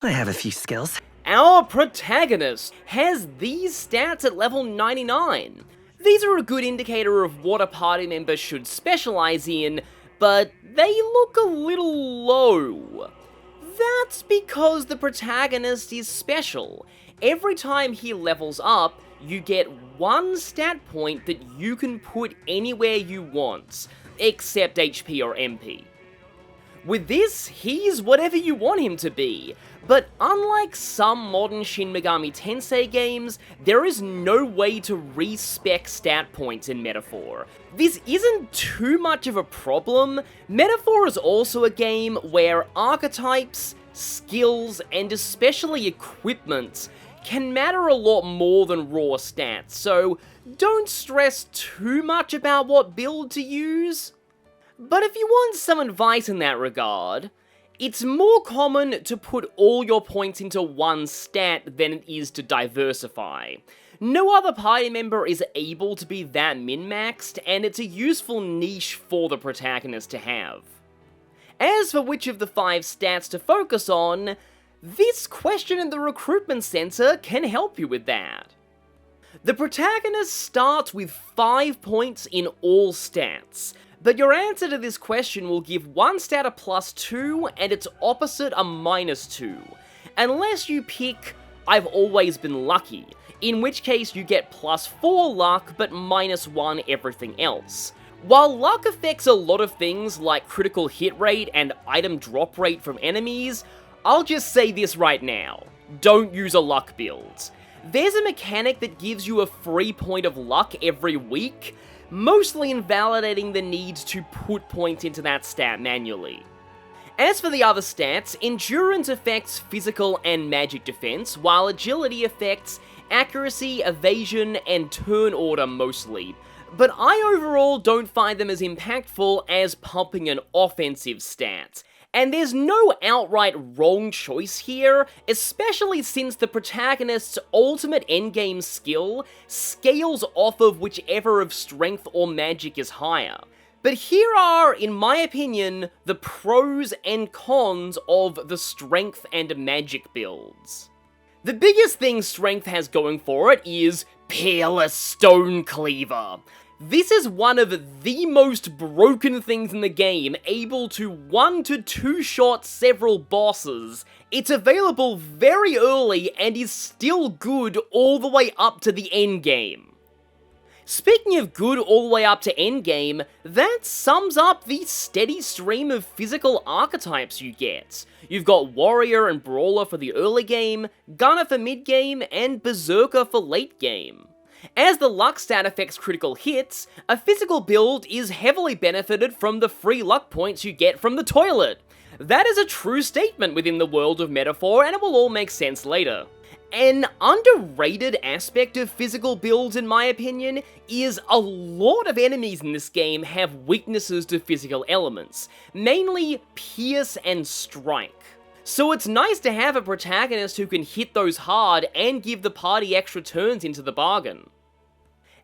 I have a few skills. Our Protagonist has these stats at level 99. These are a good indicator of what a party member should specialize in, but they look a little low. That's because the Protagonist is special. Every time he levels up, you get one stat point that you can put anywhere you want, except HP or MP. With this, he's whatever you want him to be, but unlike some modern Shin Megami Tensei games, there is no way to respec stat points in Metaphor. This isn't too much of a problem. Metaphor is also a game where archetypes, skills, and especially equipment can matter a lot more than raw stats, so don't stress too much about what build to use. But if you want some advice in that regard, it's more common to put all your points into one stat than it is to diversify. No other party member is able to be that min-maxed, and it's a useful niche for the Protagonist to have. As for which of the 5 stats to focus on, this question in the recruitment center can help you with that. The Protagonist starts with 5 points in all stats, but your answer to this question will give one stat a +2 and its opposite a -2, unless you pick I've always been lucky, in which case you get +4 luck but -1 everything else. While luck affects a lot of things like critical hit rate and item drop rate from enemies, I'll just say this right now, don't use a luck build. There's a mechanic that gives you a free point of luck every week, mostly invalidating the need to put points into that stat manually. As for the other stats, endurance affects physical and magic defense, while agility affects accuracy, evasion, and turn order mostly. But I overall don't find them as impactful as pumping an offensive stat. And there's no outright wrong choice here, especially since the Protagonist's ultimate endgame skill scales off of whichever of strength or magic is higher. But here are, in my opinion, the pros and cons of the strength and magic builds. The biggest thing strength has going for it is Peerless Stonecleaver. This is one of the most broken things in the game, able to 1 to 2 shot several bosses. It's available very early and is still good all the way up to the endgame. Speaking of good all the way up to endgame, that sums up the steady stream of physical archetypes you get. You've got Warrior and Brawler for the early game, Gunner for mid-game, and Berserker for late game. As the luck stat affects critical hits, a physical build is heavily benefited from the free luck points you get from the toilet. That is a true statement within the world of Metaphor, and it will all make sense later. An underrated aspect of physical builds, in my opinion, is a lot of enemies in this game have weaknesses to physical elements, mainly Pierce and Strike. So it's nice to have a Protagonist who can hit those hard and give the party extra turns into the bargain.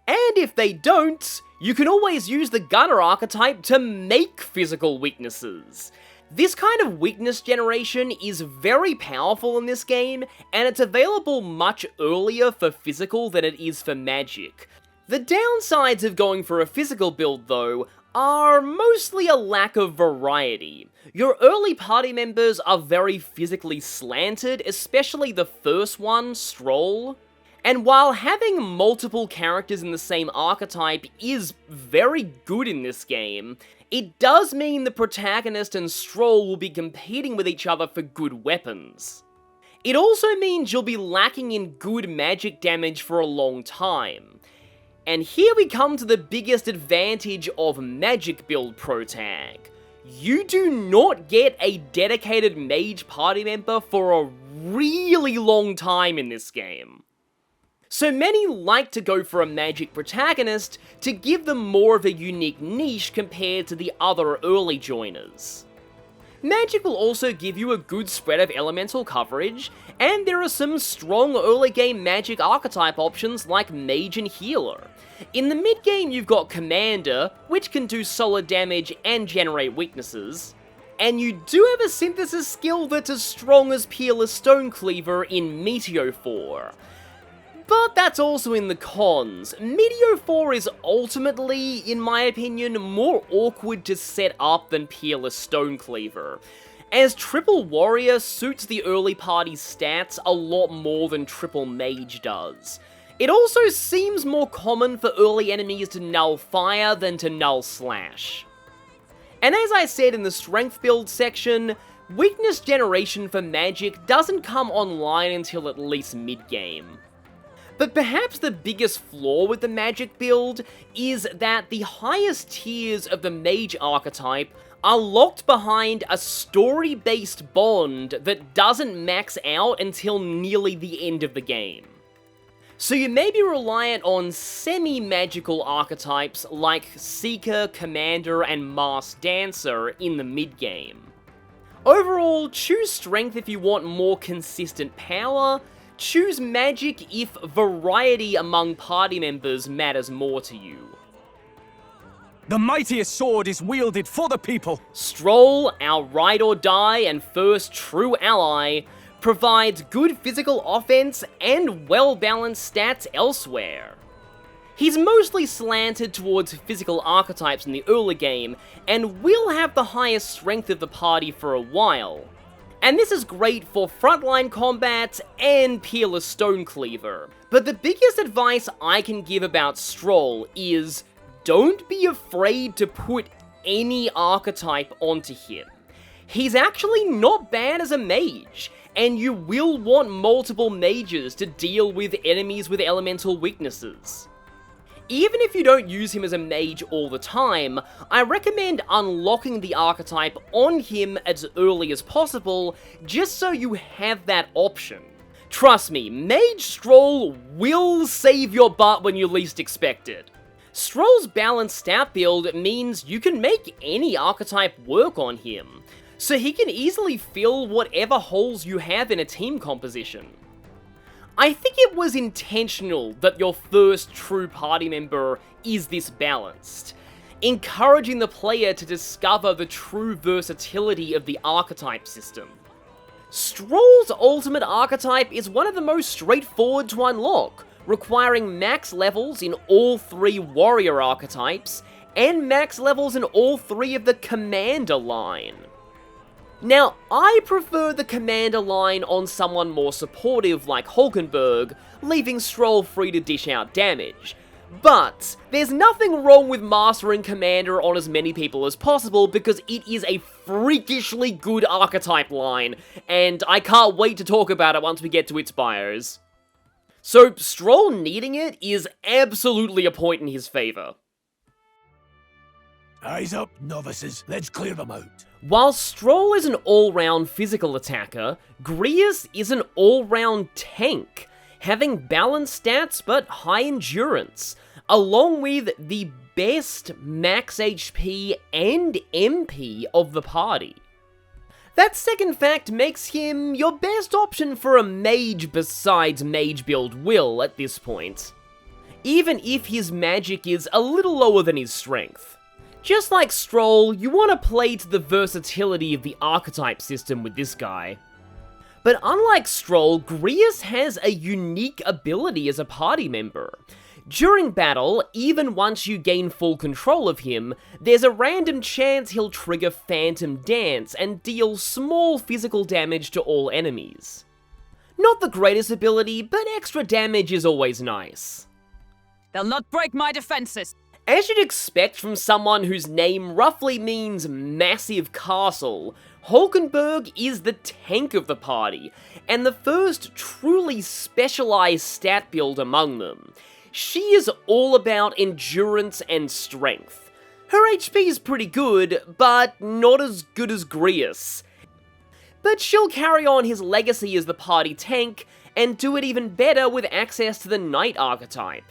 And if they don't, you can always use the Gunner archetype to make physical weaknesses. This kind of weakness generation is very powerful in this game, and it's available much earlier for physical than it is for magic. The downsides of going for a physical build, though, are mostly a lack of variety. Your early party members are very physically slanted, especially the first one, Strohl. And while having multiple characters in the same archetype is very good in this game, it does mean the Protagonist and Strohl will be competing with each other for good weapons. It also means you'll be lacking in good magic damage for a long time. And here we come to the biggest advantage of magic build protag. You do not get a dedicated mage party member for a really long time in this game. So many like to go for a magic Protagonist to give them more of a unique niche compared to the other early joiners. Magic will also give you a good spread of elemental coverage, and there are some strong early game magic archetype options like Mage and Healer. In the mid game you've got Commander, which can do solid damage and generate weaknesses. and you do have a synthesis skill that's as strong as Peerless Stonecleaver in Meteor 4. But that's also in the cons. Meteor 4 is ultimately, in my opinion, more awkward to set up than Peerless Stonecleaver, as Triple Warrior suits the early party stats a lot more than Triple Mage does. It also seems more common for early enemies to null fire than to null slash. And as I said in the strength build section, weakness generation for magic doesn't come online until at least mid-game. But perhaps the biggest flaw with the magic build is that the highest tiers of the mage archetype are locked behind a story-based bond that doesn't max out until nearly the end of the game. So you may be reliant on semi-magical archetypes like Seeker, Commander, and Masked Dancer in the mid-game. Overall, choose Strength if you want more consistent power. Choose Magic if variety among party members matters more to you. The mightiest sword is wielded for the people! Strohl, our ride or die and first true ally, provides good physical offense and well-balanced stats elsewhere. He's mostly slanted towards physical archetypes in the early game, and will have the highest strength of the party for a while. And this is great for frontline combat and Peerless Stonecleaver. But the biggest advice I can give about Strohl is, don't be afraid to put any archetype onto him. He's actually not bad as a mage, and you will want multiple mages to deal with enemies with elemental weaknesses. Even if you don't use him as a mage all the time, I recommend unlocking the archetype on him as early as possible, just so you have that option. Trust me, Mage Strohl will save your butt when you least expect it. Strohl's balanced stat build means you can make any archetype work on him, so he can easily fill whatever holes you have in a team composition. I think it was intentional that your first true party member is this balanced, encouraging the player to discover the true versatility of the archetype system. Strohl's ultimate archetype is one of the most straightforward to unlock, requiring max levels in all 3 warrior archetypes, and max levels in all 3 of the commander line. Now, I prefer the commander line on someone more supportive like Hulkenberg, leaving Strohl free to dish out damage. But there's nothing wrong with mastering commander on as many people as possible because it is a freakishly good archetype line, and I can't wait to talk about it once we get to its bios. So Strohl needing it is absolutely a point in his favor. Eyes up, novices. Let's clear them out. While Strohl is an all-round physical attacker, Grius is an all-round tank, having balanced stats but high endurance, along with the best max HP and MP of the party. That second fact makes him your best option for a mage besides Mage build Will at this point, even if his magic is a little lower than his strength. Just like Strohl, you want to play to the versatility of the archetype system with this guy. But unlike Strohl, Grius has a unique ability as a party member. During battle, even once you gain full control of him, there's a random chance he'll trigger Phantom Dance and deal small physical damage to all enemies. Not the greatest ability, but extra damage is always nice. They'll not break my defenses. As you'd expect from someone whose name roughly means massive castle, Hulkenberg is the tank of the party, and the first truly specialized stat build among them. She is all about endurance and strength. Her HP is pretty good, but not as good as Grius. But she'll carry on his legacy as the party tank, and do it even better with access to the Knight archetype.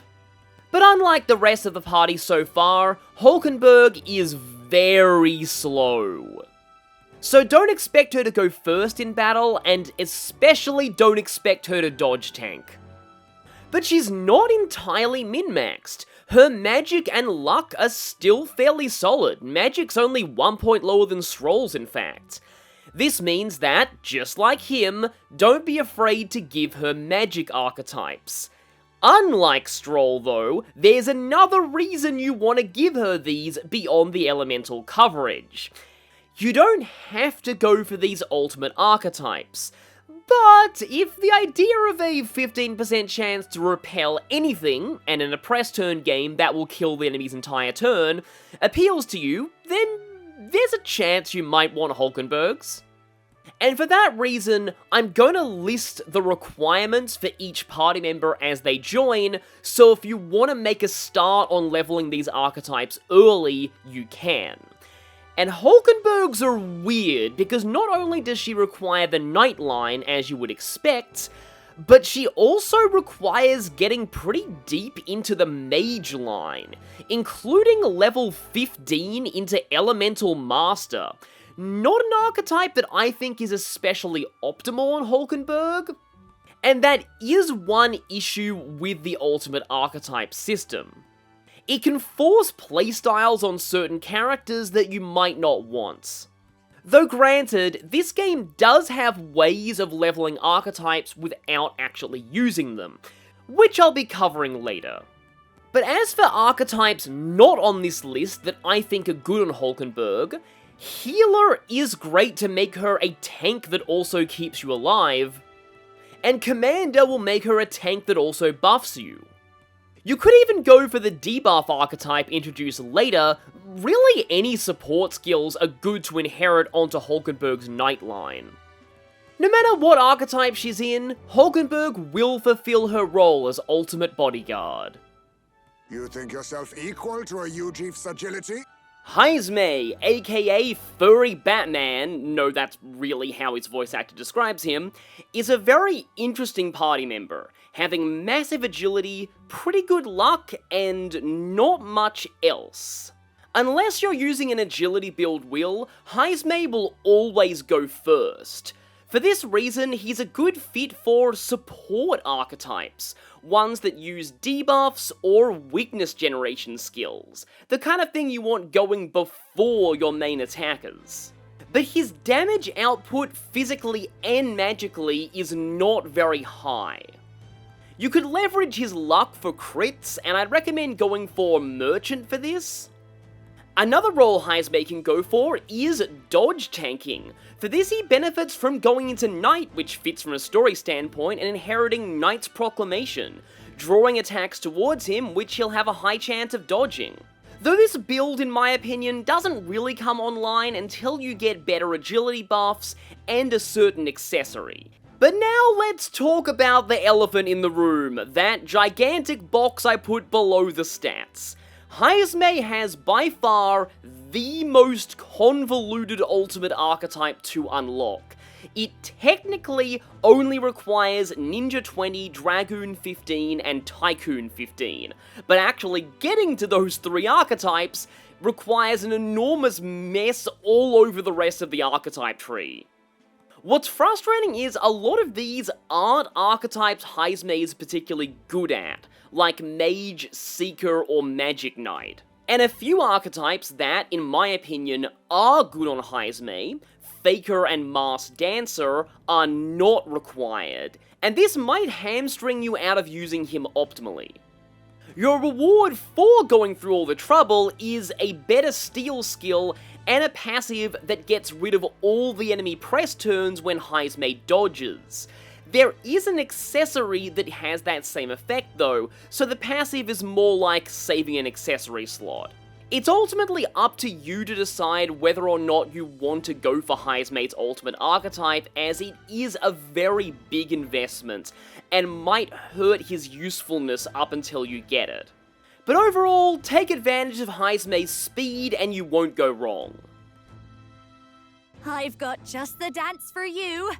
But unlike the rest of the party so far, Hulkenberg is very slow. So don't expect her to go first in battle, and especially don't expect her to dodge tank. But she's not entirely min-maxed. Her magic and luck are still fairly solid. Magic's only 1 point lower than Strohl's, in fact. This means that, just like him, don't be afraid to give her magic archetypes. Unlike Strohl though, there's another reason you want to give her these beyond the elemental coverage. You don't have to go for these ultimate archetypes. But if the idea of a 15% chance to repel anything, and in a press turn game that will kill the enemy's entire turn, appeals to you, then there's a chance you might want Hulkenbergs. And for that reason, I'm going to list the requirements for each party member as they join, so if you want to make a start on leveling these archetypes early, you can. And Hulkenbergs are weird, because not only does she require the Knight line, as you would expect, but she also requires getting pretty deep into the Mage line, including level 15 into Elemental Master. Not an archetype that I think is especially optimal on Hulkenberg, and that is one issue with the ultimate archetype system. It can force playstyles on certain characters that you might not want. Though granted, this game does have ways of leveling archetypes without actually using them, which I'll be covering later. But as for archetypes not on this list that I think are good on Hulkenberg, Healer is great to make her a tank that also keeps you alive, and Commander will make her a tank that also buffs you. You could even go for the debuff archetype introduced later. Really any support skills are good to inherit onto Hulkenberg's Knight line. No matter what archetype she's in, Hulkenberg will fulfill her role as ultimate bodyguard. You think yourself equal to a Ujief's agility? Heismay, aka Furry Batman, no, that's really how his voice actor describes him, is a very interesting party member, having massive agility, pretty good luck, and not much else. Unless you're using an agility build wheel, Heismay will always go first. For this reason, he's a good fit for support archetypes, ones that use debuffs or weakness generation skills, the kind of thing you want going before your main attackers. But his damage output physically and magically is not very high. You could leverage his luck for crits, and I'd recommend going for Merchant for this. Another role Heismay can go for is dodge tanking. For this he benefits from going into Knight, which fits from a story standpoint, and inheriting Knight's Proclamation, drawing attacks towards him which he'll have a high chance of dodging. Though this build, in my opinion, doesn't really come online until you get better agility buffs and a certain accessory. But now let's talk about the elephant in the room, that gigantic box I put below the stats. Heismay has by far the most convoluted ultimate archetype to unlock. It technically only requires Ninja 20, Dragoon 15, and Tycoon 15, but actually getting to those 3 archetypes requires an enormous mess all over the rest of the archetype tree. What's frustrating is a lot of these aren't archetypes Heismay is particularly good at, like Mage, Seeker, or Magic Knight. And a few archetypes that, in my opinion, are good on Heismay, Faker and Masked Dancer, are not required, and this might hamstring you out of using him optimally. Your reward for going through all the trouble is a better steal skill and a passive that gets rid of all the enemy press turns when Heismay dodges. There is an accessory that has that same effect though, so the passive is more like saving an accessory slot. It's ultimately up to you to decide whether or not you want to go for Heismay's ultimate archetype, as it is a very big investment, and might hurt his usefulness up until you get it. But overall, take advantage of Heismay's speed and you won't go wrong. I've got just the dance for you.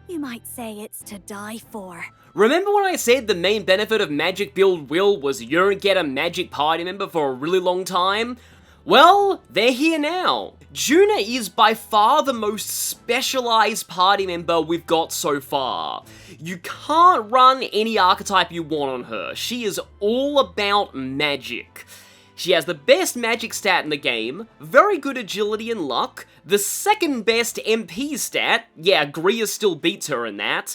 You might say it's to die for. Remember when I said the main benefit of Magic Build Will was you don't get a Magic party member for a really long time? Well, they're here now. Junah is by far the most specialized party member we've got so far. You can't run any archetype you want on her. She is all about magic. She has the best magic stat in the game, very good agility and luck, the second best MP stat, yeah, Grius still beats her in that,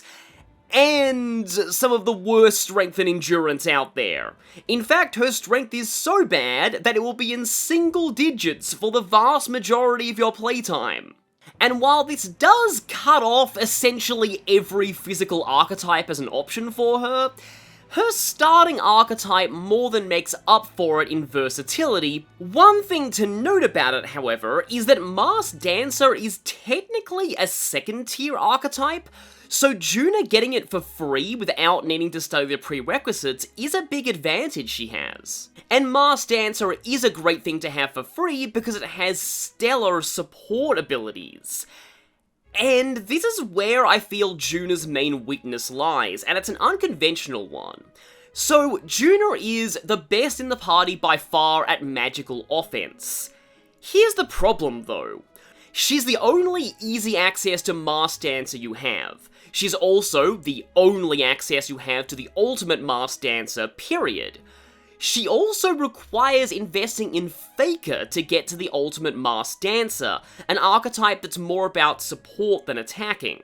and some of the worst strength and endurance out there. In fact, her strength is so bad that it will be in single digits for the vast majority of your playtime. And while this does cut off essentially every physical archetype as an option for her, her starting archetype more than makes up for it in versatility. One thing to note about it, however, is that Masked Dancer is technically a second tier archetype, so Junah getting it for free without needing to study the prerequisites is a big advantage she has. And Masked Dancer is a great thing to have for free because it has stellar support abilities. And this is where I feel Junah's main weakness lies, and it's an unconventional one. So, Junah is the best in the party by far at magical offense. Here's the problem though. She's the only easy access to Masked Dancer you have. She's also the only access you have to the ultimate Masked Dancer, period. She also requires investing in Faker to get to the ultimate Masked Dancer, an archetype that's more about support than attacking.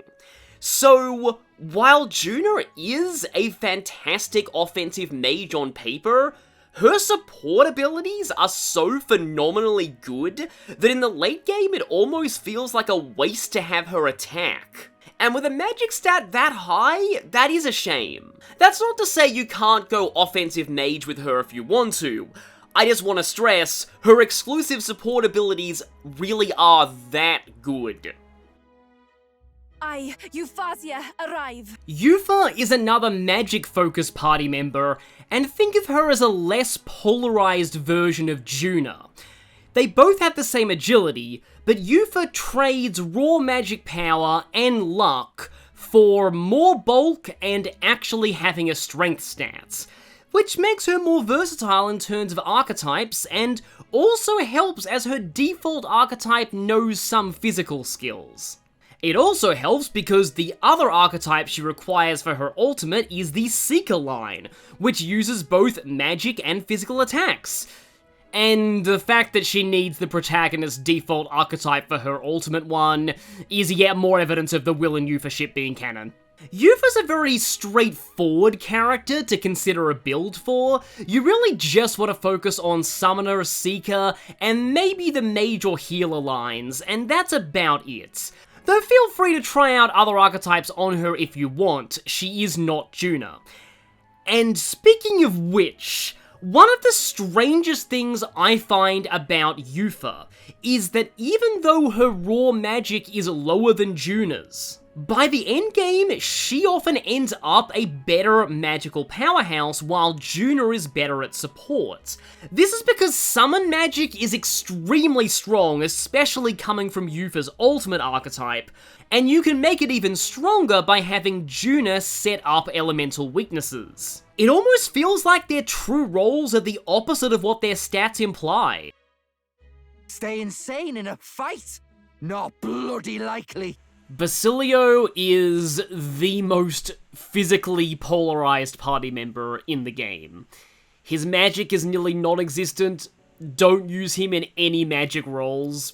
So, while Junah is a fantastic offensive mage on paper, her support abilities are so phenomenally good that in the late game it almost feels like a waste to have her attack. And with a magic stat that high, that is a shame. That's not to say you can't go offensive mage with her if you want to. I just want to stress, her exclusive support abilities really are that good. Euphasia, arrive. Eupha is another magic-focused party member, and think of her as a less polarized version of Junah. They both have the same agility, but Eupha trades raw magic power and luck for more bulk and actually having a strength stats, which makes her more versatile in terms of archetypes and also helps as her default archetype knows some physical skills. It also helps because the other archetype she requires for her ultimate is the Seeker line, which uses both magic and physical attacks. And the fact that she needs the Protagonist default archetype for her ultimate one is yet more evidence of the Will and Eupha ship being canon. Eupha's a very straightforward character to consider a build for. You really just want to focus on Summoner, Seeker, and maybe the Mage or Healer lines, and that's about it. Though feel free to try out other archetypes on her if you want, she is not Junah. And speaking of which, one of the strangest things I find about Eupha is that even though her raw magic is lower than Junah's, by the endgame, she often ends up a better magical powerhouse while Junah is better at support. This is because summon magic is extremely strong, especially coming from Eupha's ultimate archetype, and you can make it even stronger by having Junah set up elemental weaknesses. It almost feels like their true roles are the opposite of what their stats imply. Stay insane in a fight? Not bloody likely. Basilio is the most physically polarized party member in the game. His magic is nearly non-existent, don't use him in any magic roles.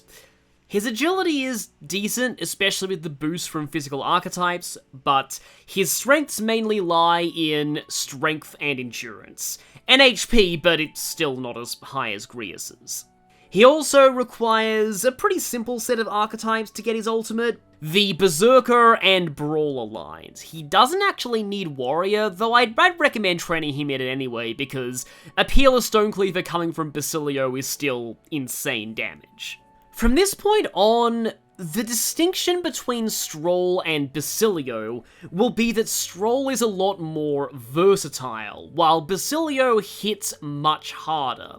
His agility is decent, especially with the boost from physical archetypes, but his strengths mainly lie in strength and endurance. And HP, but it's still not as high as Grius's. He also requires a pretty simple set of archetypes to get his ultimate, the Berserker and Brawler lines. He doesn't actually need Warrior, though I'd recommend training him in it anyway, because a Peerless Stonecleaver coming from Basilio is still insane damage. From this point on, the distinction between Strohl and Basilio will be that Strohl is a lot more versatile, while Basilio hits much harder.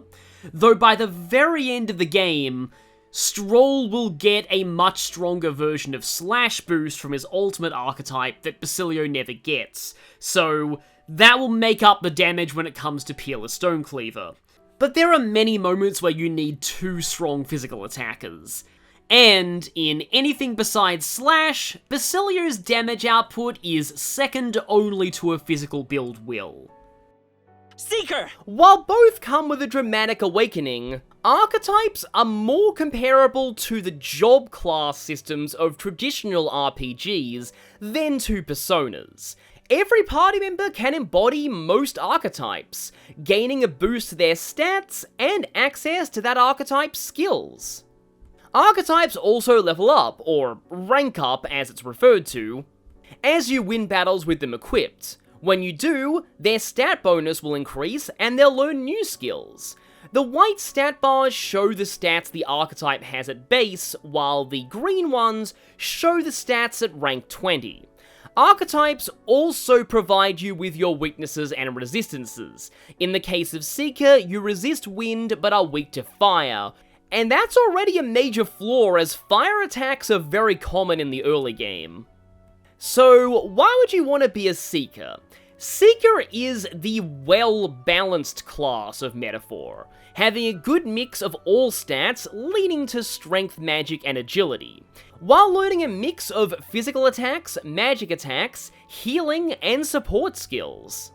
Though by the very end of the game, Strohl will get a much stronger version of Slash boost from his ultimate archetype that Basilio never gets, so that will make up the damage when it comes to Peerless Stonecleaver. but there are many moments where you need 2 strong physical attackers. And in anything besides Slash, Basilio's damage output is second only to a physical build will. Seeker! While both come with a dramatic awakening, archetypes are more comparable to the job class systems of traditional RPGs than to personas. Every party member can embody most archetypes, gaining a boost to their stats and access to that archetype's skills. Archetypes also level up, or rank up as it's referred to, as you win battles with them equipped. When you do, their stat bonus will increase and they'll learn new skills. The white stat bars show the stats the archetype has at base, while the green ones show the stats at rank 20. Archetypes also provide you with your weaknesses and resistances. In the case of Seeker, you resist wind but are weak to fire. And that's already a major flaw, as fire attacks are very common in the early game. So why would you want to be a Seeker? Seeker is the well-balanced class of Metaphor, having a good mix of all stats leaning to strength, magic, and agility, while learning a mix of physical attacks, magic attacks, healing, and support skills.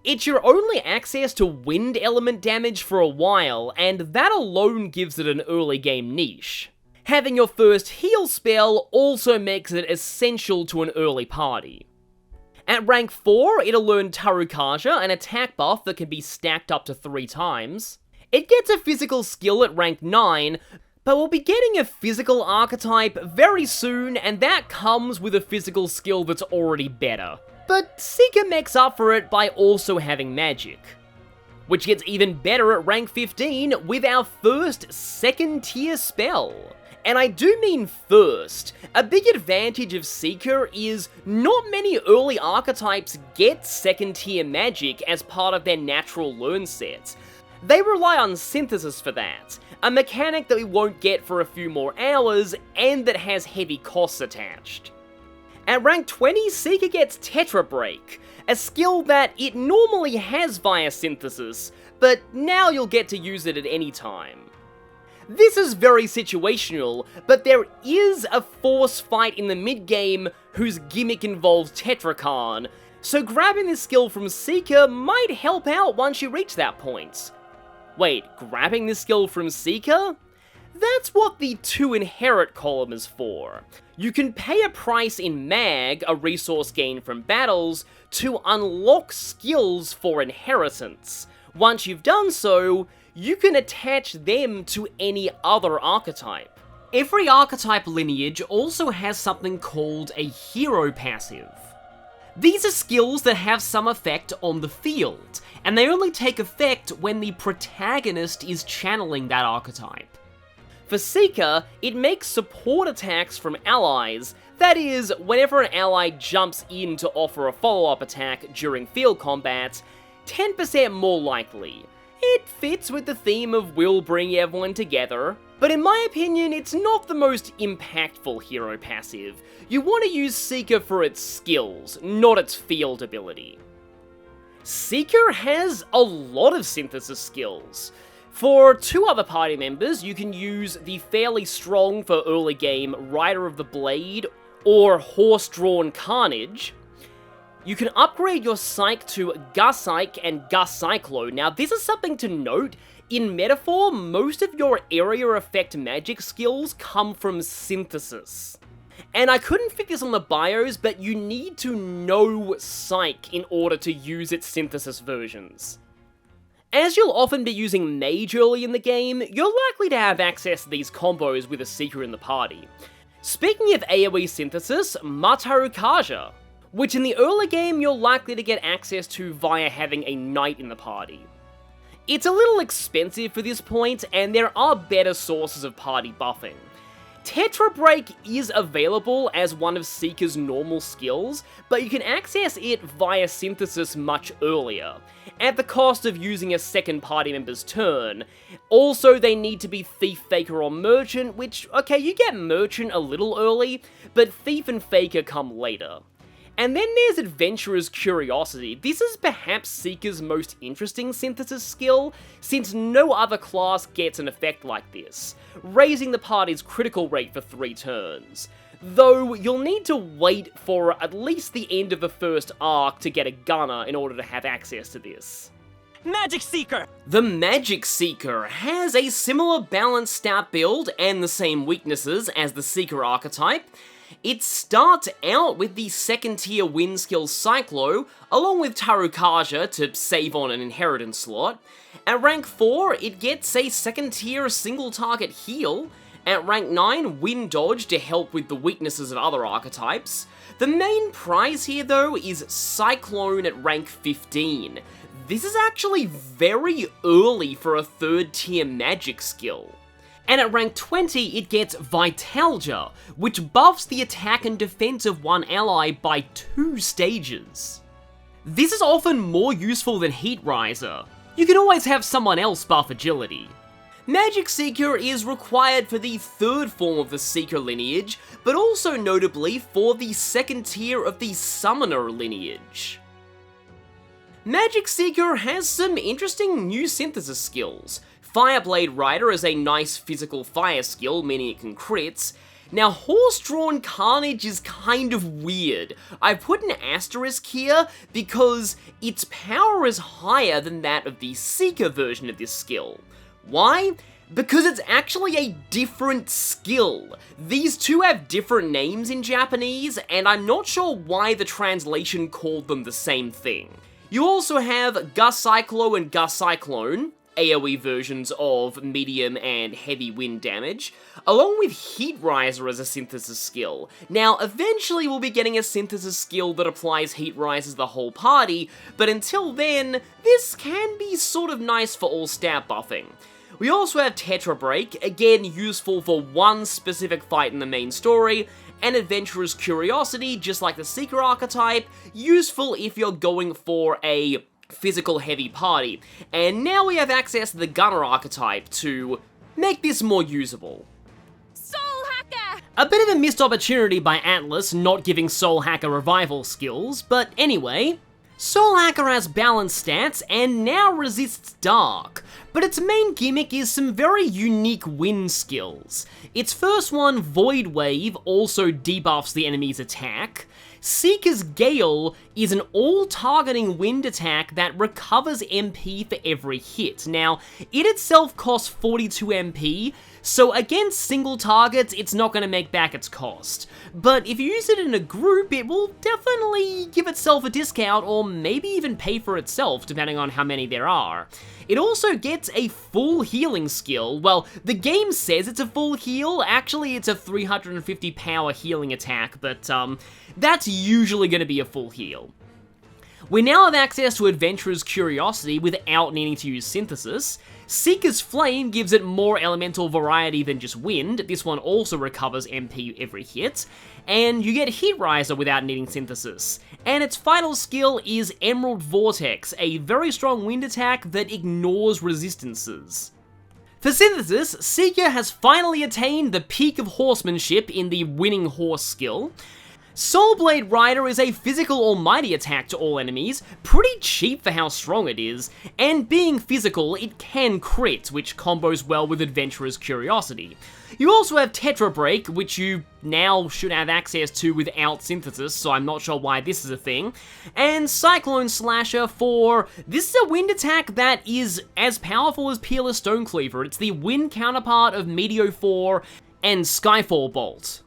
It's your only access to wind element damage for a while, and that alone gives it an early game niche. Having your first heal spell also makes it essential to an early party. At rank 4, it'll learn Tarukaja, an attack buff that can be stacked up to 3 times. It gets a physical skill at rank 9, but we'll be getting a physical archetype very soon, and that comes with a physical skill that's already better. But Seeker makes up for it by also having magic, which gets even better at rank 15 with our first second tier spell. And I do mean first. A big advantage of Seeker is not many early archetypes get second tier magic as part of their natural learn sets. They rely on synthesis for that, a mechanic that we won't get for a few more hours and that has heavy costs attached. At rank 20, Seeker gets Tetra Break, a skill that it normally has via synthesis, but now you'll get to use it at any time. This is very situational, but there is a force fight in the mid-game whose gimmick involves Tetrakarn, so grabbing this skill from Seeker might help out once you reach that point. Wait, grabbing this skill from Seeker? That's what the to inherit column is for. You can pay a price in Mag, a resource gained from battles, to unlock skills for inheritance. Once you've done so, you can attach them to any other archetype. Every archetype lineage also has something called a hero passive. These are skills that have some effect on the field, and they only take effect when the protagonist is channeling that archetype. For Seeker, it makes support attacks from allies, that is, whenever an ally jumps in to offer a follow-up attack during field combat, 10% more likely. It fits with the theme of we'll bring everyone together, but in my opinion, it's not the most impactful hero passive. You want to use Seeker for its skills, not its field ability. Seeker has a lot of synthesis skills. For 2 other party members, you can use the fairly strong for early game Rider of the Blade or Horse-Drawn Carnage. You can upgrade your Psych to Gus-Psych and Gus-Cyclo. Now, this is something to note. In Metaphor, most of your area effect magic skills come from synthesis. And I couldn't fit this on the bios, but you need to know Psych in order to use its synthesis versions. As you'll often be using Mage early in the game, you're likely to have access to these combos with a Seeker in the party. Speaking of AoE synthesis, Matarukaja, which in the early game you're likely to get access to via having a Knight in the party. It's a little expensive for this point, and there are better sources of party buffing. Tetra Break is available as one of Seeker's normal skills, but you can access it via synthesis much earlier, at the cost of using a second party member's turn. Also, they need to be Thief, Faker, or Merchant, which, okay, you get Merchant a little early, but Thief and Faker come later. And then there's Adventurer's Curiosity. This is perhaps Seeker's most interesting synthesis skill, since no other class gets an effect like this, raising the party's critical rate for 3 turns. Though you'll need to wait for at least the end of the first arc to get a gunner in order to have access to this. Magic Seeker! The Magic Seeker has a similar balanced stat build and the same weaknesses as the Seeker archetype. It starts out with the 2nd tier wind skill Cyclo, along with Tarukaja to save on an inheritance slot. At rank 4, it gets a 2nd tier single target heal. At rank 9, Wind Dodge to help with the weaknesses of other archetypes. The main prize here though is Cyclone at rank 15. This is actually very early for a 3rd tier magic skill. And at rank 20, it gets Vitalgia, which buffs the attack and defense of one ally by 2 stages. This is often more useful than Heat Riser. You can always have someone else buff agility. Magic Seeker is required for the 3rd form of the Seeker lineage, but also notably for the 2nd tier of the Summoner lineage. Magic Seeker has some interesting new synthesis skills. Fireblade Rider is a nice physical fire skill, meaning it can crits. Now, Horse-Drawn Carnage is kind of weird. I put an asterisk here because its power is higher than that of the Seeker version of this skill. Why? Because it's actually a different skill. These two have different names in Japanese, and I'm not sure why the translation called them the same thing. You also have Gus Cyclo and Gus Cyclone, AoE versions of medium and heavy wind damage, along with Heat Riser as a synthesis skill. Now, eventually we'll be getting a synthesis skill that applies Heat Riser to the whole party, but until then, this can be sort of nice for all stat buffing. We also have Tetra Break, again useful for one specific fight in the main story, and Adventurer's Curiosity, just like the Seeker archetype, useful if you're going for a physical heavy party. And now we have access to the Gunner archetype to make this more usable. Soul Hacker! A bit of a missed opportunity by Atlas not giving Soul Hacker revival skills, but anyway, Soul Hacker has balanced stats and now resists Dark, but its main gimmick is some very unique wind skills. Its first one, Void Wave, also debuffs the enemy's attack. Seeker's Gale is an all-targeting wind attack that recovers MP for every hit. Now, it itself costs 42 MP, so against single targets, it's not going to make back its cost. But if you use it in a group, it will definitely give itself a discount, or maybe even pay for itself, depending on how many there are. It also gets a full healing skill. Well, the game says it's a full heal, actually it's a 350 power healing attack, but that's usually going to be a full heal. We now have access to Adventurer's Curiosity without needing to use Synthesis. Seeker's Flame gives it more elemental variety than just wind. This one also recovers MP every hit. And you get Heat Riser without needing Synthesis. And its final skill is Emerald Vortex, a very strong wind attack that ignores resistances. For Synthesis, Seeker has finally attained the peak of horsemanship in the Winning Horse skill. Soulblade Rider is a physical almighty attack to all enemies, pretty cheap for how strong it is, and being physical, it can crit, which combos well with Adventurer's Curiosity. You also have Tetra Break, which you now should have access to without Synthesis, so I'm not sure why this is a thing, and Cyclone Slasher for... this is a wind attack that is as powerful as Peerless Stonecleaver. It's the wind counterpart of Meteo 4 and Skyfall Bolt.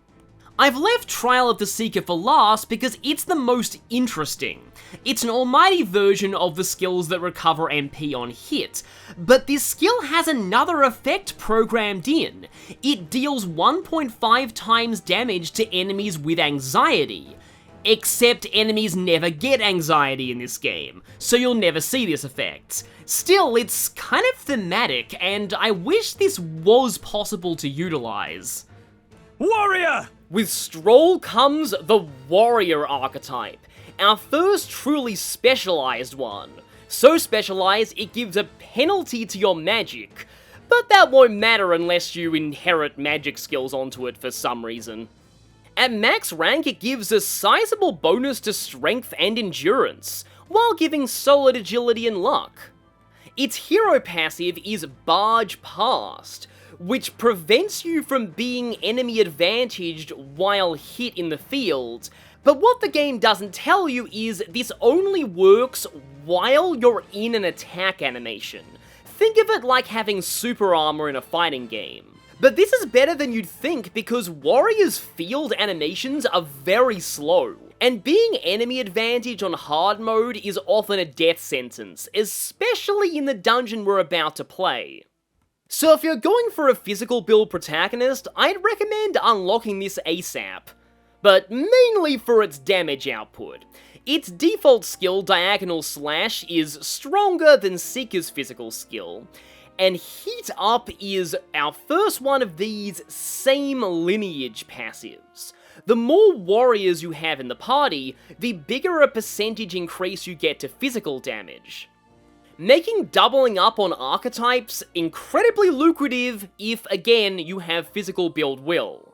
I've left Trial of the Seeker for last because it's the most interesting. It's an almighty version of the skills that recover MP on hit, but this skill has another effect programmed in. It deals 1.5 times damage to enemies with anxiety. Except enemies never get anxiety in this game, so you'll never see this effect. Still, it's kind of thematic, and I wish this was possible to utilize. Warrior! With Strohl comes the Warrior archetype, our first truly specialized one. So specialized, it gives a penalty to your magic, but that won't matter unless you inherit magic skills onto it for some reason. At max rank, it gives a sizable bonus to strength and endurance, while giving solid agility and luck. Its hero passive is Barge Past, which prevents you from being enemy advantaged while hit in the field, but what the game doesn't tell you is this only works while you're in an attack animation. Think of it like having super armor in a fighting game. But this is better than you'd think because Warrior's field animations are very slow, and being enemy advantage on hard mode is often a death sentence, especially in the dungeon we're about to play. So if you're going for a physical build protagonist, I'd recommend unlocking this ASAP, but mainly for its damage output. Its default skill, Diagonal Slash, is stronger than Seeker's physical skill, and Heat Up is our first one of these same lineage passives. The more warriors you have in the party, the bigger a percentage increase you get to physical damage, making doubling up on archetypes incredibly lucrative if, again, you have physical build will.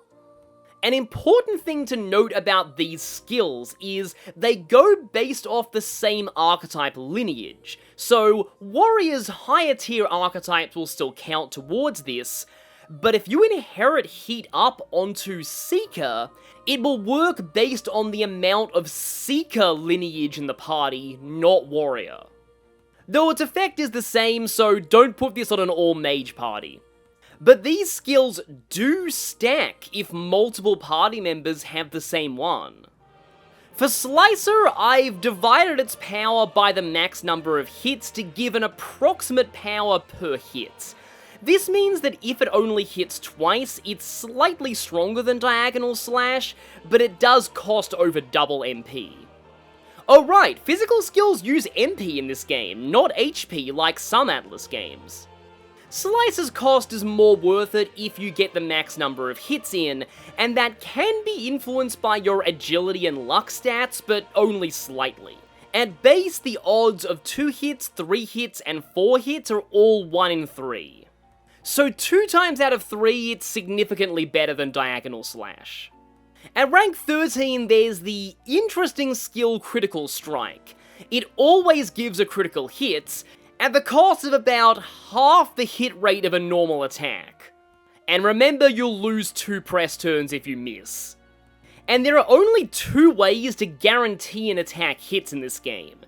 An important thing to note about these skills is they go based off the same archetype lineage, so Warrior's higher tier archetypes will still count towards this, but if you inherit Heat Up onto Seeker, it will work based on the amount of Seeker lineage in the party, not Warrior. Though its effect is the same, so don't put this on an all-mage party. But these skills do stack if multiple party members have the same one. For Slicer, I've divided its power by the max number of hits to give an approximate power per hit. This means that if it only hits twice, it's slightly stronger than Diagonal Slash, but it does cost over double MP. Oh right, physical skills use MP in this game, not HP like some Atlas games. Slicer's cost is more worth it if you get the max number of hits in, and that can be influenced by your agility and luck stats, but only slightly. At base, the odds of 2 hits, 3 hits, and 4 hits are all 1 in 3. So 2 times out of 3, it's significantly better than Diagonal Slash. At rank 13, there's the interesting skill Critical Strike. It always gives a critical hit, at the cost of about half the hit rate of a normal attack. And remember, you'll lose 2 press turns if you miss. And there are only 2 ways to guarantee an attack hits in this game: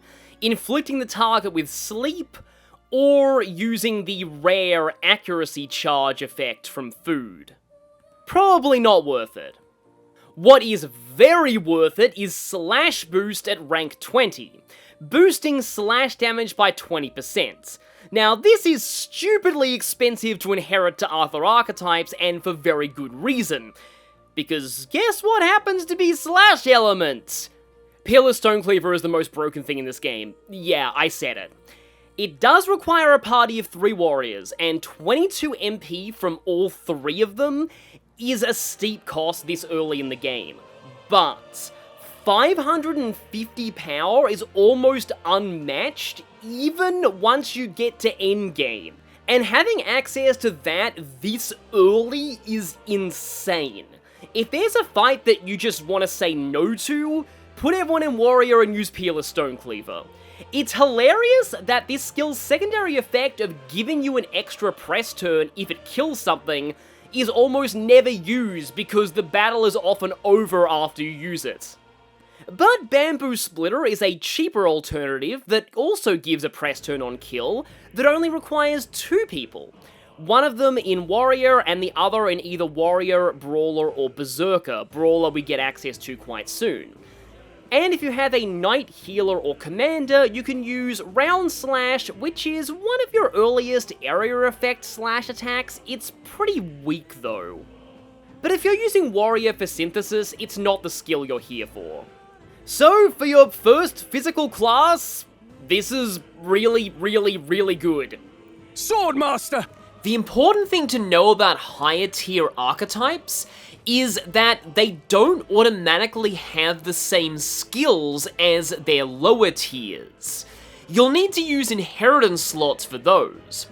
inflicting the target with sleep, or using the rare accuracy charge effect from food. Probably not worth it. What is very worth it is Slash Boost at rank 20, boosting slash damage by 20%. Now, this is stupidly expensive to inherit to other archetypes, and for very good reason. Because guess what happens to be slash element? Peerless Stonecleaver is the most broken thing in this game. Yeah, I said it. It does require a party of 3 warriors, and 22 MP from all 3 of them is a steep cost this early in the game. But 550 power is almost unmatched even once you get to endgame, and having access to that this early is insane. If there's a fight that you just want to say no to, put everyone in Warrior and use Peerless Stonecleaver. It's hilarious that this skill's secondary effect of giving you an extra press turn if it kills something is almost never used because the battle is often over after you use it. But Bamboo Splitter is a cheaper alternative that also gives a press turn on kill that only requires 2 people. One of them in Warrior and the other in either Warrior, Brawler, or Berserker. Brawler we get access to quite soon. And if you have a Knight, Healer, or Commander, you can use Round Slash, which is one of your earliest area effect slash attacks. It's pretty weak though. But if you're using Warrior for Synthesis, it's not the skill you're here for. So, for your first physical class, this is really good. Swordmaster! The important thing to know about higher tier archetypes is that they don't automatically have the same skills as their lower tiers. You'll need to use inheritance slots for those.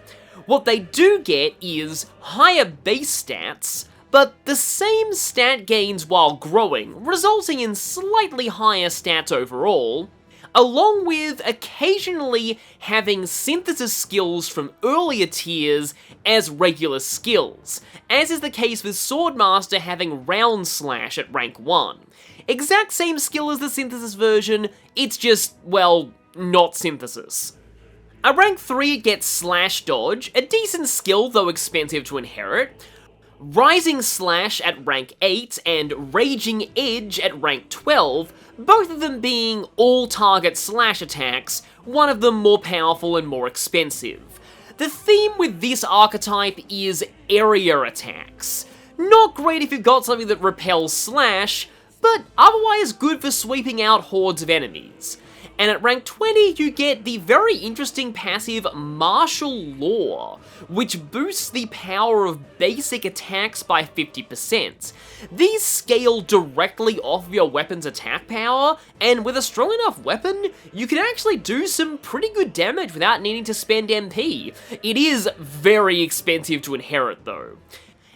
What they do get is higher base stats, but the same stat gains while growing, resulting in slightly higher stats overall, along with occasionally having synthesis skills from earlier tiers as regular skills, as is the case with Swordmaster having Round Slash at rank 1. Exact same skill as the synthesis version, it's just, well, not synthesis. At rank 3 it gets Slash Dodge, a decent skill though expensive to inherit, Rising Slash at rank 8, and Raging Edge at rank 12, both of them being all-target slash attacks, one of them more powerful and more expensive. The theme with this archetype is area attacks. Not great if you've got something that repels slash, but otherwise good for sweeping out hordes of enemies. And at rank 20, you get the very interesting passive Martial Law, which boosts the power of basic attacks by 50%. These scale directly off of your weapon's attack power, and with a strong enough weapon, you can actually do some pretty good damage without needing to spend MP. It is very expensive to inherit though.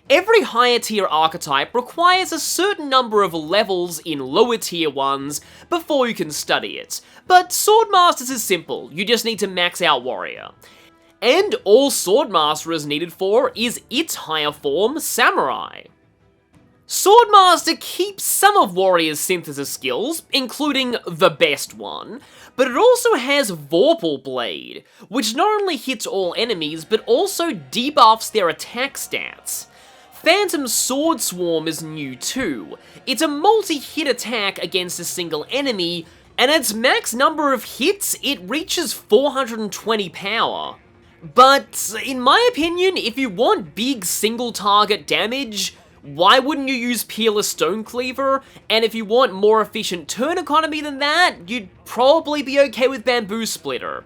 Every higher tier archetype requires a certain number of levels in lower tier ones before you can study it, but Swordmaster's is simple, you just need to max out Warrior. And all Swordmaster is needed for is its higher form, Samurai. Swordmaster keeps some of Warrior's synthesis skills, including the best one, but it also has Vorpal Blade, which not only hits all enemies, but also debuffs their attack stats. Phantom Sword Swarm is new too. It's a multi-hit attack against a single enemy, and at its max number of hits, it reaches 420 power. But in my opinion, if you want big single target damage, why wouldn't you use Peerless Stonecleaver? And if you want more efficient turn economy than that, you'd probably be okay with Bamboo Splitter.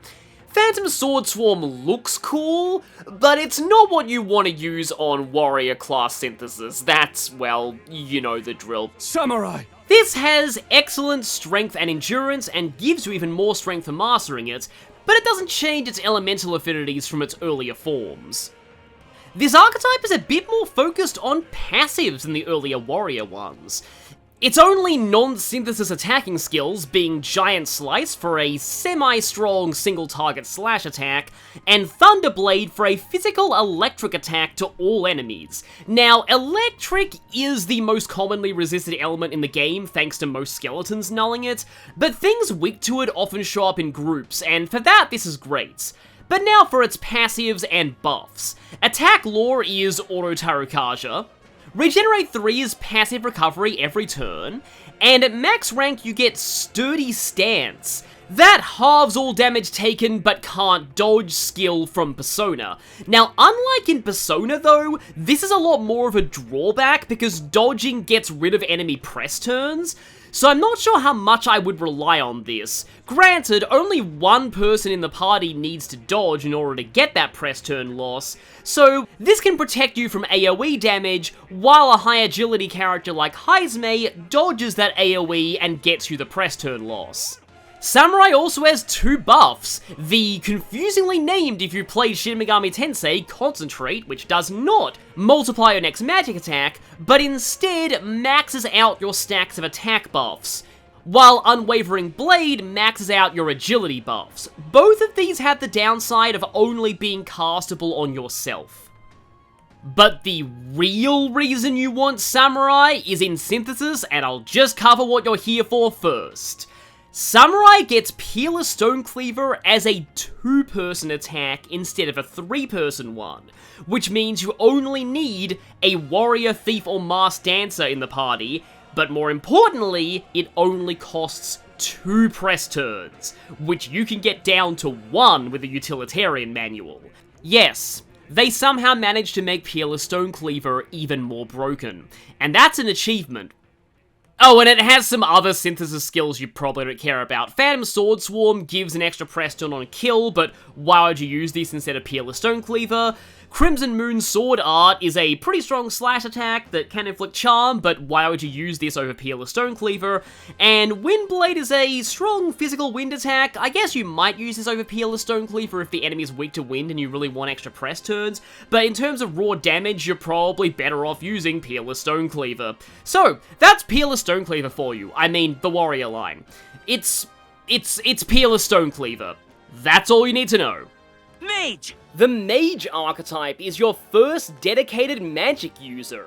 Phantom Sword Swarm looks cool, but it's not what you want to use on Warrior class synthesis. That's, well, you know the drill. Samurai! This has excellent strength and endurance and gives you even more strength for mastering it, but it doesn't change its elemental affinities from its earlier forms. This archetype is a bit more focused on passives than the earlier Warrior ones. Its only non-synthesis attacking skills being Giant Slice for a semi-strong single-target slash attack, and Thunderblade for a physical electric attack to all enemies. Now, electric is the most commonly resisted element in the game thanks to most skeletons nulling it, but things weak to it often show up in groups, and for that this is great. But now for its passives and buffs. Attack Lore is Auto Tarukaja. Regenerate 3 is passive recovery every turn, and at max rank you get Sturdy Stance. That halves all damage taken but can't dodge skill from Persona. Now, unlike in Persona though, this is a lot more of a drawback because dodging gets rid of enemy press turns, so I'm not sure how much I would rely on this. Granted, only one person in the party needs to dodge in order to get that press turn loss, so this can protect you from AoE damage, while a high agility character like Heismay dodges that AoE and gets you the press turn loss. Samurai also has 2 buffs, the confusingly named if you played Shin Megami Tensei Concentrate, which does not multiply your next magic attack, but instead maxes out your stacks of attack buffs, while Unwavering Blade maxes out your agility buffs. Both of these have the downside of only being castable on yourself. But the real reason you want Samurai is in synthesis, and I'll just cover what you're here for first. Samurai gets Peerless Stonecleaver as a 2-person attack instead of a 3-person one, which means you only need a Warrior, Thief, or Masked Dancer in the party, but more importantly, it only costs 2 press turns, which you can get down to 1 with the Utilitarian Manual. Yes, they somehow managed to make Peerless Stonecleaver even more broken, and that's an achievement. Oh, and it has some other synthesis skills you probably don't care about. Phantom Sword Swarm gives an extra press turn on kill, but why would you use this instead of Peerless Stonecleaver? Crimson Moon Sword Art is a pretty strong slash attack that can inflict charm, but why would you use this over Peerless Stonecleaver? And Windblade is a strong physical wind attack. I guess you might use this over Peerless Stonecleaver if the enemy is weak to wind and you really want extra press turns, but in terms of raw damage, you're probably better off using Peerless Stonecleaver. So, that's Peerless Stonecleaver for you. I mean, the warrior line. It's Peerless Stonecleaver. That's all you need to know. Mage! The Mage archetype is your first dedicated magic user,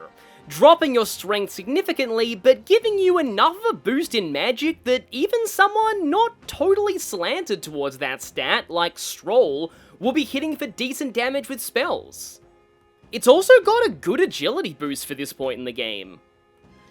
dropping your strength significantly, but giving you enough of a boost in magic that even someone not totally slanted towards that stat, like Strohl, will be hitting for decent damage with spells. It's also got a good agility boost for this point in the game.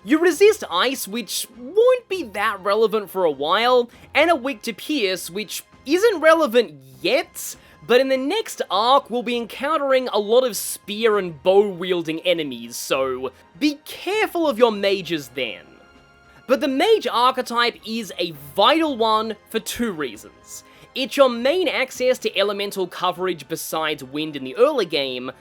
You resist ice, which won't be that relevant for a while, and are weak to pierce, which isn't relevant yet, but in the next arc we'll be encountering a lot of spear and bow wielding enemies, so be careful of your mages then. But the Mage archetype is a vital one for two reasons. It's your main access to elemental coverage besides wind in the early game,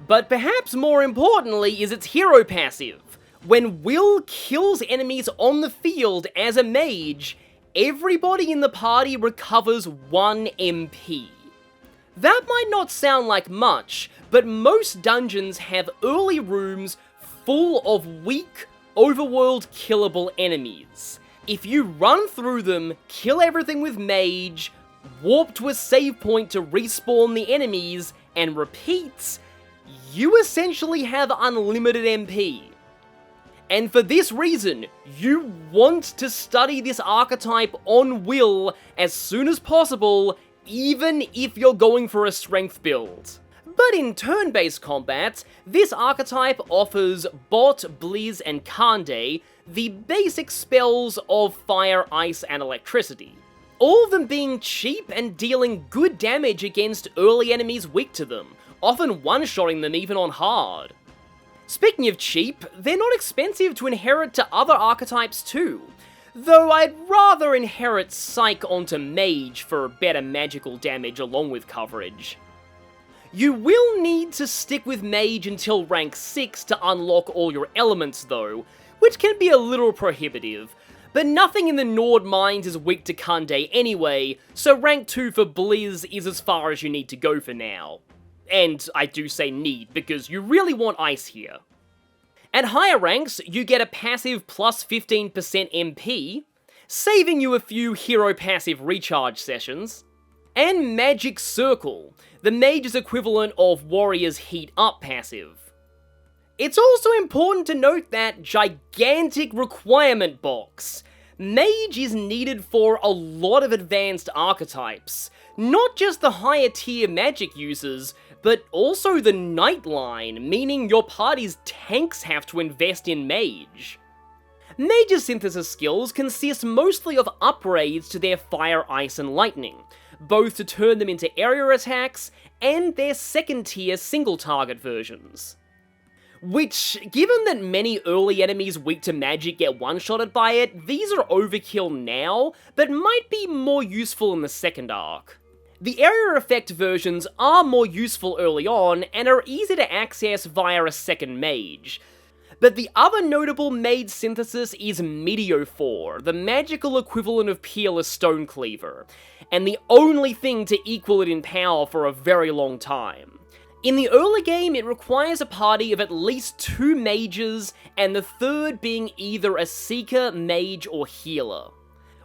but perhaps more importantly is its hero passive. When Will kills enemies on the field as a mage, everybody in the party recovers 1 MP. That might not sound like much, but most dungeons have early rooms full of weak, overworld killable enemies. If you run through them, kill everything with Mage, warp to a save point to respawn the enemies, and repeat, you essentially have unlimited MP. And for this reason, you want to study this archetype on Will as soon as possible, even if you're going for a strength build. But in turn-based combat, this archetype offers Bot, Blizz, and Kande, the basic spells of fire, ice, and electricity. All of them being cheap and dealing good damage against early enemies weak to them, often one-shotting them even on hard. Speaking of cheap, they're not expensive to inherit to other archetypes too, though I'd rather inherit Psych onto Mage for better magical damage along with coverage. You will need to stick with Mage until rank 6 to unlock all your elements though, which can be a little prohibitive, but nothing in the Nord Mines is weak to Kande anyway, so rank 2 for Blizz is as far as you need to go for now. And I do say need, because you really want ice here. At higher ranks, you get a passive plus 15% MP, saving you a few hero passive recharge sessions, and Magic Circle, the mage's equivalent of Warrior's Heat Up passive. It's also important to note that gigantic requirement box. Mage is needed for a lot of advanced archetypes, not just the higher tier magic users, but also the Knight line, meaning your party's tanks have to invest in Mage. Mage's synthesis skills consist mostly of upgrades to their Fire, Ice, and Lightning, both to turn them into area attacks and their second tier single target versions. Which, given that many early enemies weak to magic get one-shotted by it, these are overkill now, but might be more useful in the second arc. The area effect versions are more useful early on, and are easy to access via a second mage. But the other notable mage synthesis is Meteophore, the magical equivalent of Peerless Stonecleaver, and the only thing to equal it in power for a very long time. In the early game, it requires a party of at least 2 mages, and the third being either a seeker, mage, or healer.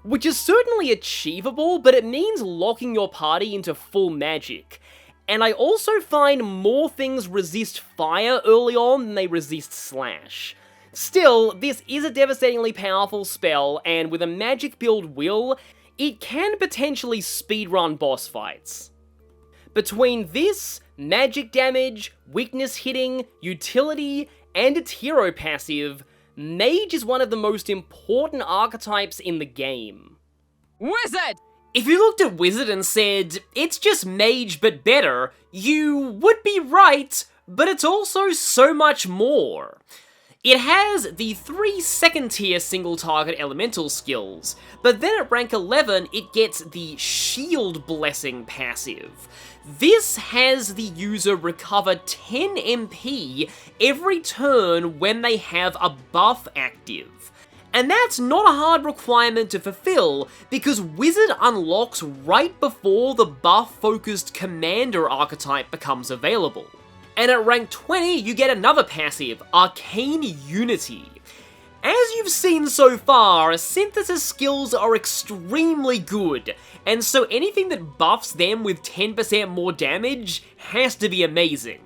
Which is certainly achievable, but it means locking your party into full magic. And I also find more things resist fire early on than they resist slash. Still, this is a devastatingly powerful spell, and with a magic build Will, it can potentially speedrun boss fights. Between this, magic damage, weakness hitting, utility, and its hero passive, Mage is one of the most important archetypes in the game. Wizard! If you looked at Wizard and said, it's just Mage but better, you would be right, but it's also so much more. It has the 3 second-tier single-target elemental skills, but then at rank 11 it gets the Shield Blessing passive. This has the user recover 10 MP every turn when they have a buff active. And that's not a hard requirement to fulfill, because Wizard unlocks right before the buff-focused Commander archetype becomes available. And at rank 20, you get another passive, Arcane Unity. As you've seen so far, Synthesis skills are extremely good, and so anything that buffs them with 10% more damage has to be amazing.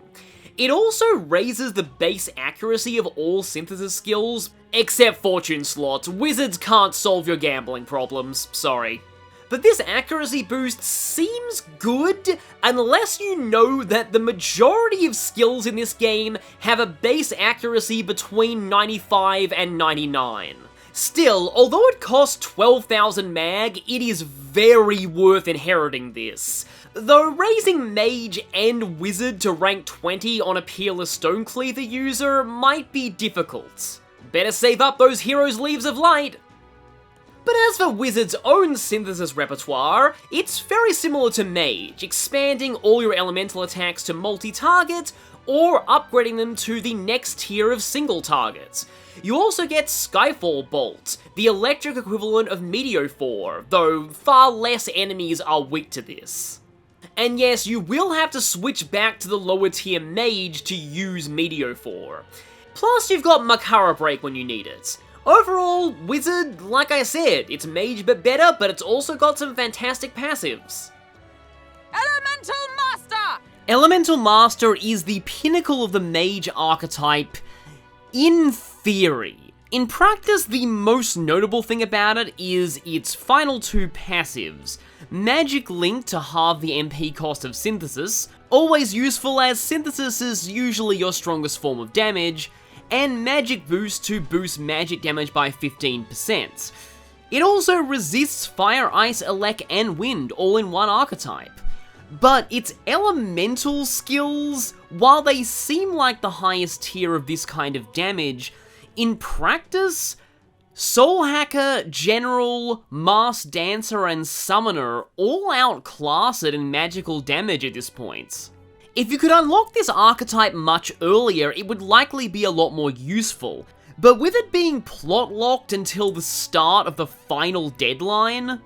It also raises the base accuracy of all Synthesis skills, except Fortune slots. Wizards can't solve your gambling problems, sorry. But this accuracy boost seems good unless you know that the majority of skills in this game have a base accuracy between 95 and 99. Still, although it costs 12,000 mag, it is very worth inheriting this. Though raising Mage and Wizard to rank 20 on a Peerless Stonecleaver user might be difficult. Better save up those Heroes' Leaves of Light. But as for Wizard's own Synthesis repertoire, it's very similar to Mage, expanding all your elemental attacks to multi-target, or upgrading them to the next tier of single targets. You also get Skyfall Bolt, the electric equivalent of Meteophore, though far less enemies are weak to this. And yes, you will have to switch back to the lower tier Mage to use Meteophore. Plus, you've got Makara Break when you need it. Overall, Wizard, like I said, it's Mage but better, but it's also got some fantastic passives. Elemental Master! Elemental Master is the pinnacle of the Mage archetype, in theory. In practice, the most notable thing about it is its final 2 passives. Magic Link to halve the MP cost of Synthesis, always useful as Synthesis is usually your strongest form of damage, and Magic Boost to boost magic damage by 15%. It also resists Fire, Ice, Elec, and Wind all in one archetype. But its elemental skills, while they seem like the highest tier of this kind of damage, in practice, Soul Hacker, General, Mass Dancer, and Summoner all outclass it in magical damage at this point. If you could unlock this archetype much earlier, it would likely be a lot more useful, but with it being plot-locked until the start of the final deadline,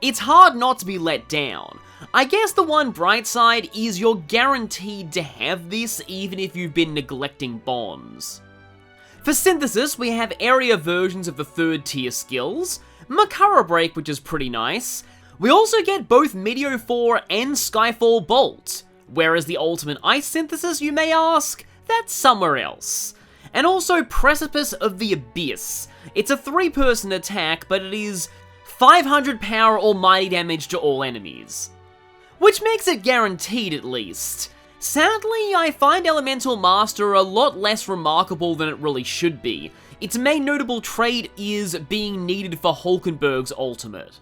it's hard not to be let down. I guess the one bright side is you're guaranteed to have this even if you've been neglecting bonds. For Synthesis, we have area versions of the 3rd tier skills, Makara Break, which is pretty nice. We also get both Meteophore and Skyfall Bolt. Whereas the ultimate ice synthesis, you may ask, that's somewhere else. And also Precipice of the Abyss. It's a 3-person attack, but it is 500 power or mighty damage to all enemies. Which makes it guaranteed at least. Sadly, I find Elemental Master a lot less remarkable than it really should be. Its main notable trait is being needed for Hulkenberg's ultimate.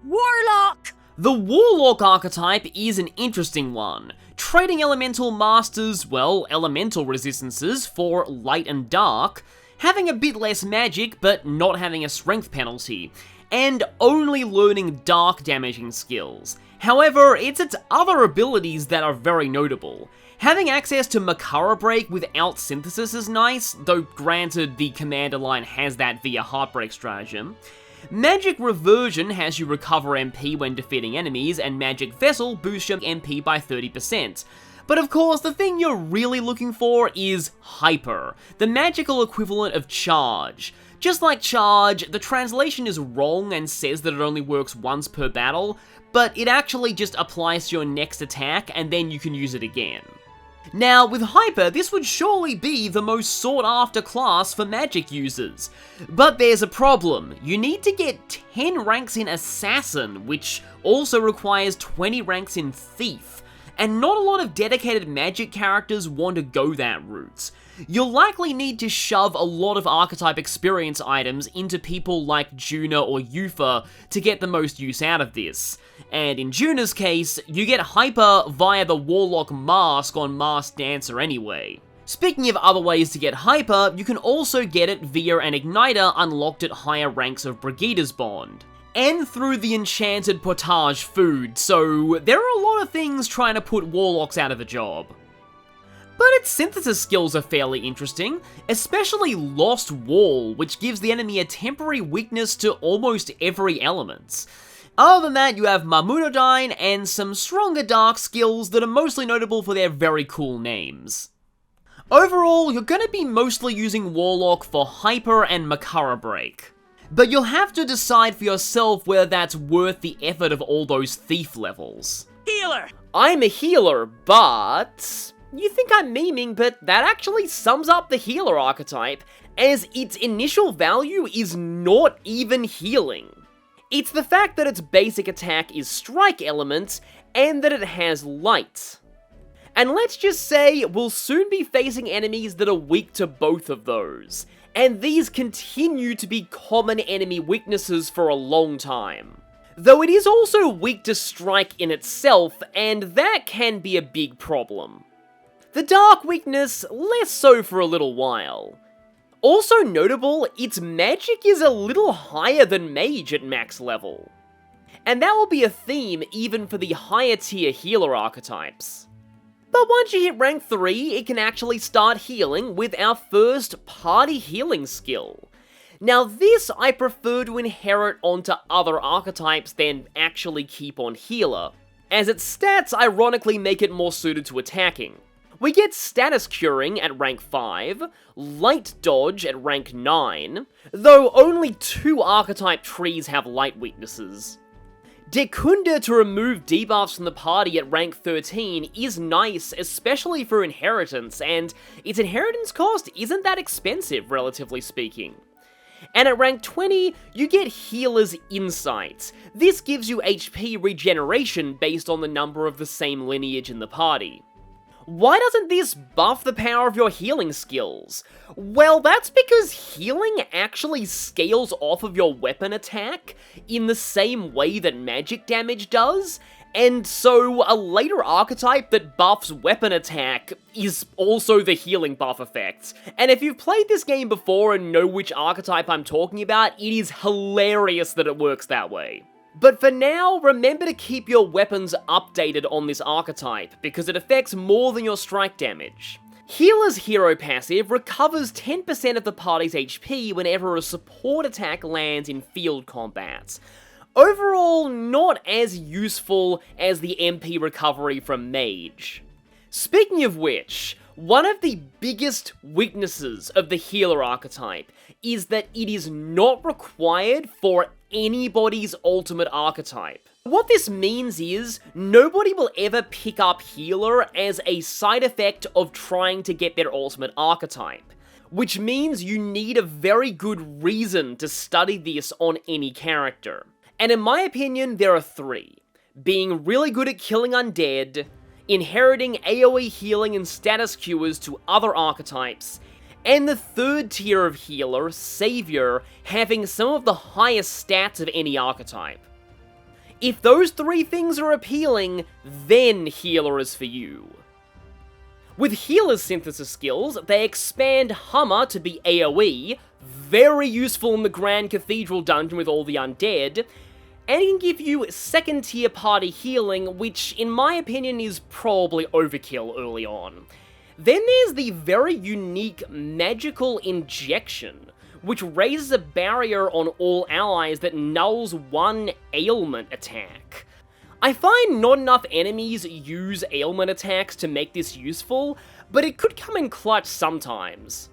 Warlock! The Warlock archetype is an interesting one, trading Elemental Masters, well, elemental resistances for light and dark, having a bit less magic but not having a strength penalty, and only learning dark damaging skills. However, it's its other abilities that are very notable. Having access to Makara Break without Synthesis is nice, though granted the commander line has that via Heartbreak stratagem. Magic Reversion has you recover MP when defeating enemies, and Magic Vessel boosts your MP by 30%. But of course, the thing you're really looking for is Hyper, the magical equivalent of Charge. Just like Charge, the translation is wrong and says that it only works once per battle, but it actually just applies to your next attack and then you can use it again. Now, with Hyper, this would surely be the most sought after class for magic users. But there's a problem. You need to get 10 ranks in Assassin, which also requires 20 ranks in Thief. And not a lot of dedicated magic characters want to go that route. You'll likely need to shove a lot of archetype experience items into people like Junah or Eupha to get the most use out of this. And in Junah's case, you get Hyper via the Warlock mask on Masked Dancer anyway. Speaking of other ways to get hyper, you can also get it via an igniter unlocked at higher ranks of Brigida's Bond, and through the enchanted portage food, so there are a lot of things trying to put Warlocks out of a job. But its synthesis skills are fairly interesting, especially Lost Wall, which gives the enemy a temporary weakness to almost every element. Other than that, you have Mahmudodyne and some stronger dark skills that are mostly notable for their very cool names. Overall, you're going to be mostly using Warlock for Hyper and Makara Break, but you'll have to decide for yourself whether that's worth the effort of all those thief levels. Healer! I'm a healer, but... You think I'm memeing, but that actually sums up the healer archetype, as its initial value is not even healing. It's the fact that its basic attack is strike element, and that it has light. And let's just say, we'll soon be facing enemies that are weak to both of those, and these continue to be common enemy weaknesses for a long time. Though it is also weak to strike in itself, and that can be a big problem. The dark weakness, less so for a little while. Also notable, its magic is a little higher than Mage at max level. And that will be a theme even for the higher tier healer archetypes. But once you hit rank 3, it can actually start healing with our first party healing skill. Now this I prefer to inherit onto other archetypes than actually keep on healer, as its stats ironically make it more suited to attacking. We get status curing at rank 5, light dodge at rank 9, though only 2 archetype trees have light weaknesses. Dekunda to remove debuffs from the party at rank 13 is nice, especially for inheritance, and its inheritance cost isn't that expensive, relatively speaking. And at rank 20, you get Healer's Insight. This gives you HP regeneration based on the number of the same lineage in the party. Why doesn't this buff the power of your healing skills? Well, that's because healing actually scales off of your weapon attack in the same way that magic damage does, and so a later archetype that buffs weapon attack is also the healing buff effect. And if you've played this game before and know which archetype I'm talking about, it is hilarious that it works that way. But for now, remember to keep your weapons updated on this archetype, because it affects more than your strike damage. Healer's hero passive recovers 10% of the party's HP whenever a support attack lands in field combat. Overall, not as useful as the MP recovery from Mage. Speaking of which, one of the biggest weaknesses of the healer archetype is that it is not required for anybody's ultimate archetype. What this means is, nobody will ever pick up healer as a side effect of trying to get their ultimate archetype, which means you need a very good reason to study this on any character. And in my opinion, there are 3. Being really good at killing undead, inheriting AoE healing and status cures to other archetypes, and the 3rd tier of healer, Saviour, having some of the highest stats of any archetype. If those 3 things are appealing, then healer is for you. With healer's synthesis skills, they expand Hummer to be AoE, very useful in the Grand Cathedral dungeon with all the undead, and it can give you 2nd tier party healing, which in my opinion is probably overkill early on. Then there's the very unique magical injection, which raises a barrier on all allies that nulls 1 ailment attack. I find not enough enemies use ailment attacks to make this useful, but it could come in clutch sometimes.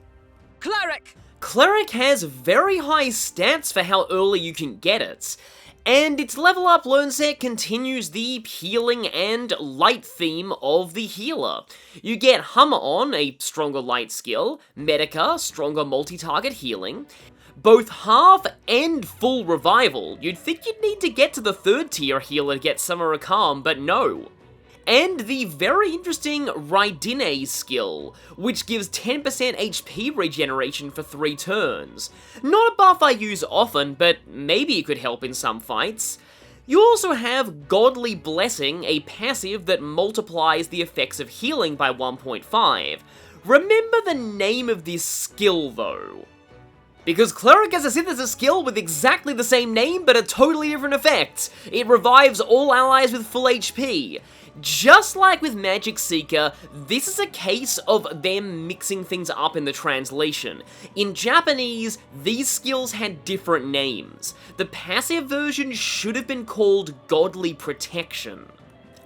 Cleric! Cleric has very high stats for how early you can get it, and its level up learn set continues the healing and light theme of the healer. You get Hummer on, a stronger light skill, Medica, stronger multi-target healing, both half and full revival. You'd think you'd need to get to the 3rd tier healer to get Summoner Calm, but no. And the very interesting Raidine skill, which gives 10% HP regeneration for 3 turns. Not a buff I use often, but maybe it could help in some fights. You also have Godly Blessing, a passive that multiplies the effects of healing by 1.5, Remember the name of this skill though. Because Cleric has a synthesis skill with exactly the same name but a totally different effect. It revives all allies with full HP. Just like with Magic Seeker, this is a case of them mixing things up in the translation. In Japanese, these skills had different names. The passive version should have been called Godly Protection.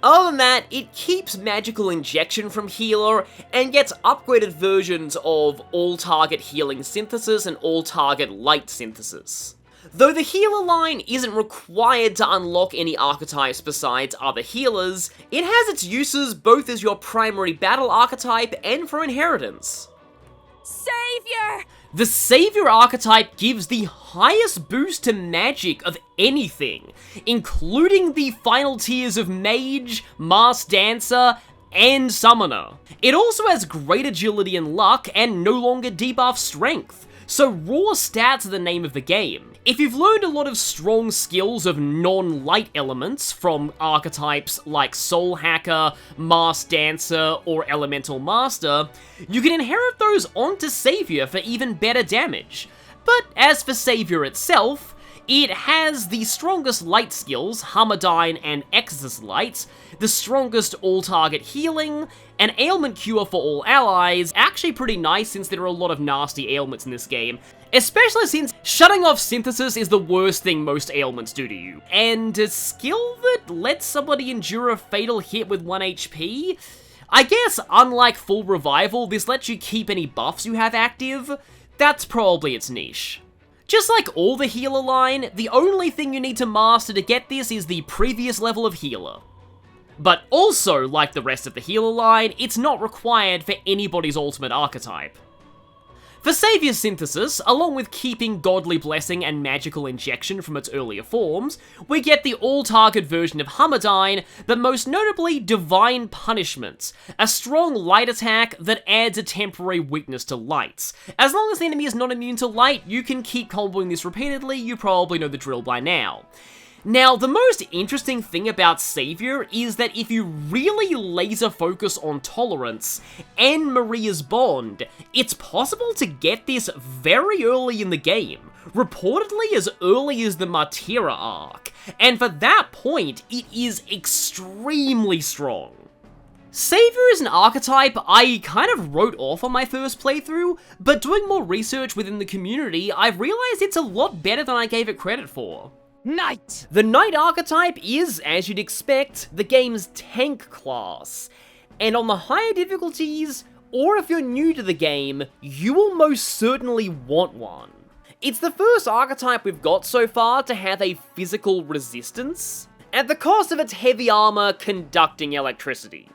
Other than that, it keeps Magical Injection from Healer, and gets upgraded versions of All-Target Healing Synthesis and All-Target Light Synthesis. Though the healer line isn't required to unlock any archetypes besides other healers, it has its uses both as your primary battle archetype and for inheritance. Saviour! The Saviour archetype gives the highest boost to magic of anything, including the final tiers of Mage, Masked Dancer, and Summoner. It also has great agility and luck, and no longer debuff strength, so raw stats are the name of the game. If you've learned a lot of strong skills of non-light elements from archetypes like Soul Hacker, Masked Dancer, or Elemental Master, you can inherit those onto Saviour for even better damage. But as for Saviour itself, it has the strongest light skills, Hammerdyne and Exorcist Light, the strongest all-target healing, an ailment cure for all allies, actually pretty nice since there are a lot of nasty ailments in this game, especially since shutting off synthesis is the worst thing most ailments do to you, and a skill that lets somebody endure a fatal hit with 1 HP? I guess, unlike full revival, this lets you keep any buffs you have active. That's probably its niche. Just like all the healer line, the only thing you need to master to get this is the previous level of healer. But also, like the rest of the healer line, it's not required for anybody's ultimate archetype. For Saviour Synthesis, along with keeping Godly Blessing and Magical Injection from its earlier forms, we get the all-target version of Hammerdyne, but most notably Divine Punishment, a strong light attack that adds a temporary weakness to lights. As long as the enemy is not immune to light, you can keep comboing this repeatedly, you probably know the drill by now. Now, the most interesting thing about Saviour is that if you really laser focus on Tolerance and Maria's Bond, it's possible to get this very early in the game, reportedly as early as the Martyra arc, and for that point, it is extremely strong. Saviour is an archetype I kind of wrote off on my first playthrough, but doing more research within the community, I've realized it's a lot better than I gave it credit for. Knight! The Knight archetype is, as you'd expect, the game's tank class, and on the higher difficulties, or if you're new to the game, you will most certainly want one. It's the first archetype we've got so far to have a physical resistance, at the cost of its heavy armor conducting electricity.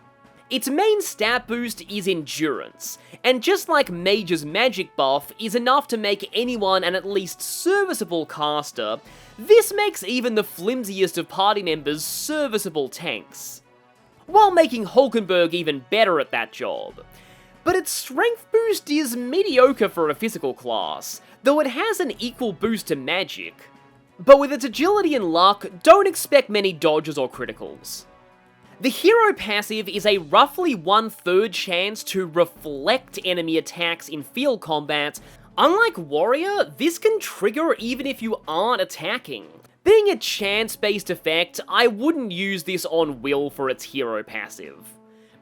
Its main stat boost is Endurance, and just like Mage's magic buff is enough to make anyone an at least serviceable caster, this makes even the flimsiest of party members serviceable tanks, while making Hulkenberg even better at that job. But its strength boost is mediocre for a physical class, though it has an equal boost to magic. But with its agility and luck, don't expect many dodges or criticals. The hero passive is a roughly 1/3 chance to reflect enemy attacks in field combat. Unlike Warrior, this can trigger even if you aren't attacking. Being a chance-based effect, I wouldn't use this on Will for its hero passive.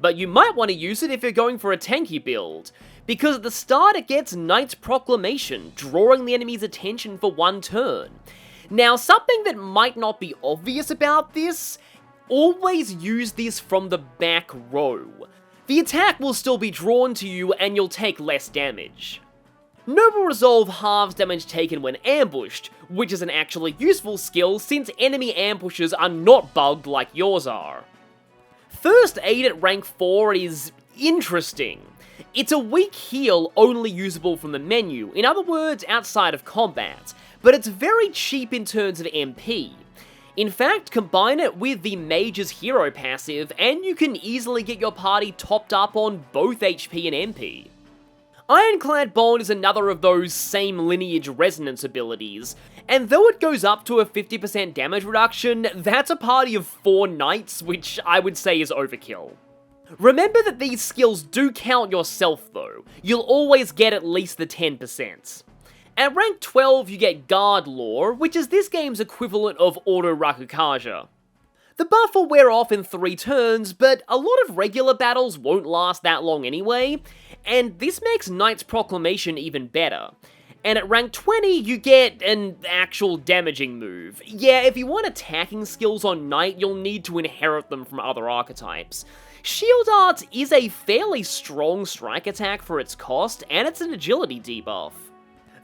But you might want to use it if you're going for a tanky build, because at the start it gets Knight's Proclamation, drawing the enemy's attention for 1 turn. Now, something that might not be obvious about this, always use this from the back row. The attack will still be drawn to you and you'll take less damage. Noble Resolve halves damage taken when ambushed, which is an actually useful skill since enemy ambushes are not bugged like yours are. First Aid at rank 4 is interesting. It's a weak heal only usable from the menu, in other words outside of combat, but it's very cheap in terms of MP. In fact, combine it with the Mage's hero passive, and you can easily get your party topped up on both HP and MP. Ironclad Bond is another of those same lineage resonance abilities, and though it goes up to a 50% damage reduction, that's a party of 4 knights, which I would say is overkill. Remember that these skills do count yourself though. You'll always get at least the 10%. At rank 12 you get Guard Lore, which is this game's equivalent of Auto Rakukaja. The buff will wear off in 3 turns, but a lot of regular battles won't last that long anyway, and this makes Knight's Proclamation even better. And at rank 20, you get an actual damaging move. Yeah, if you want attacking skills on Knight, you'll need to inherit them from other archetypes. Shield Arts is a fairly strong strike attack for its cost, and it's an agility debuff.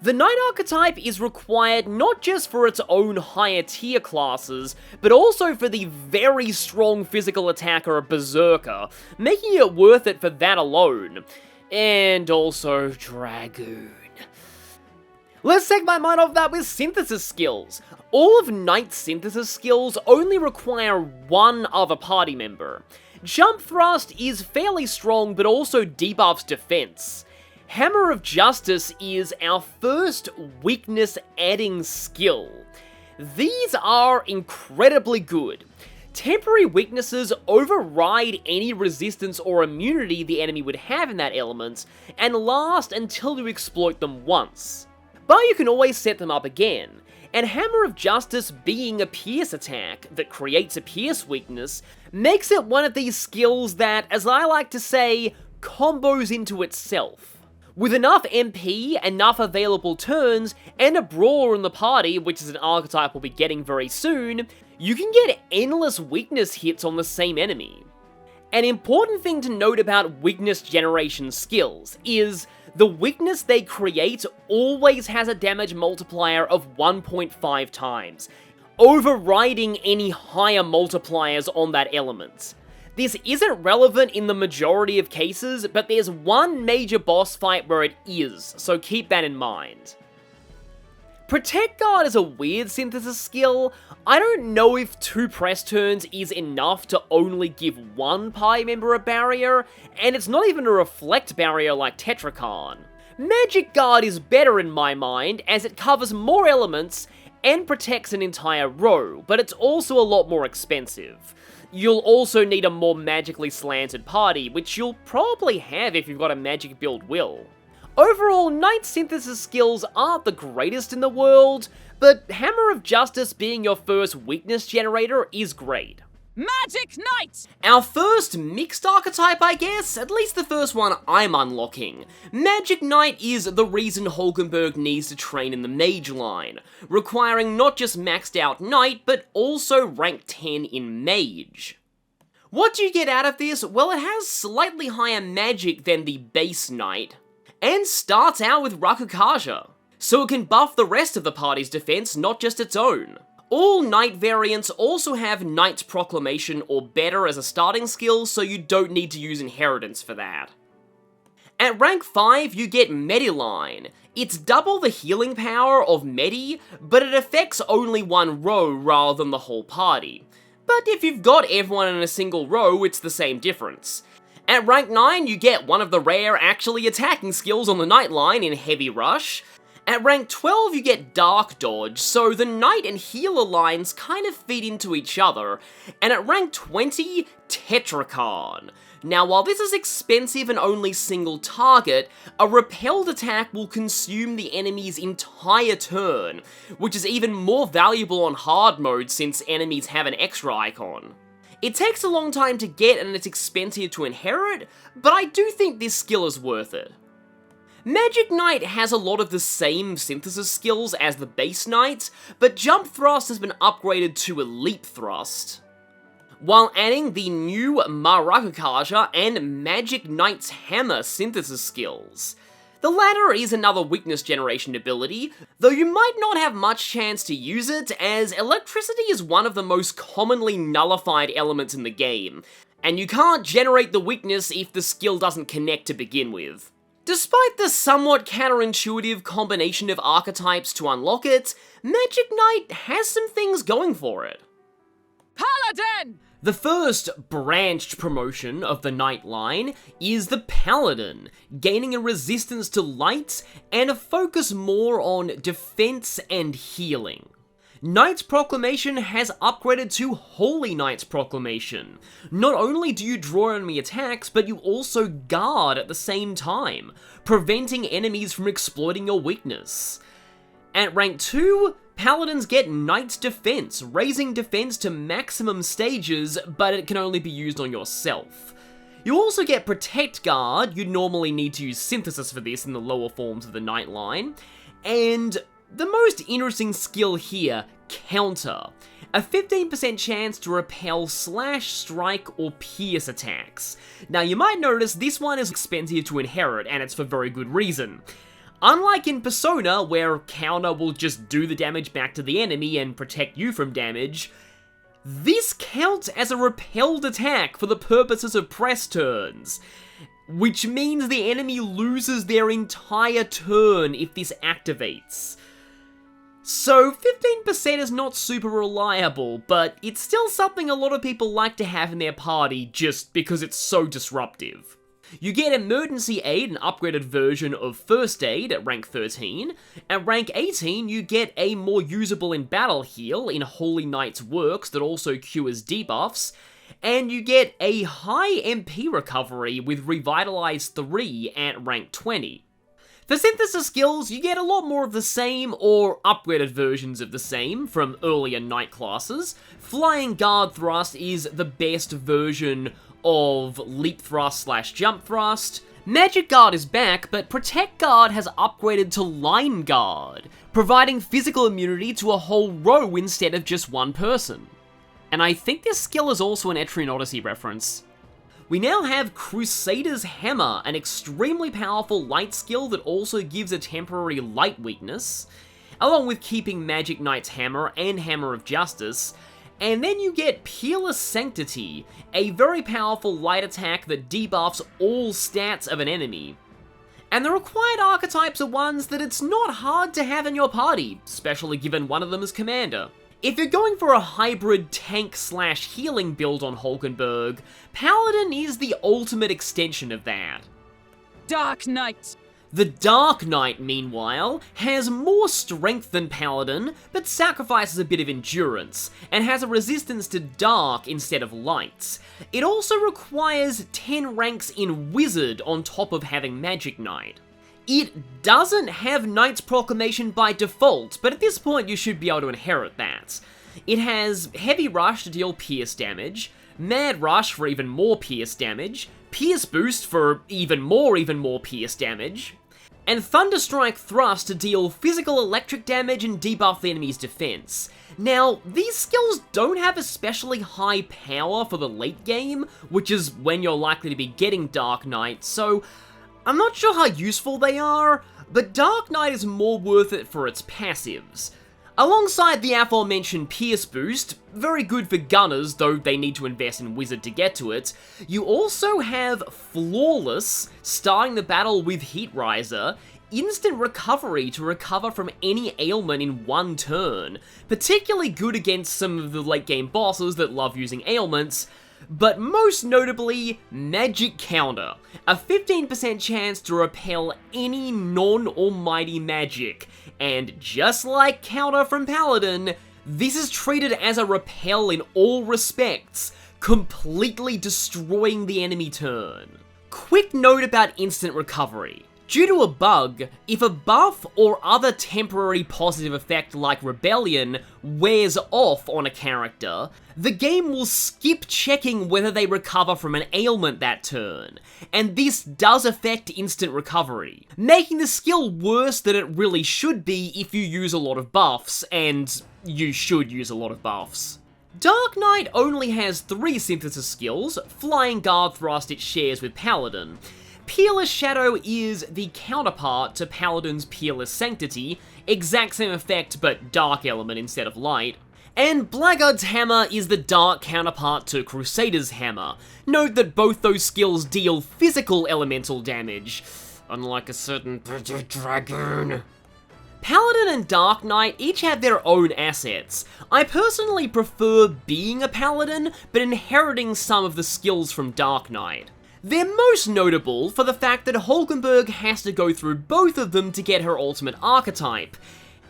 The Knight archetype is required not just for its own higher tier classes, but also for the very strong physical attacker Berserker, making it worth it for that alone. And also Dragoon. Let's take my mind off that with synthesis skills. All of Knight's synthesis skills only require one other party member. Jump Thrust is fairly strong but also debuffs defense. Hammer of Justice is our first weakness adding skill. These are incredibly good. Temporary weaknesses override any resistance or immunity the enemy would have in that element, and last until you exploit them once. But you can always set them up again, and Hammer of Justice being a pierce attack that creates a pierce weakness makes it one of these skills that, as I like to say, combos into itself. With enough MP, enough available turns, and a Brawler in the party, which is an archetype we'll be getting very soon, you can get endless weakness hits on the same enemy. An important thing to note about weakness generation skills is the weakness they create always has a damage multiplier of 1.5 times, overriding any higher multipliers on that element. This isn't relevant in the majority of cases, but there's one major boss fight where it is, so keep that in mind. Protect Guard is a weird synthesis skill. I don't know if 2 press turns is enough to only give one party member a barrier, and it's not even a reflect barrier like Tetrakarn. Magic Guard is better in my mind, as it covers more elements and protects an entire row, but it's also a lot more expensive. You'll also need a more magically slanted party, which you'll probably have if you've got a magic build will. Overall, Knight's synthesis skills aren't the greatest in the world, but Hammer of Justice being your first weakness generator is great. Magic Knight! Our first mixed archetype, I guess, at least the first one I'm unlocking. Magic Knight is the reason Hulkenberg needs to train in the Mage line, requiring not just maxed out Knight, but also rank 10 in Mage. What do you get out of this? Well, it has slightly higher magic than the base Knight, and starts out with Rakukaja, so it can buff the rest of the party's defense, not just its own. All Knight variants also have Knight's Proclamation or better as a starting skill, so you don't need to use Inheritance for that. At rank 5, you get Mediline. It's double the healing power of Medi, but it affects only one row rather than the whole party. But if you've got everyone in a single row, it's the same difference. At rank 9, you get one of the rare actually attacking skills on the Knight line in Heavy Rush. At rank 12, you get Dark Dodge, so the Knight and Healer lines kind of feed into each other. And at rank 20, Tetrakarn. Now, while this is expensive and only single target, a repelled attack will consume the enemy's entire turn, which is even more valuable on hard mode since enemies have an extra icon. It takes a long time to get and it's expensive to inherit, but I do think this skill is worth it. Magic Knight has a lot of the same synthesis skills as the base Knight, but Jump Thrust has been upgraded to Elite Thrust, while adding the new Marakukaja and Magic Knight's Hammer synthesis skills. The latter is another weakness generation ability, though you might not have much chance to use it, as electricity is one of the most commonly nullified elements in the game, and you can't generate the weakness if the skill doesn't connect to begin with. Despite the somewhat counterintuitive combination of archetypes to unlock it, Magic Knight has some things going for it. Paladin! The first branched promotion of the Knight line is the Paladin, gaining a resistance to light and a focus more on defense and healing. Knight's Proclamation has upgraded to Holy Knight's Proclamation. Not only do you draw enemy attacks, but you also guard at the same time, preventing enemies from exploiting your weakness. At rank 2, Paladins get Knight's Defense, raising defense to maximum stages, but it can only be used on yourself. You also get Protect Guard, you'd normally need to use Synthesis for this in the lower forms of the Knight line, and the most interesting skill here, Counter. A 15% chance to repel slash, strike, or pierce attacks. Now you might notice this one is expensive to inherit, and it's for very good reason. Unlike in Persona, where Counter will just do the damage back to the enemy and protect you from damage, this counts as a repelled attack for the purposes of press turns, which means the enemy loses their entire turn if this activates. So 15% is not super reliable, but it's still something a lot of people like to have in their party just because it's so disruptive. You get Emergency Aid, an upgraded version of First Aid at rank 13. At rank 18, you get a more usable in battle heal in Holy Knight's Works that also cures debuffs. And you get a high MP recovery with Revitalize 3 at rank 20. For Synthesis skills, you get a lot more of the same or upgraded versions of the same from earlier Knight classes. Flying Guard Thrust is the best version of Leap Thrust slash Jump Thrust. Magic Guard is back, but Protect Guard has upgraded to Line Guard, providing physical immunity to a whole row instead of just one person. And I think this skill is also an Etrian Odyssey reference. We now have Crusader's Hammer, an extremely powerful light skill that also gives a temporary light weakness, along with keeping Magic Knight's Hammer and Hammer of Justice. And then you get Peerless Sanctity, a very powerful light attack that debuffs all stats of an enemy. And the required archetypes are ones that it's not hard to have in your party, especially given one of them is Commander. If you're going for a hybrid tank slash healing build on Hulkenberg, Paladin is the ultimate extension of that. Dark Knight. The Dark Knight, meanwhile, has more strength than Paladin, but sacrifices a bit of endurance, and has a resistance to dark instead of lights. It also requires 10 ranks in Wizard on top of having Magic Knight. It doesn't have Knight's Proclamation by default, but at this point you should be able to inherit that. It has Heavy Rush to deal pierce damage, Mad Rush for even more pierce damage, Pierce Boost for even more pierce damage, and Thunderstrike Thrust to deal physical electric damage and debuff the enemy's defense. Now, these skills don't have especially high power for the late game, which is when you're likely to be getting Dark Knight, so I'm not sure how useful they are, but Dark Knight is more worth it for its passives. Alongside the aforementioned Pierce Boost, very good for gunners, though they need to invest in Wizard to get to it, you also have Flawless, starting the battle with Heat Riser, instant recovery to recover from any ailment in one turn, particularly good against some of the late game bosses that love using ailments, but most notably, Magic Counter, a 15% chance to repel any non-almighty magic, and just like Counter from Paladin, this is treated as a repel in all respects, completely destroying the enemy turn. Quick note about instant recovery. Due to a bug, if a buff or other temporary positive effect like Rebellion wears off on a character, the game will skip checking whether they recover from an ailment that turn, and this does affect instant recovery, making the skill worse than it really should be if you use a lot of buffs, and you should use a lot of buffs. Dark Knight only has 3 synthesis skills, Flying Guard Thrust it shares with Paladin. Peerless Shadow is the counterpart to Paladin's Peerless Sanctity, exact same effect but dark element instead of light. And Blackguard's Hammer is the dark counterpart to Crusader's Hammer. Note that both those skills deal physical elemental damage, unlike a certain Dragoon. Paladin and Dark Knight each have their own assets. I personally prefer being a Paladin, but inheriting some of the skills from Dark Knight. They're most notable for the fact that Hulkenberg has to go through both of them to get her ultimate archetype.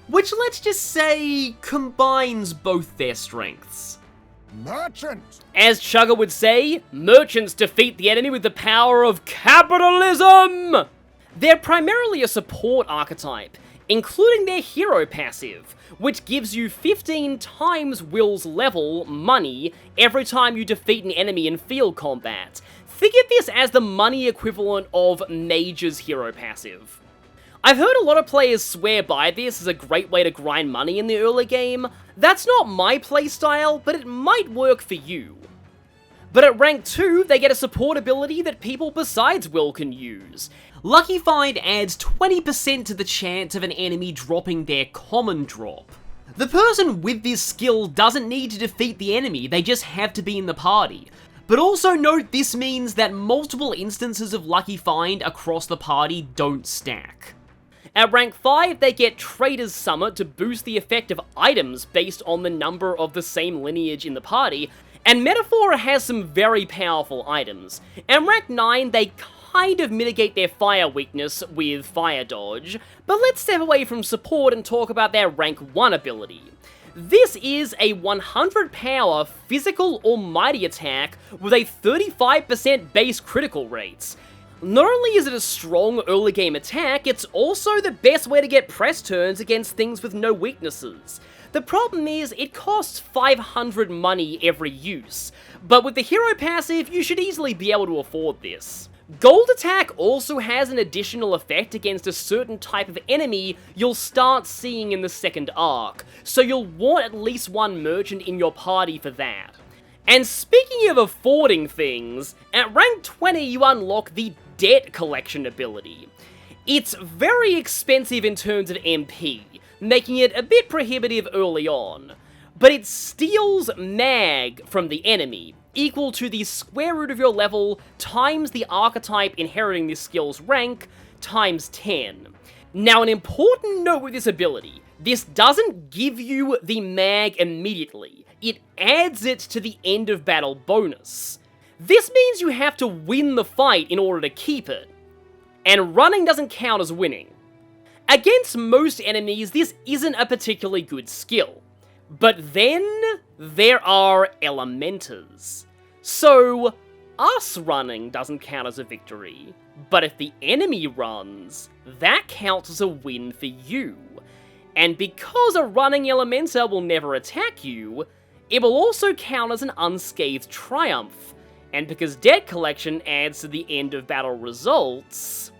which let's just say combines both their strengths. Merchant! As Chugga would say, merchants defeat the enemy with the power of capitalism! They're primarily a support archetype, including their hero passive, which gives you 15 times Will's level money every time you defeat an enemy in field combat. Think of this as the money equivalent of Mage's hero passive. I've heard a lot of players swear by this as a great way to grind money in the early game. That's not my playstyle, but it might work for you. But at rank 2, they get a support ability that people besides Will can use. Lucky Find adds 20% to the chance of an enemy dropping their common drop. The person with this skill doesn't need to defeat the enemy, they just have to be in the party. But also note this means that multiple instances of Lucky Find across the party don't stack. At rank 5, they get Trader's Summit to boost the effect of items based on the number of the same lineage in the party, and Metaphor has some very powerful items. At rank 9, they kind of mitigate their fire weakness with Fire Dodge, but let's step away from support and talk about their rank 1 ability. This is a 100 power physical almighty attack with a 35% base critical rate. Not only is it a strong early game attack, it's also the best way to get press turns against things with no weaknesses. The problem is, it costs 500 money every use, but with the hero passive, you should easily be able to afford this. Gold Attack also has an additional effect against a certain type of enemy you'll start seeing in the second arc, so you'll want at least one merchant in your party for that. And speaking of affording things, at rank 20 you unlock the Debt Collection ability. It's very expensive in terms of MP, making it a bit prohibitive early on, but it steals mag from the enemy, equal to the square root of your level times the archetype inheriting this skill's rank, times 10. Now an important note with this ability, this doesn't give you the mag immediately, it adds it to the end of battle bonus. This means you have to win the fight in order to keep it, and running doesn't count as winning. Against most enemies, this isn't a particularly good skill. But then, there are Elementers. So, us running doesn't count as a victory, but if the enemy runs, that counts as a win for you. And because a running Elementer will never attack you, it will also count as an unscathed triumph. And because Debt Collection adds to the end of battle results,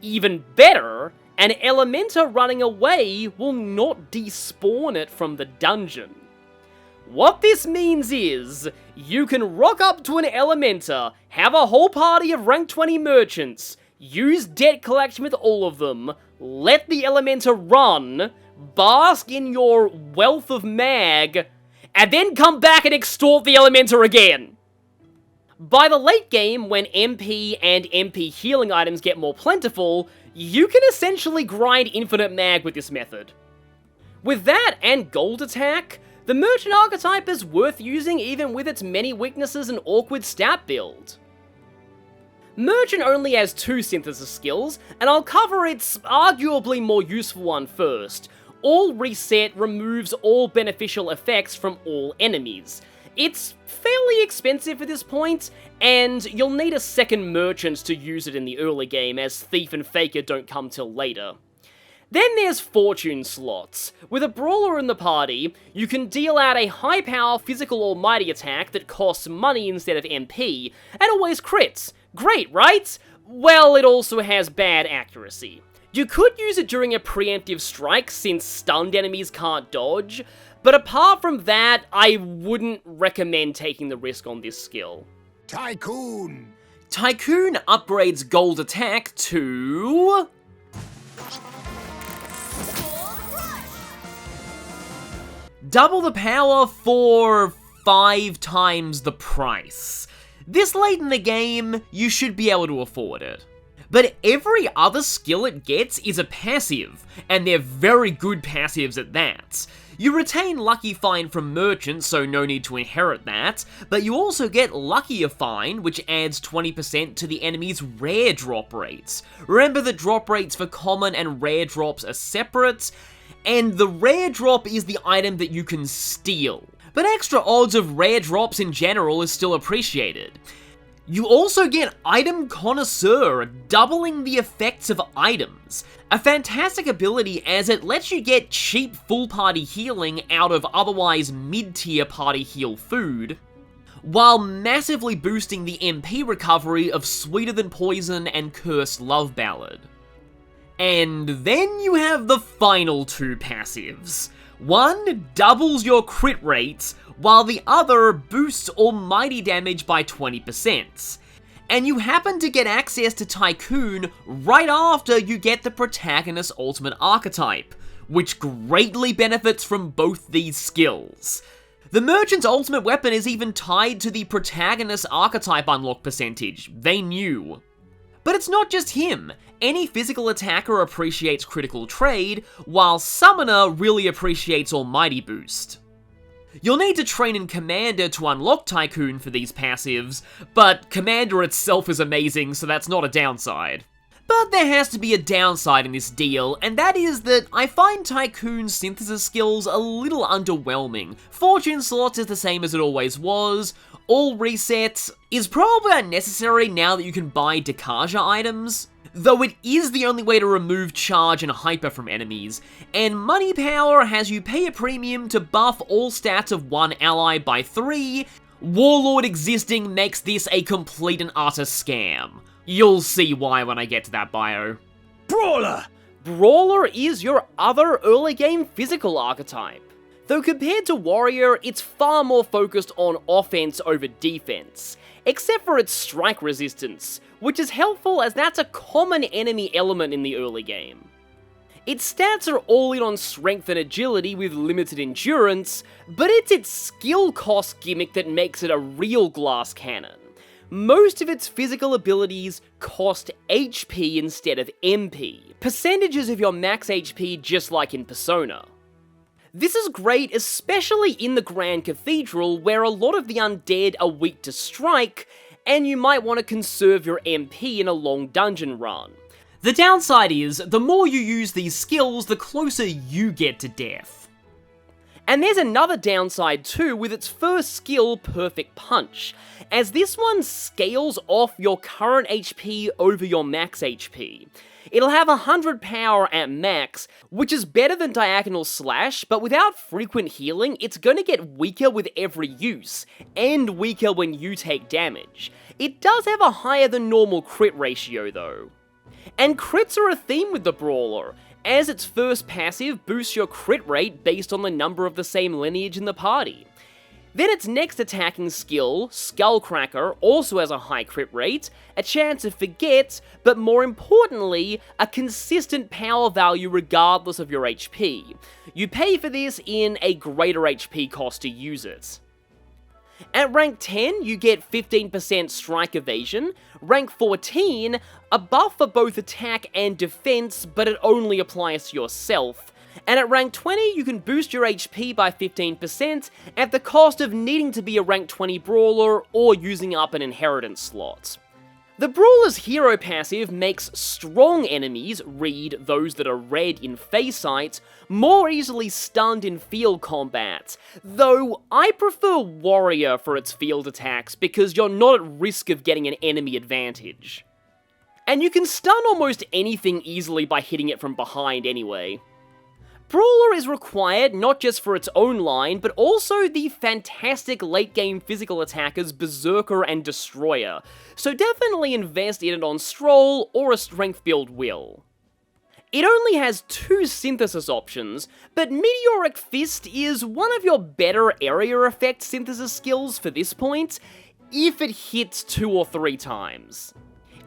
even better, an Elementer running away will not despawn it from the dungeon. What this means is, you can rock up to an Elementer, have a whole party of rank 20 merchants, use Debt Collection with all of them, let the Elementer run, bask in your wealth of mag, and then come back and extort the Elementer again. By the late game, when MP and MP healing items get more plentiful, you can essentially grind infinite mag with this method. With that and Gold Attack, the Merchant archetype is worth using even with its many weaknesses and awkward stat build. Merchant only has 2 synthesis skills, and I'll cover its arguably more useful one first. All Reset removes all beneficial effects from all enemies. It's fairly expensive at this point, and you'll need a second merchant to use it in the early game, as Thief and Faker don't come till later. Then there's Fortune slots. With a Brawler in the party, you can deal out a high-power physical almighty attack that costs money instead of MP, and always crits. Great, right? Well, it also has bad accuracy. You could use it during a preemptive strike, since stunned enemies can't dodge, but apart from that, I wouldn't recommend taking the risk on this skill. Tycoon! Tycoon upgrades Gold Attack to... double the power for 5 times the price. This late in the game, you should be able to afford it. But every other skill it gets is a passive, and they're very good passives at that. You retain Lucky Find from Merchant, so no need to inherit that, but you also get Luckier Find, which adds 20% to the enemy's rare drop rates. Remember that drop rates for common and rare drops are separate, and the rare drop is the item that you can steal. But extra odds of rare drops in general is still appreciated. You also get Item Connoisseur, doubling the effects of items. A fantastic ability as it lets you get cheap full party healing out of otherwise mid-tier party heal food, while massively boosting the MP recovery of Sweeter Than Poison and Cursed Love Ballad. And then you have the final two passives. One doubles your crit rate, while the other boosts almighty damage by 20%. And you happen to get access to Tycoon right after you get the Protagonist ultimate archetype, which greatly benefits from both these skills. The Merchant's ultimate weapon is even tied to the Protagonist archetype unlock percentage, they knew. But it's not just him. Any physical attacker appreciates critical trade, while Summoner really appreciates almighty boost. You'll need to train in Commander to unlock Tycoon for these passives, but Commander itself is amazing, so that's not a downside. But there has to be a downside in this deal, and that is that I find Tycoon's synthesis skills a little underwhelming. Fortune slots is the same as it always was, all resets is probably unnecessary now that you can buy Dekaja items, though it is the only way to remove charge and hyper from enemies, and Money Power has you pay a premium to buff all stats of one ally by 3, Warlord existing makes this a complete and utter scam. You'll see why when I get to that bio. Brawler! Brawler is your other early game physical archetype. Though compared to Warrior, it's far more focused on offense over defense, except for its strike resistance, which is helpful as that's a common enemy element in the early game. Its stats are all in on strength and agility with limited endurance, but it's its skill cost gimmick that makes it a real glass cannon. Most of its physical abilities cost HP instead of MP, percentages of your max HP just like in Persona. This is great, especially in the Grand Cathedral, where a lot of the undead are weak to strike, and you might want to conserve your MP in a long dungeon run. The downside is, the more you use these skills, the closer you get to death. And there's another downside too with its first skill, Perfect Punch, as this one scales off your current HP over your max HP. It'll have 100 power at max, which is better than Diagonal Slash, but without frequent healing, it's gonna get weaker with every use, and weaker when you take damage. It does have a higher than normal crit ratio though. And crits are a theme with the Brawler, as its first passive boosts your crit rate based on the number of the same lineage in the party. Then its next attacking skill, Skullcracker, also has a high crit rate, a chance to forget, but more importantly, a consistent power value regardless of your HP. You pay for this in a greater HP cost to use it. At rank 10, you get 15% strike evasion, rank 14, a buff for both attack and defense, but it only applies to yourself. And at rank 20, you can boost your HP by 15% at the cost of needing to be a rank 20 Brawler or using up an inheritance slot. The Brawler's hero passive makes strong enemies, read those that are red in face sight, more easily stunned in field combat, though I prefer Warrior for its field attacks because you're not at risk of getting an enemy advantage. And you can stun almost anything easily by hitting it from behind anyway. Brawler is required not just for its own line, but also the fantastic late-game physical attackers Berserker and Destroyer, so definitely invest in it on Strohl or a strength build will. It only has 2 synthesis options, but Meteoric Fist is one of your better area effect synthesis skills for this point, if it hits 2 or 3 times.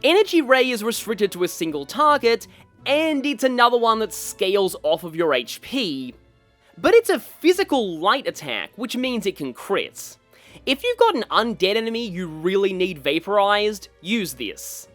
Energy Ray is restricted to a single target, and it's another one that scales off of your HP, but it's a physical light attack, which means it can crit. If you've got an undead enemy you really need vaporized, use this.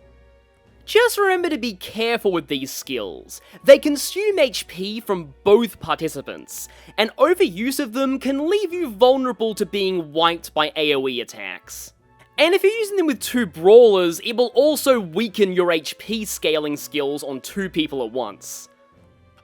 Just remember to be careful with these skills. They consume HP from both participants, and overuse of them can leave you vulnerable to being wiped by AoE attacks. And if you're using them with 2 Brawlers, it will also weaken your HP scaling skills on 2 people at once.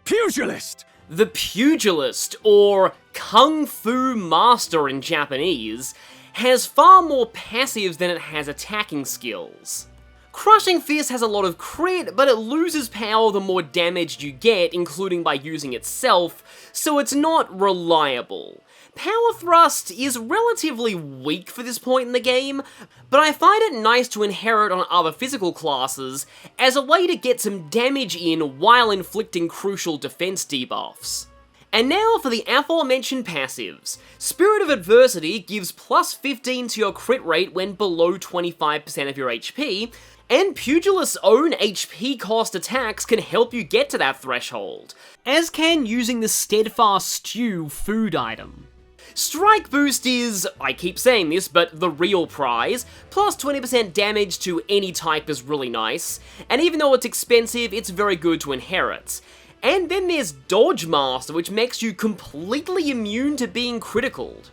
Pugilist! The Pugilist, or Kung Fu Master in Japanese, has far more passives than it has attacking skills. Crushing Fist has a lot of crit, but it loses power the more damage you get, including by using itself, so it's not reliable. Power Thrust is relatively weak for this point in the game, but I find it nice to inherit on other physical classes as a way to get some damage in while inflicting crucial defense debuffs. And now for the aforementioned passives. Spirit of Adversity gives plus 15 to your crit rate when below 25% of your HP, and Pugilist's own HP cost attacks can help you get to that threshold, as can using the Steadfast Stew food item. Strike Boost is, I keep saying this, but the real prize. Plus 20% damage to any type is really nice, and even though it's expensive, it's very good to inherit. And then there's Dodge Master, which makes you completely immune to being criticaled.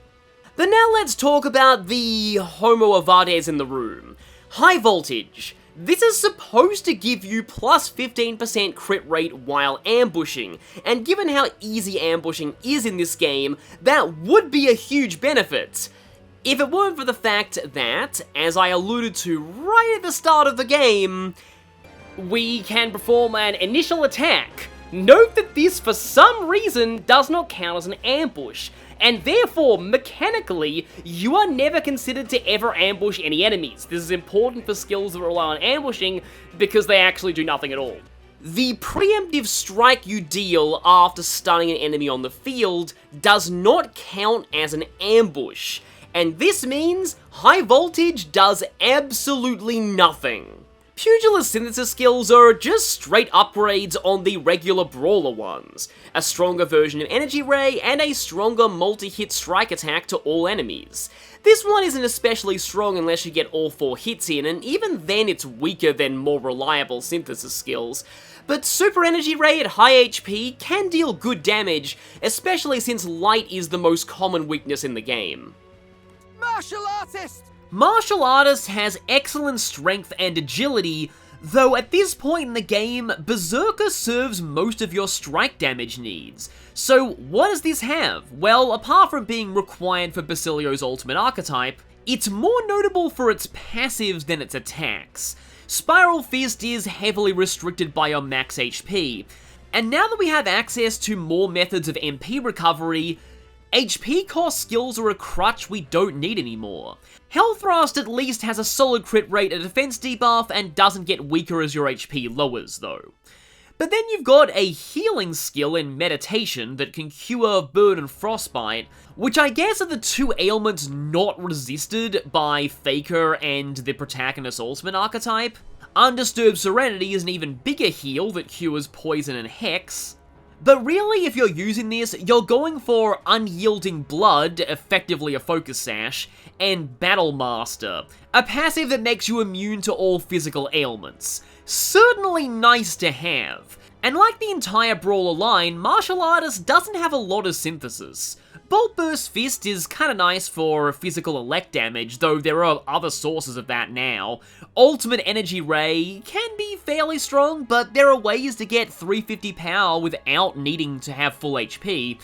But now let's talk about the Homo Avades in the room. High Voltage. This is supposed to give you plus 15% crit rate while ambushing, and given how easy ambushing is in this game, that would be a huge benefit. If it weren't for the fact that, as I alluded to right at the start of the game, we can perform an initial attack. Note that this, for some reason, does not count as an ambush, and therefore, mechanically, you are never considered to ever ambush any enemies. This is important for skills that rely on ambushing, because they actually do nothing at all. The preemptive strike you deal after stunning an enemy on the field does not count as an ambush, and this means High Voltage does absolutely nothing. Pugilist synthesis skills are just straight upgrades on the regular Brawler ones. A stronger version of Energy Ray, and a stronger multi-hit strike attack to all enemies. This one isn't especially strong unless you get all 4 hits in, and even then it's weaker than more reliable synthesis skills. But Super Energy Ray at high HP can deal good damage, especially since light is the most common weakness in the game. Martial Artist! Martial Artist has excellent strength and agility, though at this point in the game, Berserker serves most of your strike damage needs. So what does this have? Well, apart from being required for Basilio's ultimate archetype, it's more notable for its passives than its attacks. Spiral Fist is heavily restricted by your max HP, and now that we have access to more methods of MP recovery, HP cost skills are a crutch we don't need anymore. Hell Thrust at least has a solid crit rate, a defense debuff, and doesn't get weaker as your HP lowers though. But then you've got a healing skill in Meditation that can cure Burn and Frostbite, which I guess are the two ailments not resisted by Faker and the Protagonist ultimate archetype. Undisturbed Serenity is an even bigger heal that cures Poison and Hex. But really, if you're using this, you're going for Unyielding Blood, effectively a Focus Sash, and Battle Master, a passive that makes you immune to all physical ailments. Certainly nice to have. And like the entire Brawler line, Martial Artist doesn't have a lot of synthesis. Bolt Burst Fist is kinda nice for physical elect damage, though there are other sources of that now. Ultimate Energy Ray can be fairly strong, but there are ways to get 350 power without needing to have full HP.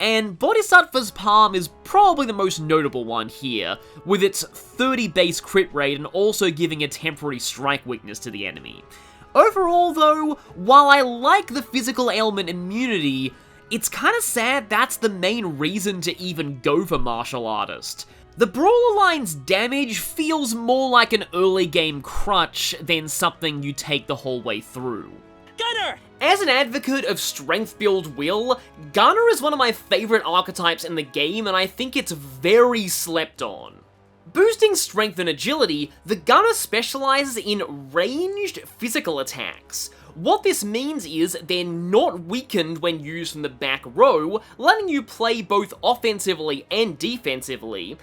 And Bodhisattva's Palm is probably the most notable one here, with its 30 base crit rate and also giving a temporary strike weakness to the enemy. Overall though, while I like the physical ailment immunity, it's kinda sad that's the main reason to even go for Martial Artist. The Brawler line's damage feels more like an early game crutch than something you take the whole way through. Gunner! As an advocate of strength build will, Gunner is one of my favorite archetypes in the game, and I think it's very slept on. Boosting strength and agility, the Gunner specializes in ranged physical attacks. What this means is they're not weakened when used from the back row, letting you play both offensively and defensively.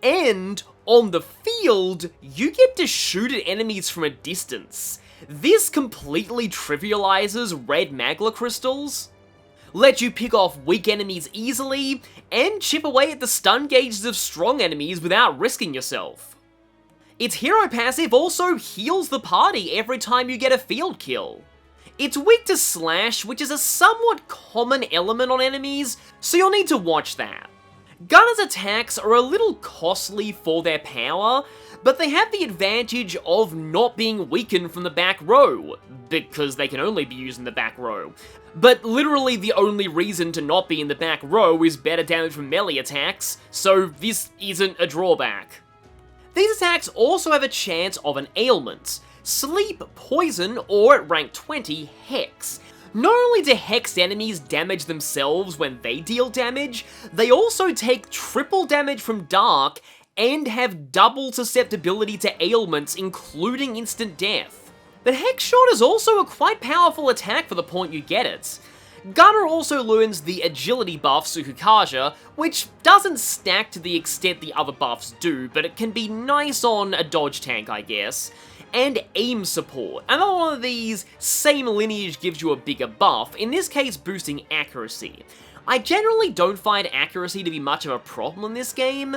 And on the field, you get to shoot at enemies from a distance. This completely trivializes red Magla crystals, let you pick off weak enemies easily, and chip away at the stun gauges of strong enemies without risking yourself. Its hero passive also heals the party every time you get a field kill. It's weak to slash, which is a somewhat common element on enemies, so you'll need to watch that. Gunner's attacks are a little costly for their power, but they have the advantage of not being weakened from the back row, because they can only be used in the back row. But literally the only reason to not be in the back row is better damage from melee attacks, so this isn't a drawback. These attacks also have a chance of an ailment: Sleep, Poison, or at rank 20, Hex. Not only do hexed enemies damage themselves when they deal damage, they also take triple damage from Dark and have double susceptibility to ailments, including instant death. But Hex Shot is also a quite powerful attack for the point you get it. Gunner also learns the agility buff Sukukaja, which doesn't stack to the extent the other buffs do, but it can be nice on a dodge tank, I guess. And aim support. Another one of these, same lineage gives you a bigger buff, in this case boosting accuracy. I generally don't find accuracy to be much of a problem in this game,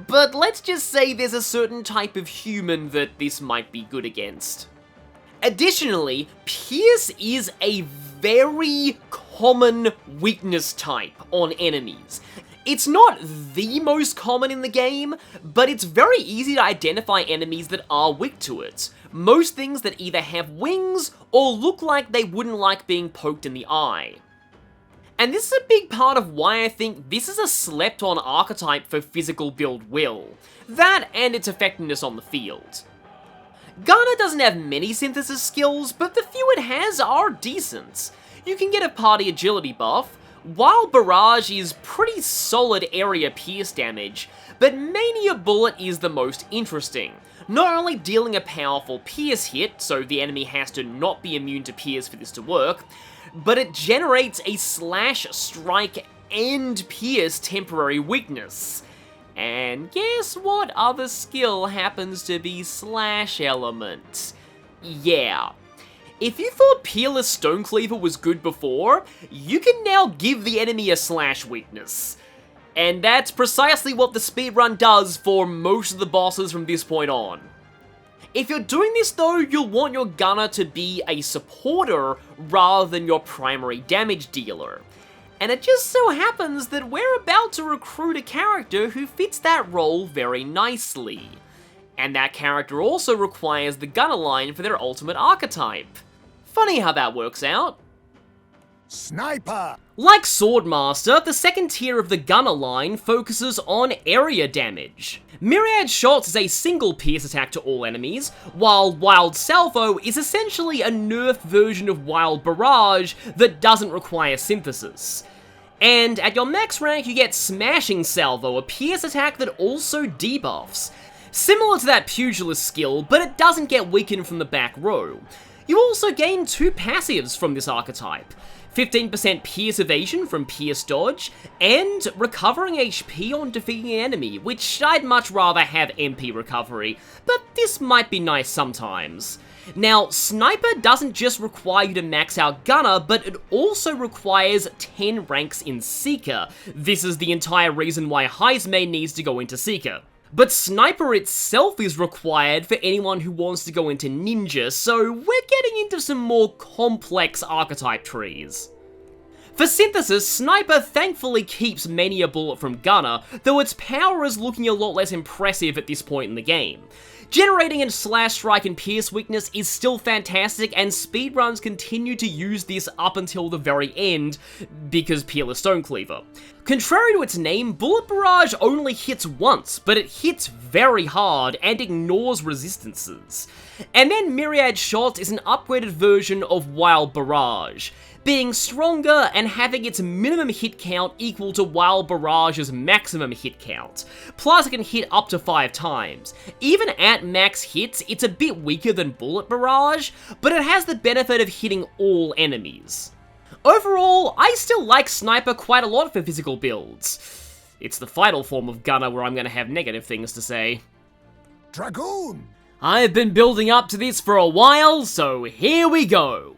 but let's just say there's a certain type of human that this might be good against. Additionally, Pierce is a very common weakness type on enemies. It's not the most common in the game, but it's very easy to identify enemies that are weak to it. Most things that either have wings or look like they wouldn't like being poked in the eye. And this is a big part of why I think this is a slept-on archetype for physical build will. That and its effectiveness on the field. Gunner doesn't have many synthesis skills, but the few it has are decent. You can get a party agility buff, while Barrage is pretty solid area pierce damage, but Mania Bullet is the most interesting. Not only dealing a powerful pierce hit, so the enemy has to not be immune to pierce for this to work, but it generates a slash, strike, and pierce temporary weakness. And guess what other skill happens to be slash element? Yeah. If you thought Peerless Stonecleaver was good before, you can now give the enemy a slash weakness. And that's precisely what the speedrun does for most of the bosses from this point on. If you're doing this though, you'll want your gunner to be a supporter rather than your primary damage dealer. And it just so happens that we're about to recruit a character who fits that role very nicely. And that character also requires the gunner line for their ultimate archetype. Funny how that works out. Sniper! Like Swordmaster, the second tier of the gunner line focuses on area damage. Myriad Shots is a single pierce attack to all enemies, while Wild Salvo is essentially a nerfed version of Wild Barrage that doesn't require synthesis. And at your max rank you get Smashing Salvo, a pierce attack that also debuffs. Similar to that Pugilist skill, but it doesn't get weakened from the back row. You also gain 2 passives from this archetype. 15% Pierce Evasion from Pierce Dodge, and Recovering HP on defeating an enemy, which I'd much rather have MP recovery, but this might be nice sometimes. Now, Sniper doesn't just require you to max out Gunner, but it also requires 10 ranks in Seeker. This is the entire reason why Heismay needs to go into Seeker. But Sniper itself is required for anyone who wants to go into Ninja, so we're getting into some more complex archetype trees. For synthesis, Sniper thankfully keeps Mania Bullet from Gunner, though its power is looking a lot less impressive at this point in the game. Generating a slash, strike, and pierce weakness is still fantastic, and speedruns continue to use this up until the very end, because Peerless Stonecleaver. Contrary to its name, Bullet Barrage only hits once, but it hits very hard and ignores resistances. And then Myriad Shot is an upgraded version of Wild Barrage, being stronger and having its minimum hit count equal to Wild Barrage's maximum hit count. Plus it can hit up to 5 times. Even at max hits, it's a bit weaker than Bullet Barrage, but it has the benefit of hitting all enemies. Overall, I still like Sniper quite a lot for physical builds. It's the final form of Gunner where I'm gonna have negative things to say. Dragoon! I've been building up to this for a while, so here we go.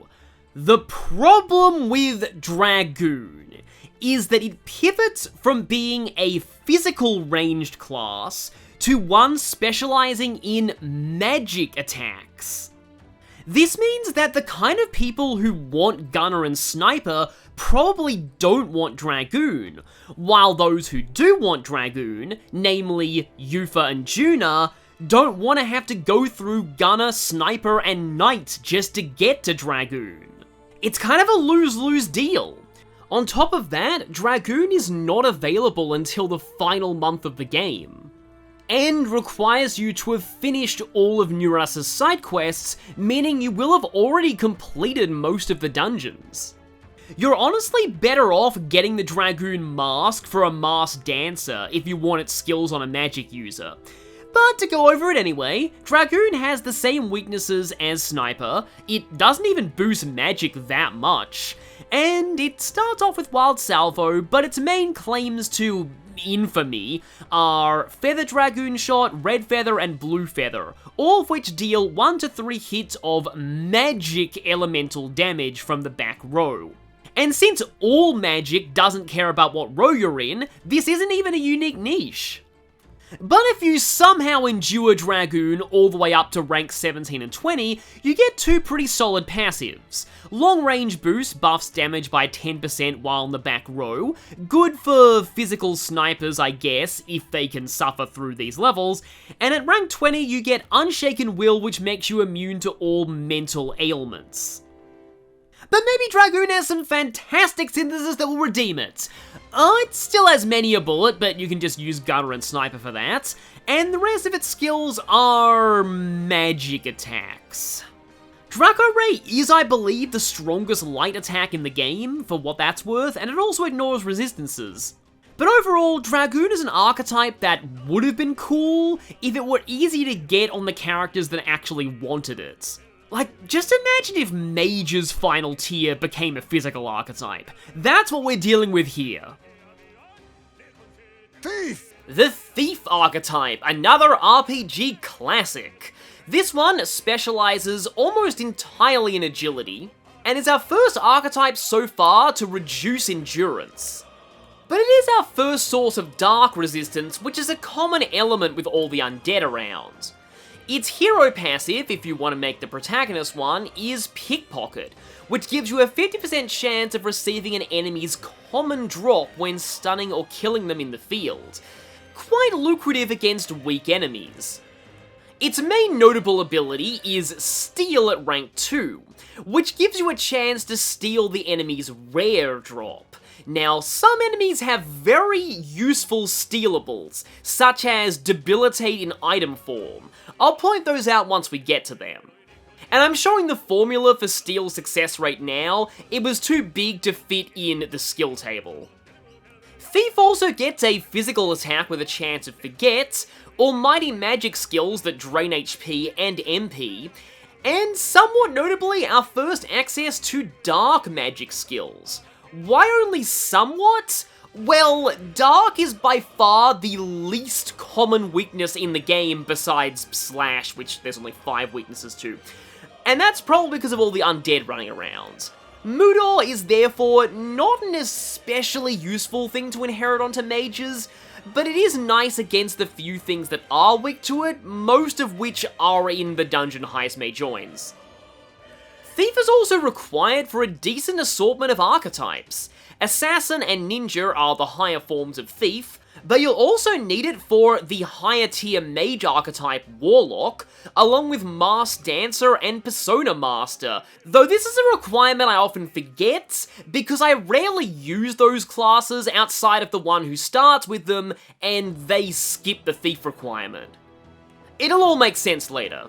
The problem with Dragoon is that it pivots from being a physical ranged class to one specializing in magic attacks. This means that the kind of people who want Gunner and Sniper probably don't want Dragoon, while those who do want Dragoon, namely Eupha and Junah, don't want to have to go through Gunner, Sniper, and Knight just to get to Dragoon. It's kind of a lose-lose deal. On top of that, Dragoon is not available until the final month of the game, and requires you to have finished all of Nuras's side quests, meaning you will have already completed most of the dungeons. You're honestly better off getting the Dragoon mask for a masked dancer if you want its skills on a magic user. But to go over it anyway, Dragoon has the same weaknesses as Sniper, it doesn't even boost magic that much, and it starts off with Wild Salvo, but its main claims to infamy are Feather Dragoon Shot, Red Feather, and Blue Feather, all of which deal 1 to 3 hits of magic elemental damage from the back row. And since all magic doesn't care about what row you're in, this isn't even a unique niche. But if you somehow endure Dragoon all the way up to rank 17 and 20, you get 2 pretty solid passives. Long range boost buffs damage by 10% while in the back row, good for physical snipers I guess, if they can suffer through these levels, and at rank 20 you get Unshaken Will, which makes you immune to all mental ailments. But maybe Dragoon has some fantastic synthesis that will redeem it. It still has many a bullet, but you can just use Gunner and Sniper for that, and the rest of its skills are magic attacks. Draco Ray is, I believe, the strongest light attack in the game, for what that's worth, and it also ignores resistances. But overall, Dragoon is an archetype that would have been cool if it were easy to get on the characters that actually wanted it. Like, just imagine if Mage's final tier became a physical archetype. That's what we're dealing with here. Thief! The Thief archetype, another RPG classic. This one specializes almost entirely in agility, and is our first archetype so far to reduce endurance. But it is our first source of dark resistance, which is a common element with all the undead around. Its hero passive, if you want to make the protagonist one, is Pickpocket, which gives you a 50% chance of receiving an enemy's common drop when stunning or killing them in the field. Quite lucrative against weak enemies. Its main notable ability is Steal at rank 2, which gives you a chance to steal the enemy's rare drop. Now, some enemies have very useful stealables, such as Debilitate in item form. I'll point those out once we get to them. And I'm showing the formula for steal success rate now, it was too big to fit in the skill table. Thief also gets a physical attack with a chance of Forget, almighty magic skills that drain HP and MP, and somewhat notably our first access to dark magic skills. Why only somewhat? Well, Dark is by far the least common weakness in the game besides Slash, which there's only 5 weaknesses to. And that's probably because of all the undead running around. Moodor is therefore not an especially useful thing to inherit onto mages, but it is nice against the few things that are weak to it, most of which are in the dungeon Heismay joins. Thief is also required for a decent assortment of archetypes. Assassin and Ninja are the higher forms of Thief, but you'll also need it for the higher tier Mage archetype Warlock, along with Masked Dancer and Persona Master, though this is a requirement I often forget, because I rarely use those classes outside of the one who starts with them, and they skip the Thief requirement. It'll all make sense later.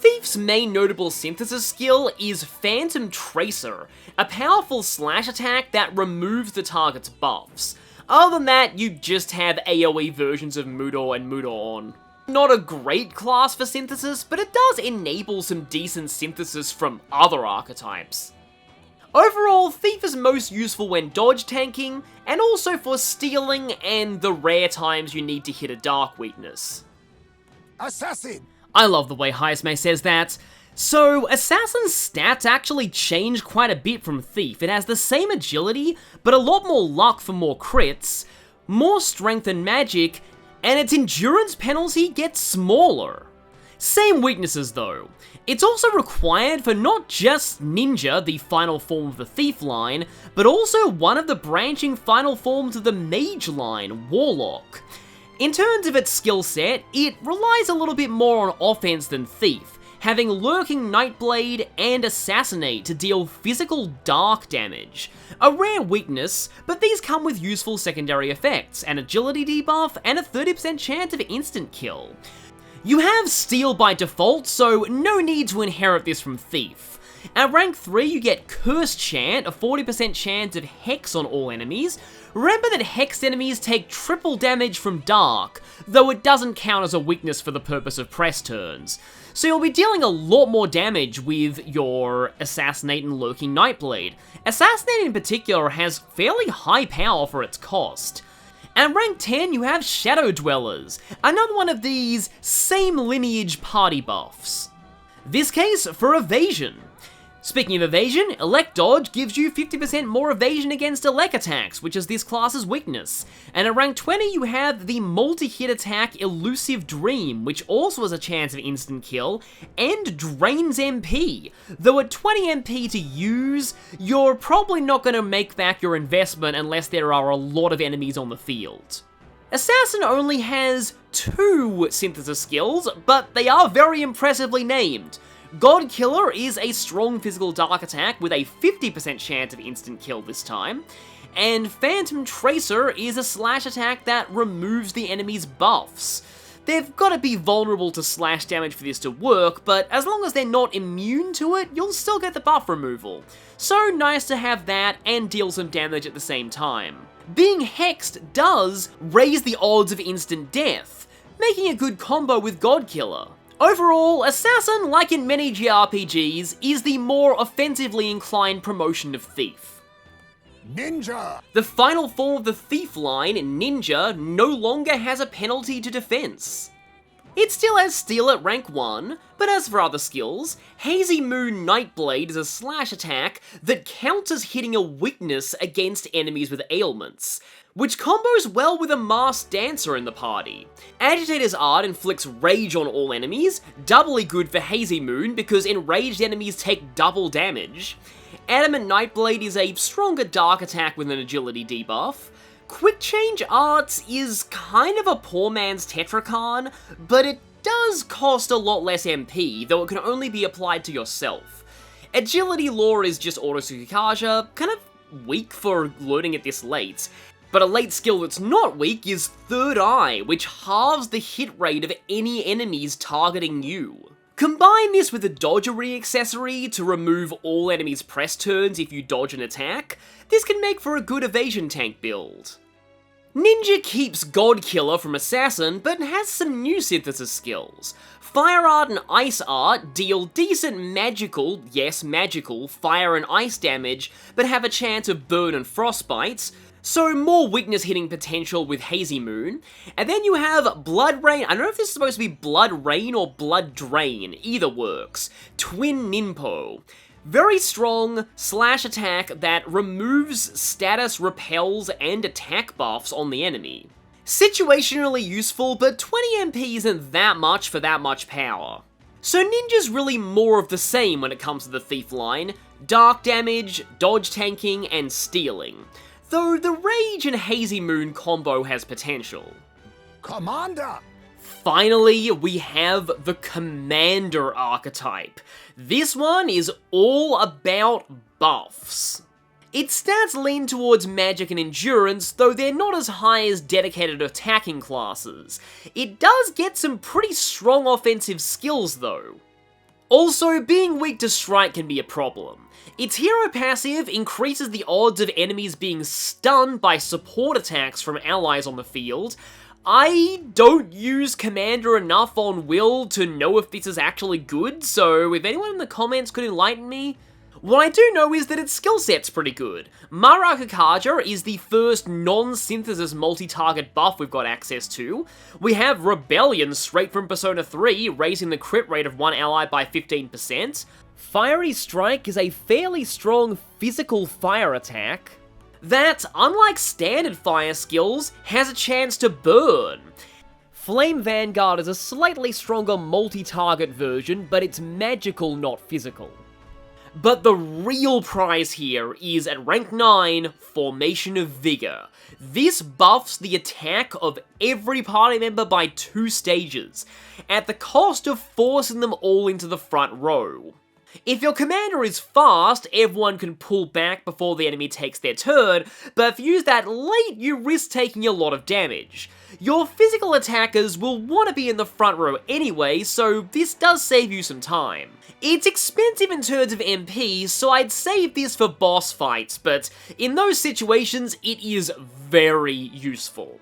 Thief's main notable synthesis skill is Phantom Tracer, a powerful slash attack that removes the target's buffs. Other than that, you just have AoE versions of Moodor and Moodor on. Not a great class for synthesis, but it does enable some decent synthesis from other archetypes. Overall, Thief is most useful when dodge tanking, and also for stealing and the rare times you need to hit a dark weakness. Assassin! I love the way Heismay says that. So, Assassin's stats actually change quite a bit from Thief. It has the same agility, but a lot more luck for more crits, more strength and magic, and its endurance penalty gets smaller. Same weaknesses though. It's also required for not just Ninja, the final form of the Thief line, but also one of the branching final forms of the Mage line, Warlock. In terms of its skill set, it relies a little bit more on offense than Thief, having Lurking Nightblade and Assassinate to deal physical dark damage. A rare weakness, but these come with useful secondary effects, an agility debuff, and a 30% chance of instant kill. You have Steel by default, so no need to inherit this from Thief. At rank 3 you get Cursed Chant, a 40% chance of Hex on all enemies. Remember that Hexed enemies take triple damage from Dark, though it doesn't count as a weakness for the purpose of press turns. So you'll be dealing a lot more damage with your Assassinate and Lurking Nightblade. Assassinate in particular has fairly high power for its cost. At rank 10, you have Shadow Dwellers, another one of these same lineage party buffs. This case for evasion. Speaking of evasion, Elect Dodge gives you 50% more evasion against Elect attacks, which is this class's weakness. And at rank 20, you have the multi-hit attack Elusive Dream, which also has a chance of instant kill, and drains MP. Though at 20 MP to use, you're probably not going to make back your investment unless there are a lot of enemies on the field. Assassin only has 2 synthesis skills, but they are very impressively named. God Killer is a strong physical dark attack with a 50% chance of instant kill this time, and Phantom Tracer is a slash attack that removes the enemy's buffs. They've got to be vulnerable to slash damage for this to work, but as long as they're not immune to it, you'll still get the buff removal. So nice to have that and deal some damage at the same time. Being hexed does raise the odds of instant death, making a good combo with God Killer. Overall, Assassin, like in many JRPGs, is the more offensively inclined promotion of Thief. Ninja! The final form of the Thief line, Ninja, no longer has a penalty to defense. It still has Steel at rank 1, but as for other skills, Hazy Moon Nightblade is a slash attack that counts as hitting a weakness against enemies with ailments, which combos well with a Masked Dancer in the party. Agitator's Art inflicts rage on all enemies, doubly good for Hazy Moon because enraged enemies take double damage. Adamant Nightblade is a stronger dark attack with an agility debuff. Quick Change Arts is kind of a poor man's Tetrakarn, but it does cost a lot less MP, though it can only be applied to yourself. Agility Lore is just Auto Tsukikaja, kind of weak for loading it this late. But a late skill that's not weak is Third Eye, which halves the hit rate of any enemies targeting you. Combine this with a dodgery accessory to remove all enemies' press turns if you dodge an attack, this can make for a good evasion tank build. Ninja keeps God Killer from Assassin, but has some new synthesis skills. Fire Art and Ice Art deal decent magical, yes magical, fire and ice damage, but have a chance of burn and frostbites, so more weakness hitting potential with Hazy Moon. And then you have Blood Rain, I don't know if this is supposed to be Blood Rain or Blood Drain, either works. Twin Ninpo. Very strong slash attack that removes status, repels, and attack buffs on the enemy. Situationally useful, but 20 MP isn't that much for that much power. So Ninja's really more of the same when it comes to the Thief line. Dark damage, dodge tanking, and stealing. Though the Rage and Hazy Moon combo has potential. Commander! Finally, we have the Commander archetype. This one is all about buffs. Its stats lean towards magic and endurance, though they're not as high as dedicated attacking classes. It does get some pretty strong offensive skills though. Also, being weak to strike can be a problem. Its hero passive increases the odds of enemies being stunned by support attacks from allies on the field. I don't use Commander enough on Will to know if this is actually good, so if anyone in the comments could enlighten me. What I do know is that its skill set's pretty good. Maracakaja is the first non-synthesis multi-target buff we've got access to. We have Rebellion straight from Persona 3, raising the crit rate of one ally by 15%. Fiery Strike is a fairly strong physical fire attack that, unlike standard fire skills, has a chance to burn. Flame Vanguard is a slightly stronger multi-target version, but it's magical, not physical. But the real prize here is at rank 9, Formation of Vigor. This buffs the attack of every party member by 2 stages, at the cost of forcing them all into the front row. If your commander is fast, everyone can pull back before the enemy takes their turn, but if you use that late, you risk taking a lot of damage. Your physical attackers will want to be in the front row anyway, so this does save you some time. It's expensive in terms of MP, so I'd save this for boss fights, but in those situations, it is very useful.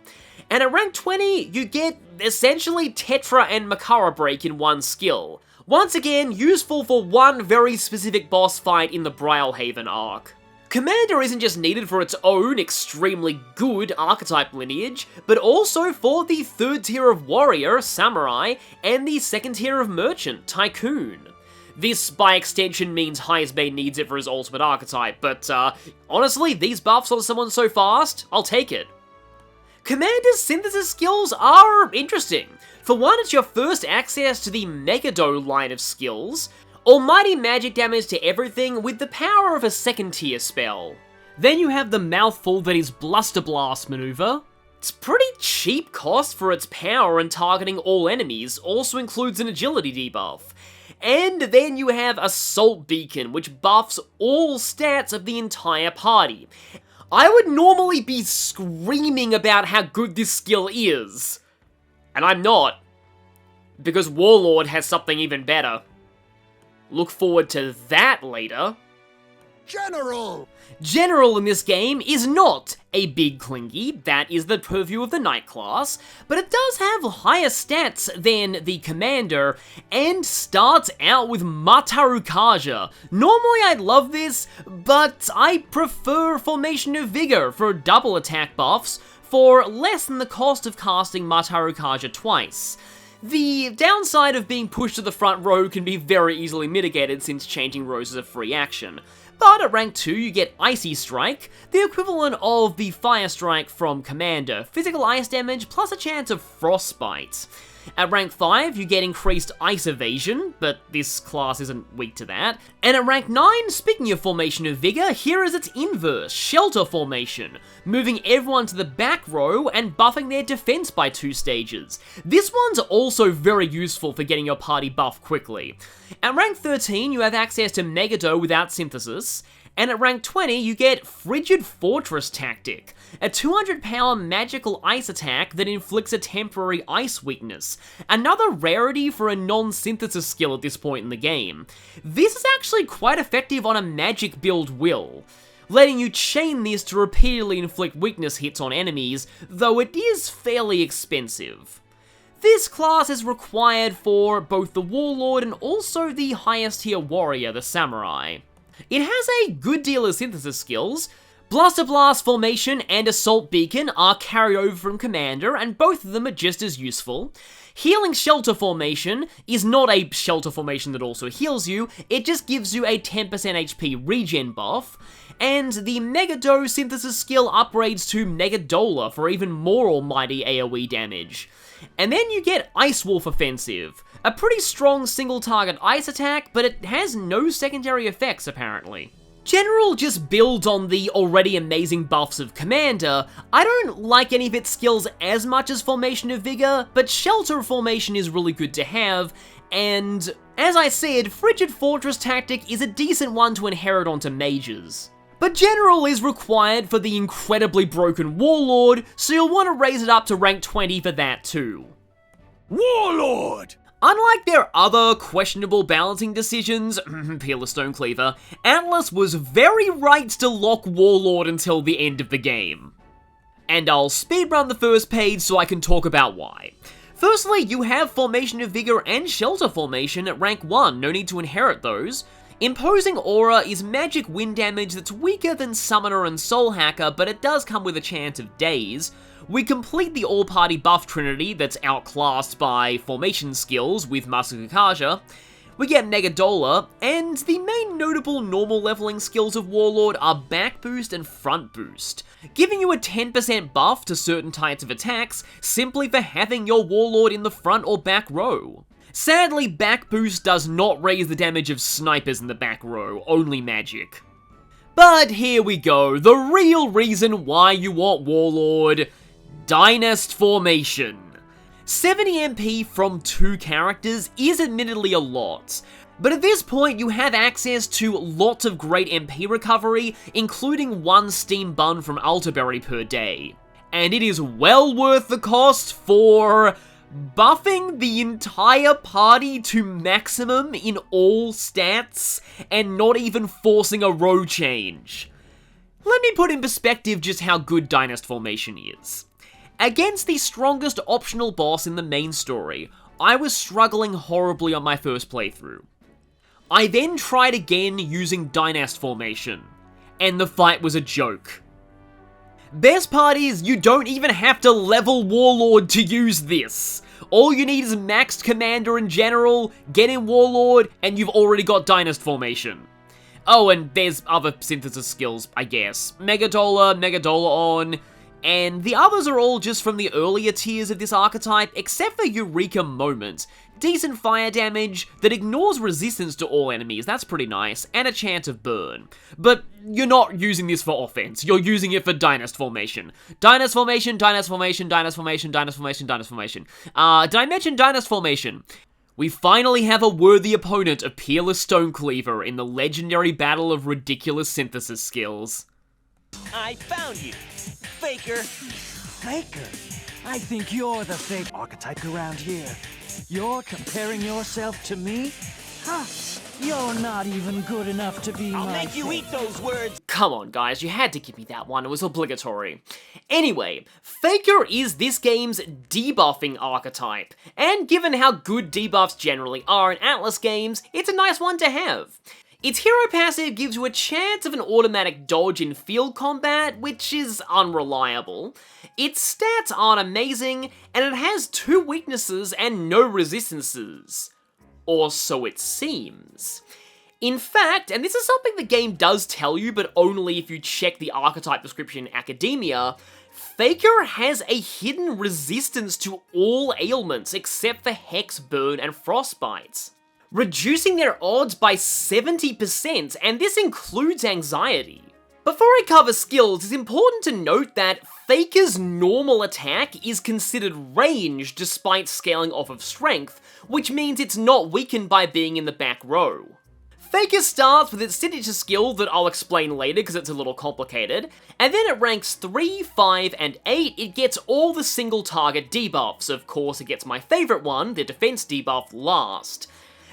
And at rank 20, you get essentially Tetra and Makara Break in one skill. Once again, useful for one very specific boss fight in the Brawlhaven arc. Commander isn't just needed for its own extremely good archetype lineage, but also for the 3rd tier of Warrior, Samurai, and the 2nd tier of Merchant, Tycoon. This, by extension, means Heismay needs it for his ultimate archetype, but honestly, these buffs on someone so fast, I'll take it. Commander's synthesis skills are interesting. For one, it's your first access to the Megado line of skills, almighty magic damage to everything with the power of a 2nd tier spell. Then you have the mouthful that is Bluster Blast maneuver. It's pretty cheap cost for its power and targeting all enemies, also includes an agility debuff. And then you have Assault Beacon, which buffs all stats of the entire party. I would normally be screaming about how good this skill is, and I'm not, because Warlord has something even better. Look forward to that later. General! General in this game is not a big clingy, that is the purview of the Knight class, but it does have higher stats than the Commander, and starts out with Mataru Kaja. Normally I'd love this, but I prefer Formation of Vigor for double attack buffs for less than the cost of casting Mataru Kaja twice. The downside of being pushed to the front row can be very easily mitigated since changing rows is a free action. But at rank 2 you get Icy Strike, the equivalent of the Fire Strike from Commander, physical ice damage plus a chance of Frostbite. At rank 5 you get increased Ice Evasion, but this class isn't weak to that. And at rank 9, speaking of Formation of Vigor, here is its inverse, Shelter Formation, moving everyone to the back row and buffing their defense by 2 stages. This one's also very useful for getting your party buff quickly. At rank 13 you have access to Megado without synthesis, and at rank 20 you get Frigid Fortress Tactic, a 200 power magical ice attack that inflicts a temporary ice weakness, another rarity for a non-synthesis skill at this point in the game. This is actually quite effective on a magic build will, letting you chain this to repeatedly inflict weakness hits on enemies, though it is fairly expensive. This class is required for both the Warlord and also the highest tier warrior, the Samurai. It has a good deal of synthesis skills. Bluster Blast Formation and Assault Beacon are carryover from Commander, and both of them are just as useful. Healing Shelter Formation is not a Shelter Formation that also heals you, it just gives you a 10% HP regen buff. And the Megado synthesis skill upgrades to Negadola for even more almighty AoE damage. And then you get Ice Wolf Offensive, a pretty strong single target ice attack, but it has no secondary effects apparently. General just builds on the already amazing buffs of Commander. I don't like any of its skills as much as Formation of Vigor, but Shelter Formation is really good to have, and as I said, Frigid Fortress Tactic is a decent one to inherit onto mages. But General is required for the incredibly broken Warlord, so you'll want to raise it up to rank 20 for that too. Warlord! Unlike their other questionable balancing decisions, Peerless Stonecleaver, Atlas was very right to lock Warlord until the end of the game. And I'll speedrun the first page so I can talk about why. Firstly, you have Formation of Vigor and Shelter Formation at rank 1, no need to inherit those. Imposing Aura is magic wind damage that's weaker than Summoner and Soul Hacker, but it does come with a chance of daze. We complete the all-party buff trinity that's outclassed by formation skills with Masaku Kaja. We get Megadola, and the main notable normal leveling skills of Warlord are back boost and front boost, giving you a 10% buff to certain types of attacks simply for having your Warlord in the front or back row. Sadly, back boost does not raise the damage of snipers in the back row, only magic. But here we go, the real reason why you want Warlord: Dynast Formation. 70 MP from 2 characters is admittedly a lot, but at this point you have access to lots of great MP recovery, including 1 Steam Bun from Altaberry per day. And it is well worth the cost for buffing the entire party to maximum in all stats, and not even forcing a row change. Let me put in perspective just how good Dynast Formation is. Against the strongest optional boss in the main story, I was struggling horribly on my first playthrough. I then tried again using Dynast Formation, and the fight was a joke. Best part is, you don't even have to level Warlord to use this. All you need is maxed Commander and General, get in Warlord, and you've already got Dynast Formation. Oh, and there's other synthesis skills, I guess. Megadola, Megadola-on, and the others are all just from the earlier tiers of this archetype, except for Eureka Moment. Decent fire damage that ignores resistance to all enemies, that's pretty nice, and a chance of burn. But you're not using this for offense, you're using it for Dynast Formation. Dynast Formation, Dynast Formation, Dynast Formation, Dynast Formation, Dynast Formation. Did I mention Dynast Formation? We finally have a worthy opponent of Peerless Stonecleaver in the legendary battle of ridiculous synthesis skills. I found you, Faker. Faker? I think you're the fake archetype around here. You're comparing yourself to me? Huh? You're not even good enough to be I'll my make you eat those words. Come on, guys, you had to give me that one, it was obligatory. Anyway, Faker is this game's debuffing archetype, and given how good debuffs generally are in Atlas games, it's a nice one to have. Its hero passive gives you a chance of an automatic dodge in field combat, which is unreliable. Its stats aren't amazing, and it has 2 weaknesses and no resistances. Or so it seems. In fact, and this is something the game does tell you, but only if you check the archetype description in Academia, Faker has a hidden resistance to all ailments except for Hex, Burn, and Frostbite, reducing their odds by 70%, and this includes anxiety. Before I cover skills, it's important to note that Faker's normal attack is considered ranged despite scaling off of strength, which means it's not weakened by being in the back row. Faker starts with its signature skill that I'll explain later because it's a little complicated, and then at ranks 3, 5, and 8 it gets all the single target debuffs. Of course it gets my favourite one, the defense debuff, last.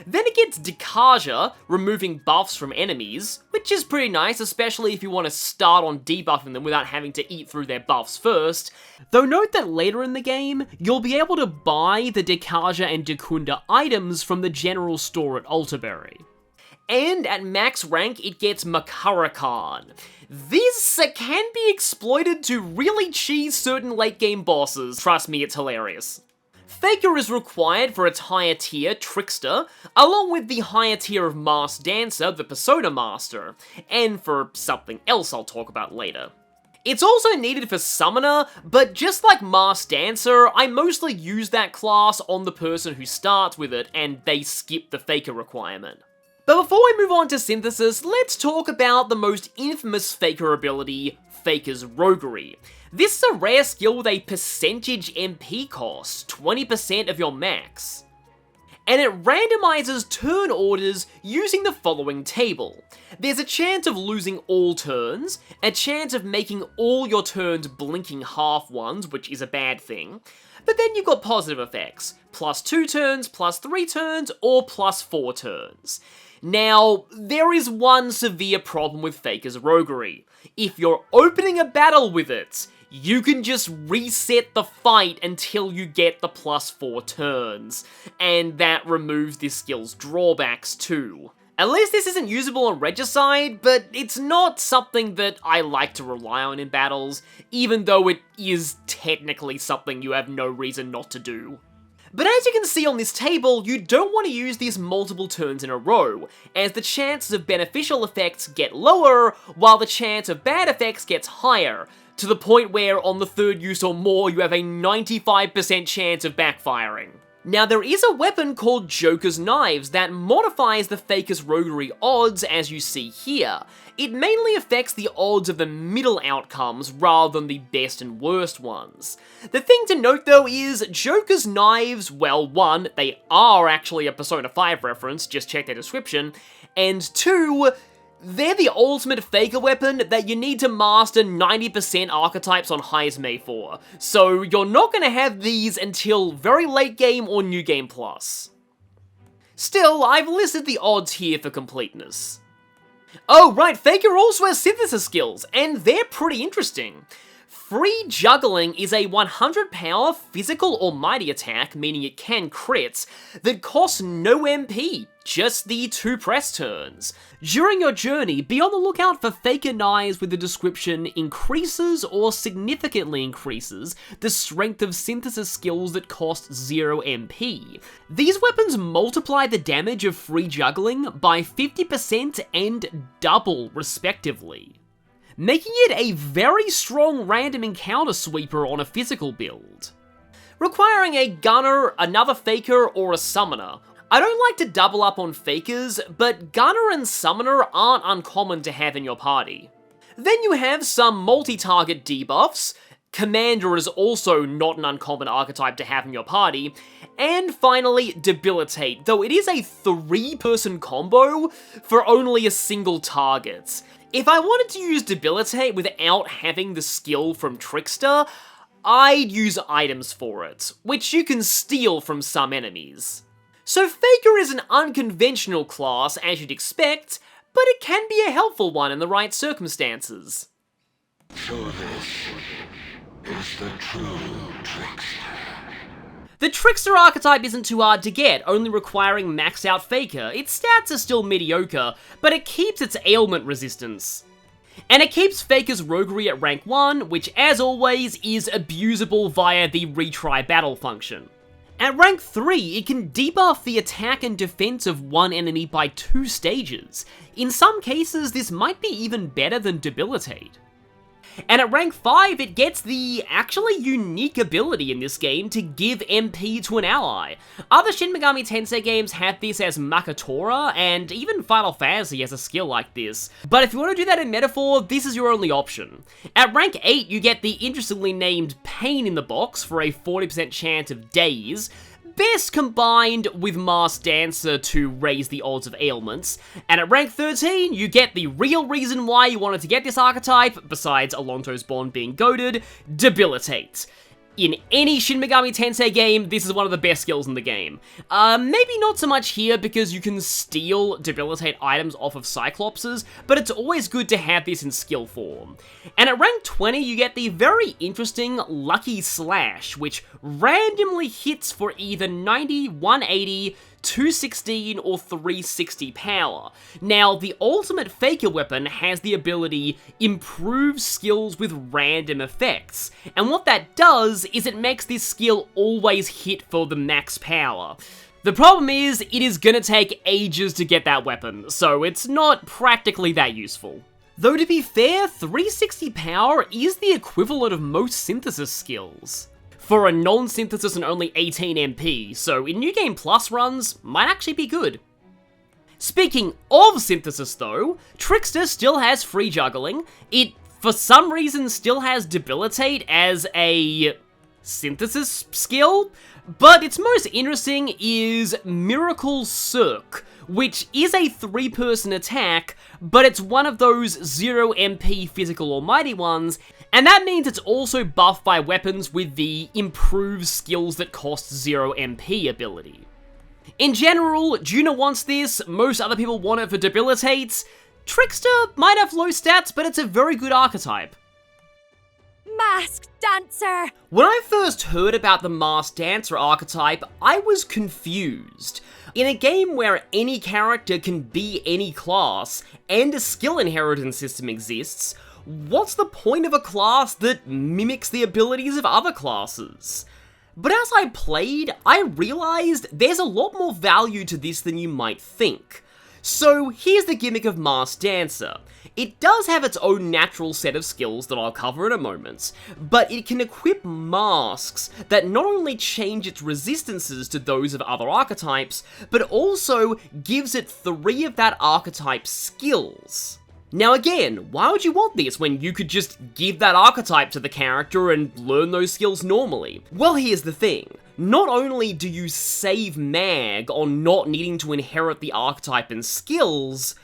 Then it gets Dekaja, removing buffs from enemies, which is pretty nice, especially if you want to start on debuffing them without having to eat through their buffs first. Though note that later in the game, you'll be able to buy the Dekaja and Dekunda items from the general store at Altaberry. And at max rank, it gets Makarakan. This can be exploited to really cheese certain late game bosses. Trust me, it's hilarious. Faker is required for its higher tier, Trickster, along with the higher tier of Masked Dancer, the Persona Master, and for something else I'll talk about later. It's also needed for Summoner, but just like Masked Dancer, I mostly use that class on the person who starts with it, and they skip the Faker requirement. But before we move on to Synthesis, let's talk about the most infamous Faker ability, Faker's Roguery. This is a rare skill with a percentage MP cost, 20% of your max. And it randomizes turn orders using the following table. There's a chance of losing all turns, a chance of making all your turns blinking half ones, which is a bad thing, but then you've got positive effects, +2 turns, +3 turns, or +4 turns. Now, there is one severe problem with Faker's Roguery. If you're opening a battle with it, you can just reset the fight until you get the +4 turns, and that removes this skill's drawbacks too. At least this isn't usable on Regicide, but it's not something that I like to rely on in battles, even though it is technically something you have no reason not to do. But as you can see on this table, you don't want to use these multiple turns in a row, as the chances of beneficial effects get lower, while the chance of bad effects gets higher, to the point where on the third use or more you have a 95% chance of backfiring. Now there is a weapon called Joker's Knives that modifies the Faker's roguery odds as you see here. It mainly affects the odds of the middle outcomes rather than the best and worst ones. The thing to note though is, Joker's Knives, well, one, they are actually a Persona 5 reference, just check their description, and two, they're the ultimate Faker weapon that you need to master 90% archetypes on Heismay for, so you're not going to have these until very late game or New Game Plus. Still, I've listed the odds here for completeness. Oh right, Faker also has synthesis skills, and they're pretty interesting. Free Juggling is a 100 power physical or mighty attack, meaning it can crits, that costs no MP, just the 2 press turns. During your journey, be on the lookout for Faker Knives with the description increases or significantly increases the strength of synthesis skills that cost 0 MP. These weapons multiply the damage of Free Juggling by 50% and double respectively, making it a very strong random encounter sweeper on a physical build. Requiring a gunner, another faker, or a summoner. I don't like to double up on fakers, but gunner and summoner aren't uncommon to have in your party. Then you have some multi-target debuffs. Commander is also not an uncommon archetype to have in your party. And finally, Debilitate, though it is a 3-person combo for only a single target. If I wanted to use Debilitate without having the skill from Trickster, I'd use items for it, which you can steal from some enemies. So Faker is an unconventional class, as you'd expect, but it can be a helpful one in the right circumstances. So this is the true Trickster. The Trickster archetype isn't too hard to get, only requiring maxed out Faker. Its stats are still mediocre, but it keeps its ailment resistance. And it keeps Faker's roguery at rank 1, which as always is abusable via the retry battle function. At rank 3, it can debuff the attack and defense of one enemy by 2 stages. In some cases, this might be even better than Debilitate. And at rank 5, it gets the actually unique ability in this game to give MP to an ally. Other Shin Megami Tensei games have this as Makatora, and even Final Fantasy has a skill like this. But if you want to do that in Metaphor, this is your only option. At rank 8, you get the interestingly named Pain in the Box for a 40% chance of daze, best combined with Masked Dancer to raise the odds of ailments. And at rank 13, you get the real reason why you wanted to get this archetype, besides Alonto's Bond being goated, Debilitate. In any Shin Megami Tensei game, this is one of the best skills in the game. Maybe not so much here because you can steal Debilitate items off of Cyclopses, but it's always good to have this in skill form. And at rank 20, you get the very interesting Lucky Slash, which randomly hits for either 90, 180, 216 or 360 power. Now, the ultimate Faker weapon has the ability Improve Skills with Random Effects, and what that does is it makes this skill always hit for the max power. The problem is, it is gonna take ages to get that weapon, so it's not practically that useful. Though to be fair, 360 power is the equivalent of most synthesis skills for a non-synthesis and only 18 MP, so in New Game Plus runs, might actually be good. Speaking of synthesis though, Trickster still has Free Juggling. It, for some reason, still has Debilitate as a synthesis skill, but its most interesting is Miracle Cirque, which is a 3-person attack, but it's one of those 0 MP physical or mighty ones, and that means it's also buffed by weapons with the Improve Skills that cost 0 MP ability. In general, Junah wants this, most other people want it for Debilitates. Trickster might have low stats, but it's a very good archetype. Masked Dancer! When I first heard about the Masked Dancer archetype, I was confused. In a game where any character can be any class, and a skill inheritance system exists, what's the point of a class that mimics the abilities of other classes? But as I played, I realized there's a lot more value to this than you might think. So here's the gimmick of Masked Dancer. It does have its own natural set of skills that I'll cover in a moment, but it can equip masks that not only change its resistances to those of other archetypes, but also gives it 3 of that archetype's skills. Now again, why would you want this when you could just give that archetype to the character and learn those skills normally? Well, here's the thing. Not only do you save Mag on not needing to inherit the archetype and skills,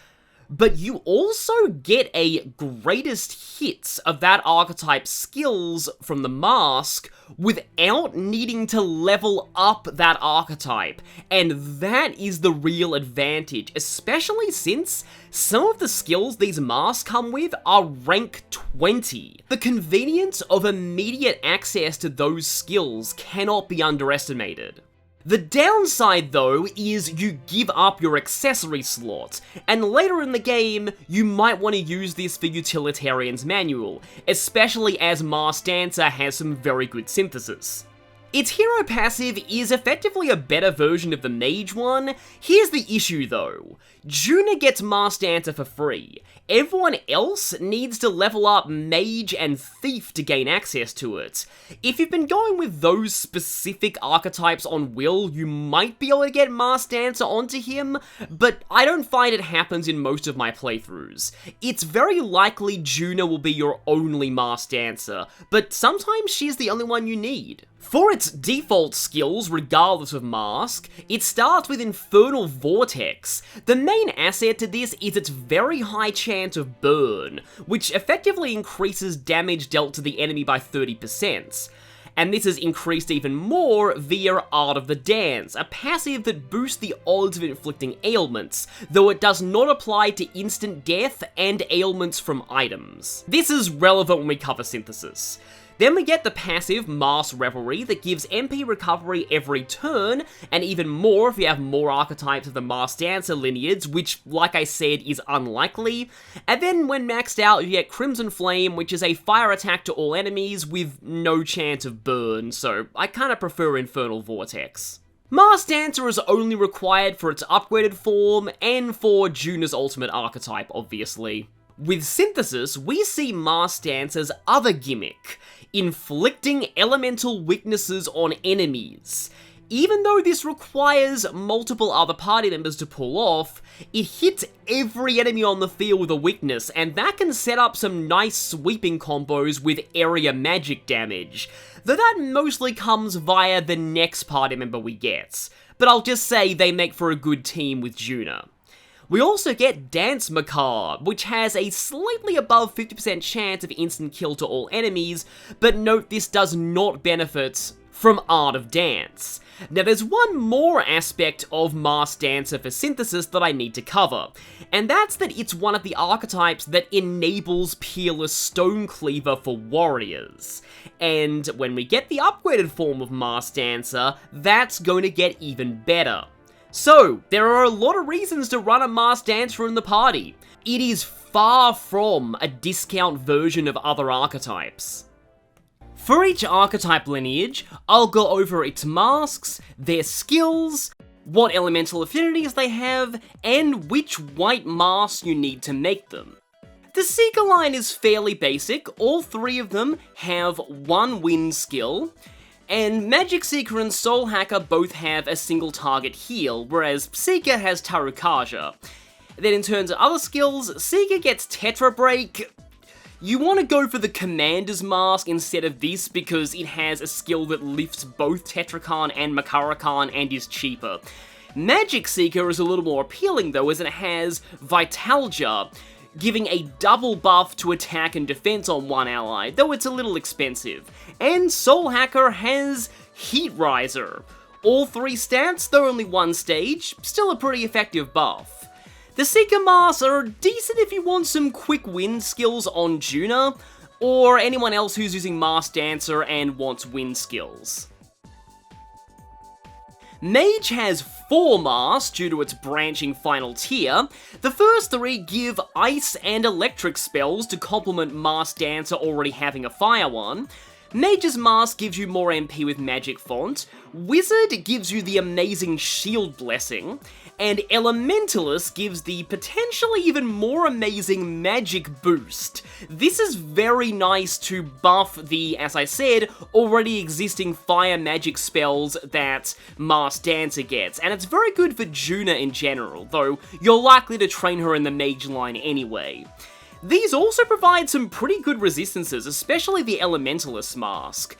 but you also get a greatest hits of that archetype's skills from the mask without needing to level up that archetype, and that is the real advantage, especially since some of the skills these masks come with are rank 20. The convenience of immediate access to those skills cannot be underestimated. The downside, though, is you give up your accessory slot, and later in the game, you might want to use this for Utilitarian's Manual, especially as Masked Dancer has some very good synthesis. Its hero passive is effectively a better version of the Mage one. Here's the issue though. Junah gets Masked Dancer for free. Everyone else needs to level up Mage and Thief to gain access to it. If you've been going with those specific archetypes on Will, you might be able to get Masked Dancer onto him, but I don't find it happens in most of my playthroughs. It's very likely Junah will be your only Masked Dancer, but sometimes she's the only one you need. For its default skills, regardless of mask, it starts with Infernal Vortex. The main asset to this is its very high chance of burn, which effectively increases damage dealt to the enemy by 30%. And this is increased even more via Art of the Dance, a passive that boosts the odds of inflicting ailments, though it does not apply to instant death and ailments from items. This is relevant when we cover synthesis. Then we get the passive Masked Revelry that gives MP recovery every turn, and even more if you have more archetypes of the Masked Dancer lineage, which, like I said, is unlikely. And then when maxed out, you get Crimson Flame, which is a fire attack to all enemies with no chance of burn, so I kinda prefer Infernal Vortex. Masked Dancer is only required for its upgraded form, and for Junah's ultimate archetype, obviously. With Synthesis, we see Masked Dancer's other gimmick, inflicting elemental weaknesses on enemies. Even though this requires multiple other party members to pull off, it hits every enemy on the field with a weakness, and that can set up some nice sweeping combos with area magic damage, though that mostly comes via the next party member we get. But I'll just say they make for a good team with Junah. We also get Dance Macabre, which has a slightly above 50% chance of instant kill to all enemies, but note this does not benefit from Art of Dance. Now there's one more aspect of Masked Dancer for synthesis that I need to cover, and that's that it's one of the archetypes that enables Peerless Stonecleaver for warriors. And when we get the upgraded form of Masked Dancer, that's going to get even better. So, there are a lot of reasons to run a Masked Dancer in the party. It is far from a discount version of other archetypes. For each archetype lineage, I'll go over its masks, their skills, what elemental affinities they have, and which white masks you need to make them. The Seeker line is fairly basic. All 3 of them have 1 wind skill, and Magic Seeker and Soul Hacker both have a single target heal, whereas Seeker has Tarukaja. Then in terms of other skills, Seeker gets Tetra Break. You want to go for the Commander's Mask instead of this because it has a skill that lifts both Tetrakan and Makarakan and is cheaper. Magic Seeker is a little more appealing though, as it has Vitalgia, giving a double buff to attack and defense on one ally, though it's a little expensive. And Soul Hacker has Heat Riser. All 3 stats, though only 1 stage, still a pretty effective buff. The Seeker masks are decent if you want some quick wind skills on Junah, or anyone else who's using Masked Dancer and wants wind skills. Mage has 4 masks due to its branching final tier. The first 3 give ice and electric spells to complement Masked Dancer already having a fire one. Mage's Mask gives you more MP with Magic Font, Wizard gives you the amazing Shield Blessing, and Elementalist gives the potentially even more amazing Magic Boost. This is very nice to buff the, as I said, already existing fire magic spells that Masked Dancer gets, and it's very good for Junah in general, though you're likely to train her in the Mage line anyway. These also provide some pretty good resistances, especially the Elementalist Mask.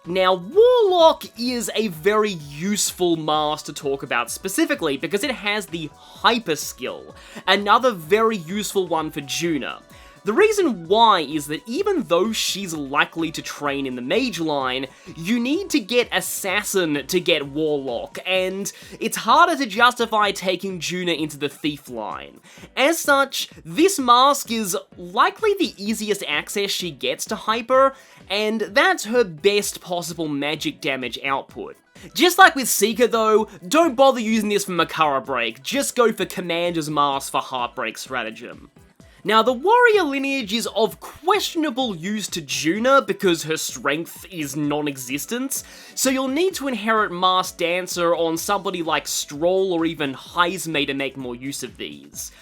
Now, Warlock is a very useful mask to talk about specifically because it has the Hyper skill, another very useful one for Junah. The reason why is that even though she's likely to train in the Mage line, you need to get Assassin to get Warlock, and it's harder to justify taking Junah into the Thief line. As such, this mask is likely the easiest access she gets to Hyper, and that's her best possible magic damage output. Just like with Seeker though, don't bother using this for Makara Break, just go for Commander's Mask for Heartbreak stratagem. Now, the warrior lineage is of questionable use to Junah because her strength is non-existent, so you'll need to inherit Masked Dancer on somebody like Strohl or even Heismay to make more use of these.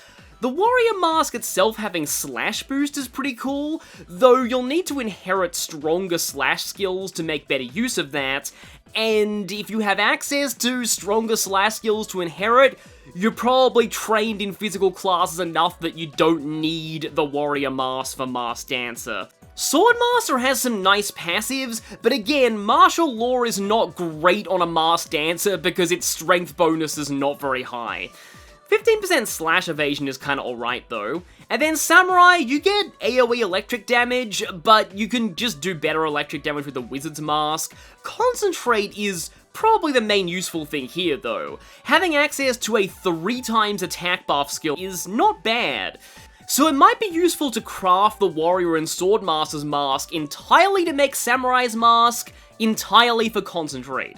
The warrior mask itself having slash boost is pretty cool, though you'll need to inherit stronger slash skills to make better use of that, and if you have access to stronger slash skills to inherit, you're probably trained in physical classes enough that you don't need the warrior mask for Masked Dancer. Swordmaster has some nice passives, but again, martial law is not great on a Masked Dancer because its strength bonus is not very high. 15% slash evasion is kinda alright though. And then Samurai, you get AoE electric damage, but you can just do better electric damage with the Wizard's Mask. Concentrate is probably the main useful thing here though. Having access to a 3x attack buff skill is not bad. So it might be useful to craft the Warrior and Swordmaster's Mask entirely to make Samurai's Mask, entirely for Concentrate.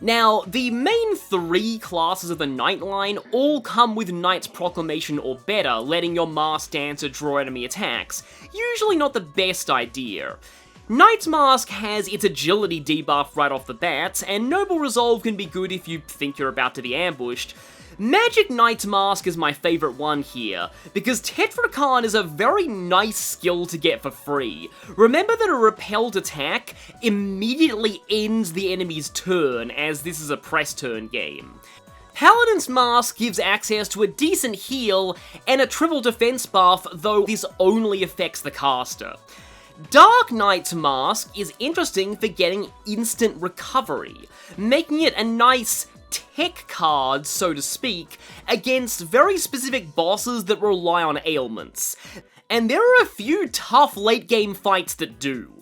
Now, the main 3 classes of the Knight line all come with Knight's Proclamation or better, letting your Masked Dancer draw enemy attacks. Usually not the best idea. Knight's Mask has its agility debuff right off the bat, and Noble Resolve can be good if you think you're about to be ambushed. Magic Knight's Mask is my favourite one here, because Tetrakan is a very nice skill to get for free. Remember that a repelled attack immediately ends the enemy's turn, as this is a press turn game. Paladin's Mask gives access to a decent heal and a triple defense buff, though this only affects the caster. Dark Knight's Mask is interesting for getting instant recovery, making it a nice tech card, so to speak, against very specific bosses that rely on ailments. And there are a few tough late game fights that do.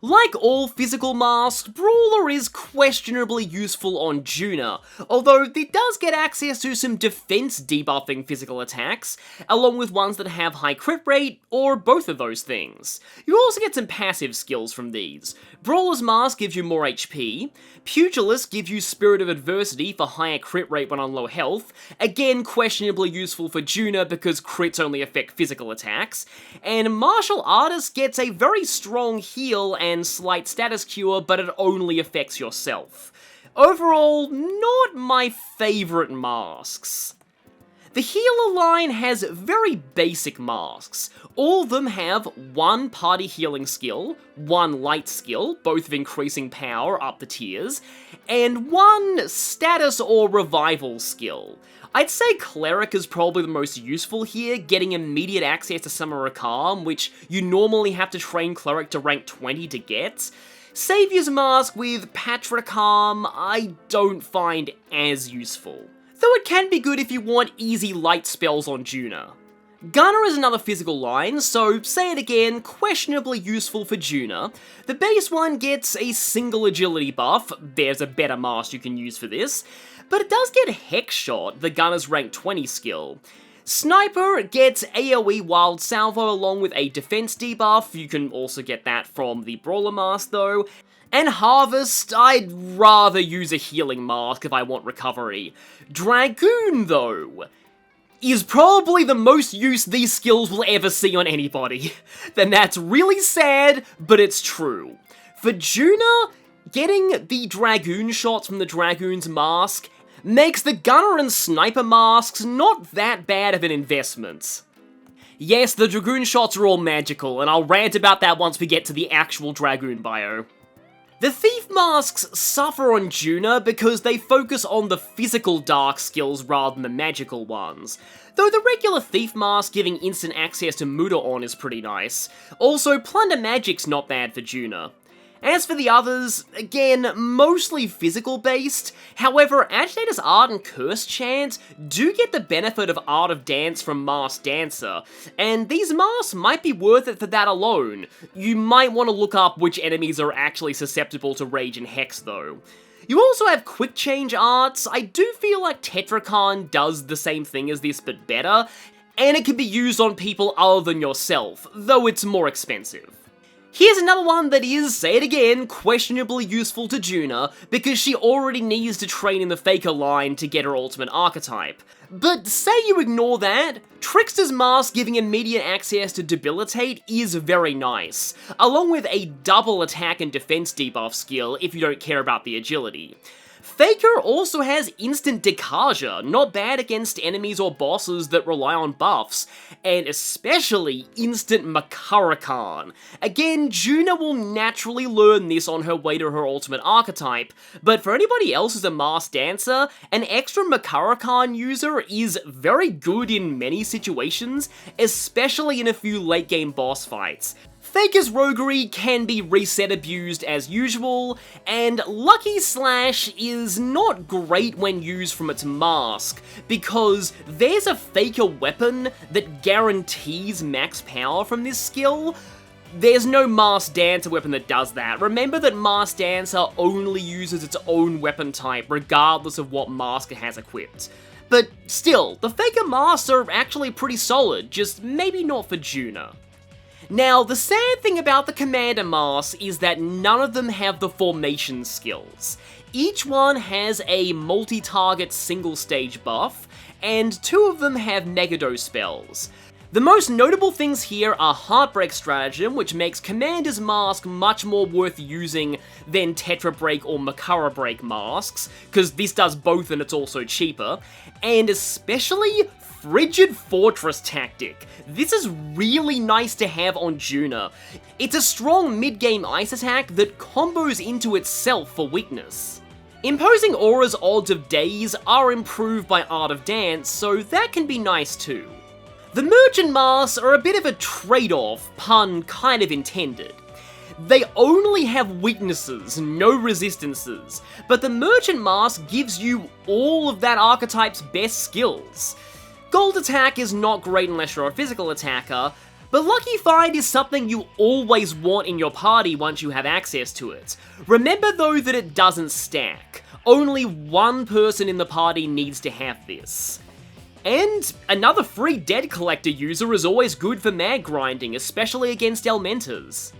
Like all physical masks, Brawler is questionably useful on Junah, although it does get access to some defense debuffing physical attacks, along with ones that have high crit rate, or both of those things. You also get some passive skills from these. Brawler's Mask gives you more HP, Pugilist gives you Spirit of Adversity for higher crit rate when on low health, again questionably useful for Junah because crits only affect physical attacks, and Martial Artist gets a very strong heal and slight status cure, but it only affects yourself. Overall, not my favourite masks. The healer line has very basic masks. All of them have one party healing skill, one light skill, both of increasing power up the tiers, and one status or revival skill. I'd say Cleric is probably the most useful here, getting immediate access to Summoner Calm, which you normally have to train Cleric to rank 20 to get. Saviour's Mask with Patricalm I don't find as useful, though it can be good if you want easy light spells on Junah. Gunner is another physical line, so say it again, questionably useful for Junah. The base one gets a single agility buff, there's a better mask you can use for this, but it does get Hex Shot, the Gunner's rank 20 skill. Sniper gets AoE Wild Salvo along with a defense debuff, you can also get that from the Brawler mask though. And Harvest, I'd rather use a healing mask if I want recovery. Dragoon though is probably the most use these skills will ever see on anybody. Then that's really sad, but it's true. For Junah, getting the Dragoon shots from the Dragoon's mask makes the Gunner and Sniper masks not that bad of an investment. Yes, the Dragoon shots are all magical, and I'll rant about that once we get to the actual Dragoon bio. The Thief masks suffer on Junah because they focus on the physical dark skills rather than the magical ones, though the regular Thief mask giving instant access to Muda-On is pretty nice. Also, Plunder Magic's not bad for Junah. As for the others, again, mostly physical based, however, Agitator's Art and Curse Chant do get the benefit of Art of Dance from Masked Dancer, and these masks might be worth it for that alone. You might want to look up which enemies are actually susceptible to Rage and Hex though. You also have Quick Change arts. I do feel like Tetrakarn does the same thing as this but better, and it can be used on people other than yourself, though it's more expensive. Here's another one that is, say it again, questionably useful to Junah, because she already needs to train in the Faker line to get her ultimate archetype. But say you ignore that, Trickster's mask giving immediate access to Debilitate is very nice, along with a double attack and defense debuff skill if you don't care about the agility. Faker also has instant Dekaja, not bad against enemies or bosses that rely on buffs, and especially instant Makarakan. Again, Junah will naturally learn this on her way to her ultimate archetype, but for anybody else who's a Masked Dancer, an extra Makarakan user is very good in many situations, especially in a few late game boss fights. Faker's roguery can be reset abused as usual, and Lucky Slash is not great when used from its mask, because there's a Faker weapon that guarantees max power from this skill. There's no Masked Dancer weapon that does that. Remember that Masked Dancer only uses its own weapon type, regardless of what mask it has equipped. But still, the Faker masks are actually pretty solid, just maybe not for Junah. Now, the sad thing about the Commander masks is that none of them have the formation skills. Each one has a multi-target single-stage buff, and 2 of them have Megadose spells. The most notable things here are Heartbreak Stratagem, which makes Commander's mask much more worth using than Tetra Break or Makara Break masks, because this does both and it's also cheaper, and especially Frigid Fortress Tactic. This is really nice to have on Junah. It's a strong mid-game ice attack that combos into itself for weakness. Imposing Aura's odds of daze are improved by Art of Dance, so that can be nice too. The Merchant masks are a bit of a trade-off, pun kind of intended. They only have weaknesses, no resistances, but the Merchant mask gives you all of that archetype's best skills. Gold attack is not great unless you're a physical attacker, but Lucky Find is something you always want in your party once you have access to it. Remember though that it doesn't stack. Only one person in the party needs to have this. And another free Dead Collector user is always good for mag grinding, especially against Elementers.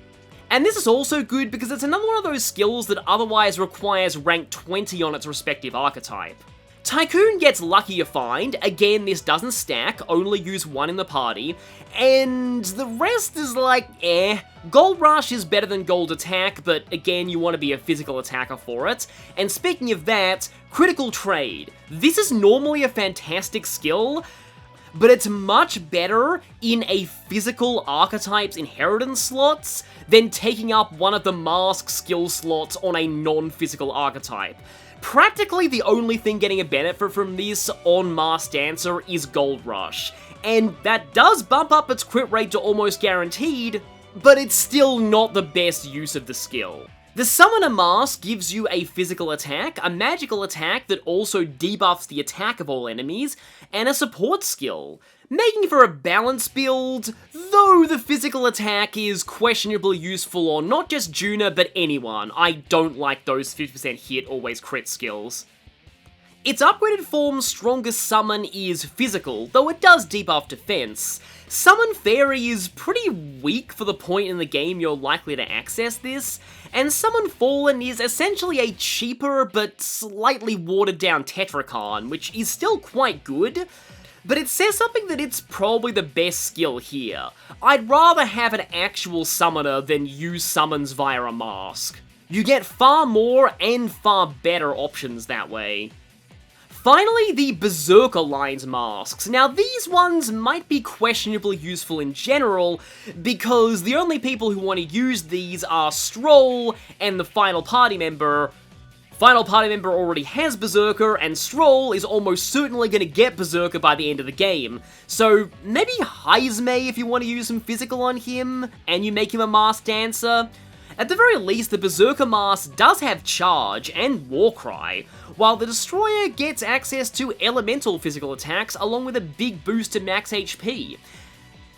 And this is also good because it's another one of those skills that otherwise requires rank 20 on its respective archetype. Tycoon gets Luckier Find, again this doesn't stack, only use 1 in the party, and the rest is like, eh. Gold Rush is better than Gold Attack, but again you want to be a physical attacker for it, and speaking of that, Critical Trade. This is normally a fantastic skill, but it's much better in a physical archetype's inheritance slots than taking up one of the mask skill slots on a non-physical archetype. Practically the only thing getting a benefit from this on Masked Dancer is Gold Rush, and that does bump up its crit rate to almost guaranteed, but it's still not the best use of the skill. The Summoner mask gives you a physical attack, a magical attack that also debuffs the attack of all enemies, and a support skill, making for a balanced build, though the physical attack is questionably useful on not just Junah but anyone. I don't like those 50% hit always crit skills. Its upgraded form Strongest Summon is physical, though it does debuff defense. Summon Fairy is pretty weak for the point in the game you're likely to access this, and Summon Fallen is essentially a cheaper but slightly watered down Tetrakarn, which is still quite good. But it says something that it's probably the best skill here. I'd rather have an actual summoner than use summons via a mask. You get far more and far better options that way. Finally, the Berserker line's masks. Now, these ones might be questionably useful in general, because the only people who want to use these are Strohl and the final party member. Final party member already has Berserker, and Strohl is almost certainly going to get Berserker by the end of the game. So maybe Heismay if you want to use some physical on him, and you make him a masked dancer. At the very least, the Berserker mask does have Charge and Warcry, while the Destroyer gets access to elemental physical attacks along with a big boost to max HP.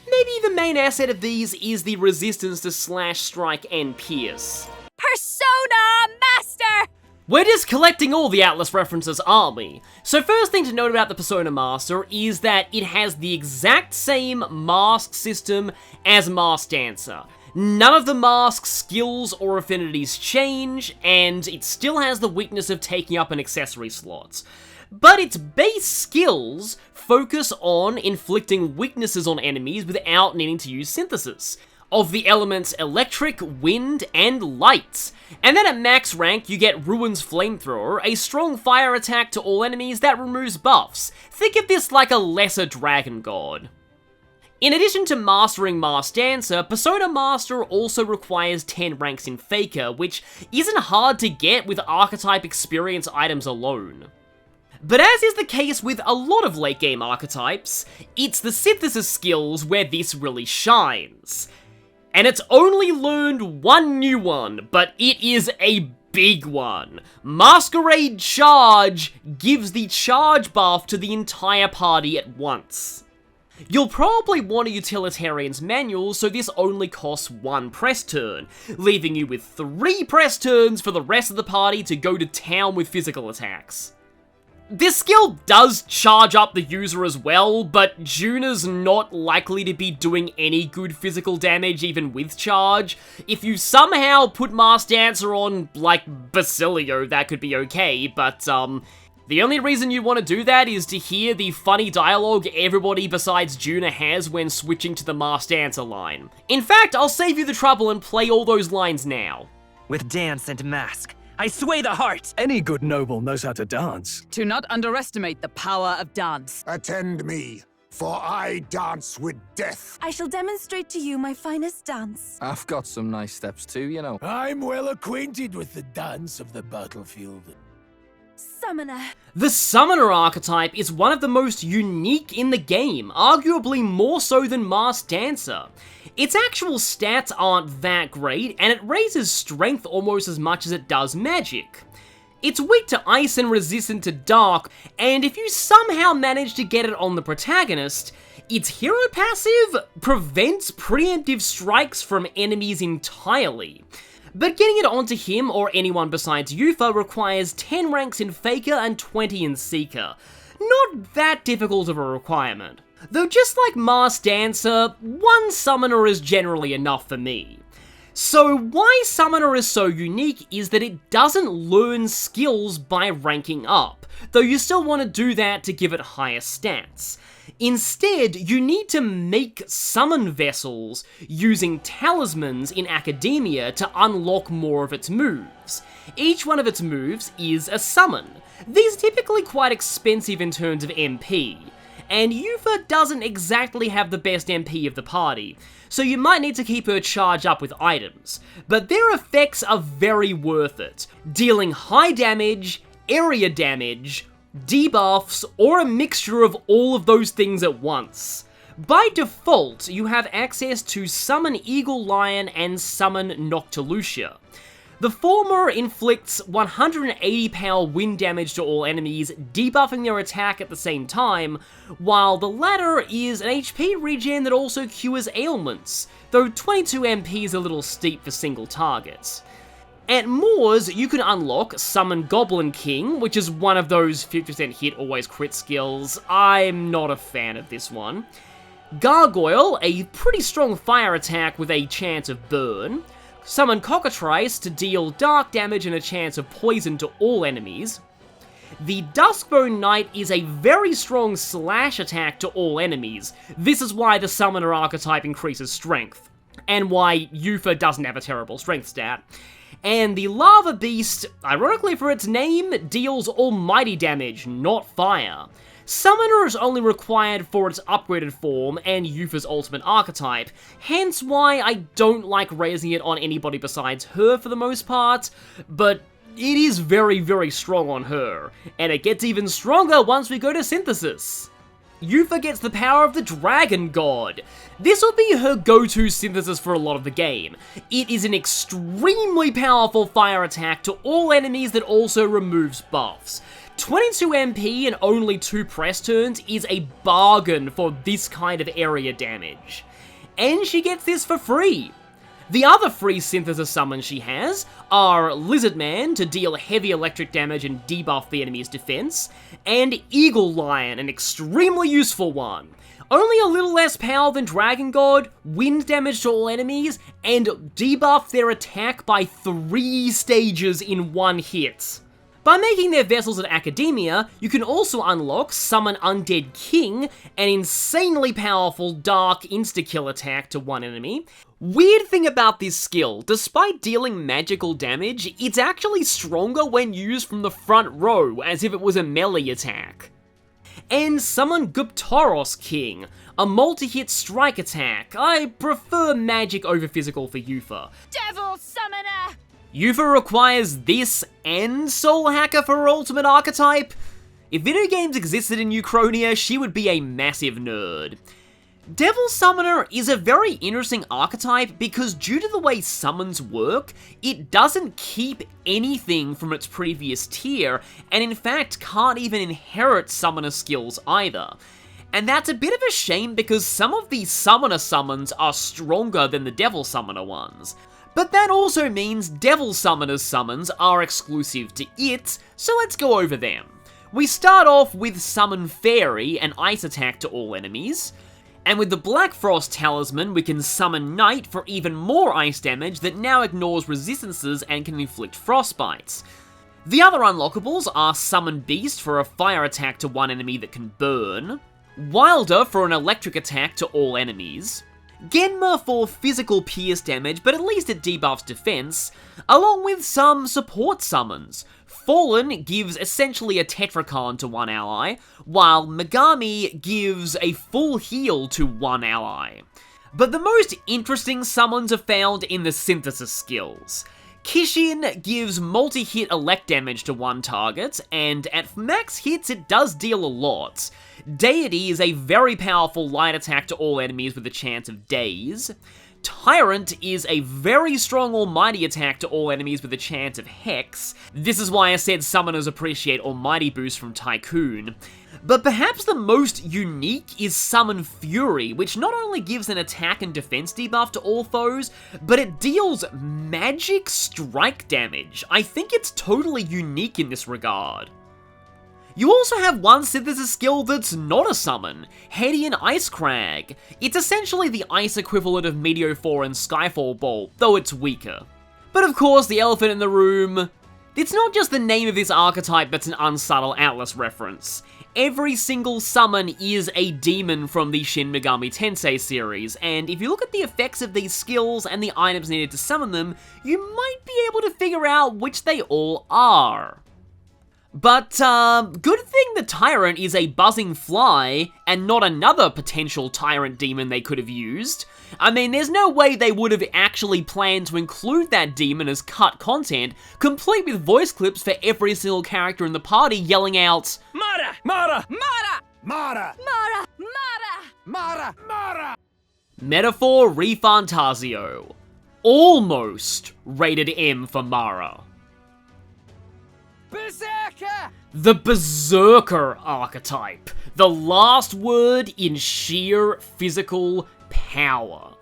Maybe the main asset of these is the resistance to Slash, Strike, and Pierce. Persona Master! We're just collecting all the Atlas references, aren't we? So first thing to note about the Persona Master is that it has the exact same mask system as Masked Dancer. None of the mask's skills or affinities change, and it still has the weakness of taking up an accessory slot. But its base skills focus on inflicting weaknesses on enemies without needing to use synthesis, of the elements electric, wind, and light. And then at max rank, you get Ruin's Flamethrower, a strong fire attack to all enemies that removes buffs. Think of this like a lesser dragon god. In addition to mastering Masked Dancer, Persona Master also requires 10 ranks in Faker, which isn't hard to get with Archetype experience items alone. But as is the case with a lot of late game archetypes, it's the synthesis skills where this really shines. And it's only learned one new one, but it is a big one. Masquerade Charge gives the charge buff to the entire party at once. You'll probably want a Utilitarian's Manual, so this only costs 1 press turn, leaving you with 3 press turns for the rest of the party to go to town with physical attacks. This skill does charge up the user as well, but Junah's not likely to be doing any good physical damage even with charge. If you somehow put Masked Dancer on, like, Basilio, that could be okay, but, the only reason you want to do that is to hear the funny dialogue everybody besides Junah has when switching to the Masked Dancer line. In fact, I'll save you the trouble and play all those lines now. With dance and mask, I sway the heart! Any good noble knows how to dance. Do not underestimate the power of dance. Attend me, for I dance with death. I shall demonstrate to you my finest dance. I've got some nice steps too, you know. I'm well acquainted with the dance of the battlefield. Summoner. The Summoner archetype is one of the most unique in the game, arguably more so than Masked Dancer. Its actual stats aren't that great, and it raises strength almost as much as it does magic. It's weak to ice and resistant to dark, and if you somehow manage to get it on the Protagonist, its hero passive prevents preemptive strikes from enemies entirely. But getting it onto him or anyone besides Eupha requires 10 ranks in Faker and 20 in Seeker. Not that difficult of a requirement. Though just like Masked Dancer, one Summoner is generally enough for me. So why Summoner is so unique is that it doesn't learn skills by ranking up, though you still want to do that to give it higher stats. Instead, you need to make summon vessels using talismans in Academia to unlock more of its moves. Each one of its moves is a summon. These are typically quite expensive in terms of MP, and Eupha doesn't exactly have the best MP of the party, so you might need to keep her charged up with items, but their effects are very worth it, dealing high damage, area damage, debuffs, or a mixture of all of those things at once. By default, you have access to Summon Eagle Lion and Summon Noctilucia. The former inflicts 180 power wind damage to all enemies, debuffing their attack at the same time, while the latter is an HP regen that also cures ailments, though 22 MP is a little steep for single targets. At Moors, you can unlock Summon Goblin King, which is one of those 50% hit always crit skills. I'm not a fan of this one. Gargoyle, a pretty strong fire attack with a chance of burn. Summon Cockatrice to deal dark damage and a chance of poison to all enemies. The Duskbone Knight is a very strong slash attack to all enemies. This is why the Summoner archetype increases strength, and why Eupha doesn't have a terrible strength stat. And the Lava Beast, ironically for its name, deals almighty damage, not fire. Summoner is only required for its upgraded form and Eupha's ultimate archetype, hence why I don't like raising it on anybody besides her for the most part, but it is very, very strong on her, and it gets even stronger once we go to Synthesis. Eupha gets the power of the Dragon God. This will be her go-to synthesis for a lot of the game. It is an extremely powerful fire attack to all enemies that also removes buffs. 22 MP and only 2 press turns is a bargain for this kind of area damage. And she gets this for free. The other free synthesis summons she has are Lizardman to deal heavy electric damage and debuff the enemy's defense, and Eagle Lion, an extremely useful one. Only a little less power than Dragon God, wind damage to all enemies, and debuff their attack by 3 stages in 1 hit. By making their vessels at Academia, you can also unlock Summon Undead King, an insanely powerful dark insta-kill attack to one enemy. Weird thing about this skill, despite dealing magical damage, it's actually stronger when used from the front row, as if it was a melee attack. And Summon Guptoros King, a multi-hit strike attack. I prefer magic over physical for Eupha. Devil Summoner! Eupha requires this and Soul Hacker for her ultimate archetype. If video games existed in Uchronia, she would be a massive nerd. Devil Summoner is a very interesting archetype because due to the way summons work, it doesn't keep anything from its previous tier, and in fact can't even inherit summoner skills either. And that's a bit of a shame because some of these summoner summons are stronger than the Devil Summoner ones. But that also means Devil Summoner's summons are exclusive to it, so let's go over them. We start off with Summon Fairy, an ice attack to all enemies. And with the Black Frost Talisman, we can summon Night for even more ice damage that now ignores resistances and can inflict frostbites. The other unlockables are Summon Beast for a fire attack to one enemy that can burn, Wilder for an electric attack to all enemies, Genma for physical pierce damage, but at least it debuffs defense, along with some support summons. Fallen gives essentially a Tetrakarn to one ally, while Megami gives a full heal to one ally. But the most interesting summons are found in the synthesis skills. Kishin gives multi-hit elect damage to one target, and at max hits it does deal a lot. Deity is a very powerful light attack to all enemies with a chance of daze. Tyrant is a very strong almighty attack to all enemies with a chance of hex. This is why I said summoners appreciate almighty boost from Tycoon. But perhaps the most unique is Summon Fury, which not only gives an attack and defense debuff to all foes, but it deals magic strike damage. I think it's totally unique in this regard. You also have one synthesis skill that's not a summon, Hadean Ice Crag. It's essentially the ice equivalent of Meteor and Skyfall Bolt, though it's weaker. But of course, the elephant in the room, it's not just the name of this archetype that's an unsubtle Atlas reference. Every single summon is a demon from the Shin Megami Tensei series, and if you look at the effects of these skills and the items needed to summon them, you might be able to figure out which they all are. But, good thing the Tyrant is a buzzing fly, and not another potential Tyrant demon they could have used. I mean, there's no way they would have actually planned to include that demon as cut content, complete with voice clips for every single character in the party yelling out, Mara! Mara! Mara! Mara! Mara! Mara! Mara! Mara! Metaphor ReFantazio. Almost rated M for Mara. Berserker! The Berserker archetype. The last word in sheer physical power.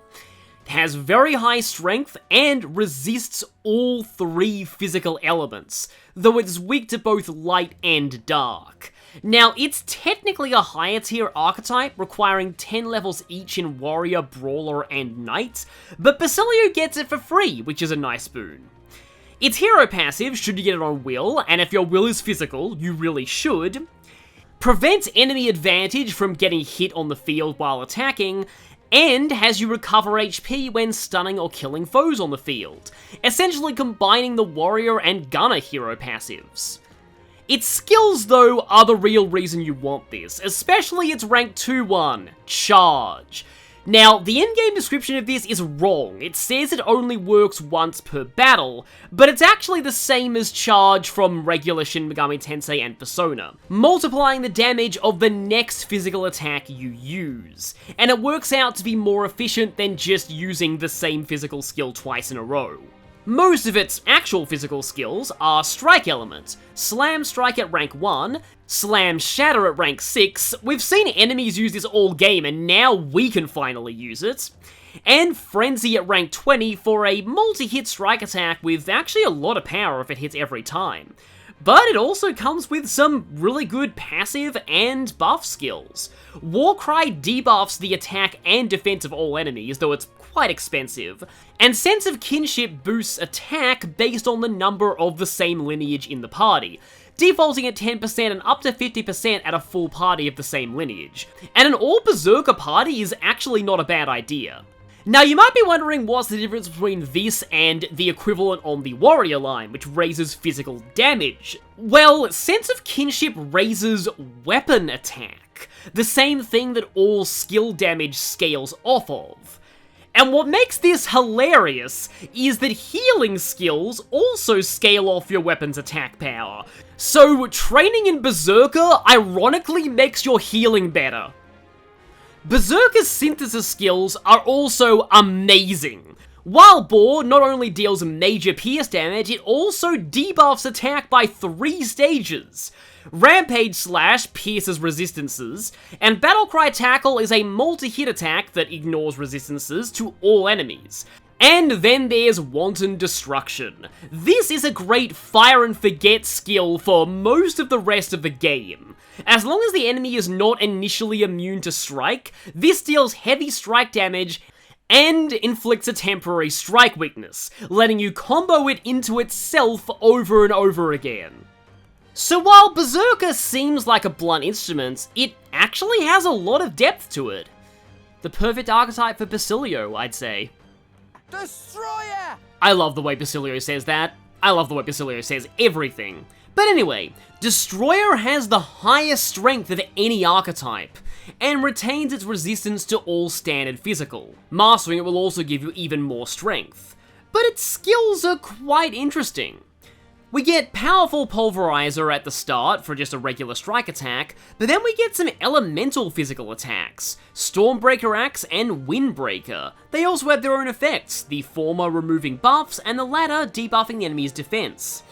It has very high strength and resists all 3 physical elements, though it's weak to both light and dark. Now, it's technically a higher tier archetype, requiring 10 levels each in Warrior, Brawler, and Knight, but Basilio gets it for free, which is a nice boon. Its hero passive, should you get it on will, and if your will is physical, you really should, prevents enemy advantage from getting hit on the field while attacking, and has you recover HP when stunning or killing foes on the field, essentially combining the warrior and gunner hero passives. Its skills, though, are the real reason you want this, especially its rank 2-1, Charge. Now, the in-game description of this is wrong. It says it only works once per battle, but it's actually the same as Charge from regular Shin Megami Tensei and Persona, multiplying the damage of the next physical attack you use, and it works out to be more efficient than just using the same physical skill twice in a row. Most of its actual physical skills are Strike Element, Slam Strike at rank 1, Slam Shatter at rank 6, we've seen enemies use this all game and now we can finally use it, and Frenzy at rank 20 for a multi-hit strike attack with actually a lot of power if it hits every time. But it also comes with some really good passive and buff skills. Warcry debuffs the attack and defense of all enemies, though it's quite expensive, and Sense of Kinship boosts attack based on the number of the same lineage in the party, defaulting at 10% and up to 50% at a full party of the same lineage. And an all Berserker party is actually not a bad idea. Now you might be wondering what's the difference between this and the equivalent on the Warrior line, which raises physical damage. Well, Sense of Kinship raises weapon attack, the same thing that all skill damage scales off of. And what makes this hilarious is that healing skills also scale off your weapon's attack power. So training in Berserker ironically makes your healing better. Berserker's synthesis skills are also amazing. Wild Boar not only deals major pierce damage, it also debuffs attack by 3 stages. Rampage Slash pierces resistances, and Battlecry Tackle is a multi-hit attack that ignores resistances to all enemies. And then there's Wanton Destruction. This is a great fire and forget skill for most of the rest of the game. As long as the enemy is not initially immune to strike, this deals heavy strike damage and inflicts a temporary strike weakness, letting you combo it into itself over and over again. So while Berserker seems like a blunt instrument, it actually has a lot of depth to it. The perfect archetype for Basilio, I'd say. Destroyer! I love the way Basilio says that. I love the way Basilio says everything. But anyway, Destroyer has the highest strength of any archetype, and retains its resistance to all standard physical. Mastering it will also give you even more strength. But its skills are quite interesting. We get Powerful Pulverizer at the start for just a regular strike attack, but then we get some elemental physical attacks, Stormbreaker Axe and Windbreaker. They also have their own effects, the former removing buffs and the latter debuffing the enemy's defense.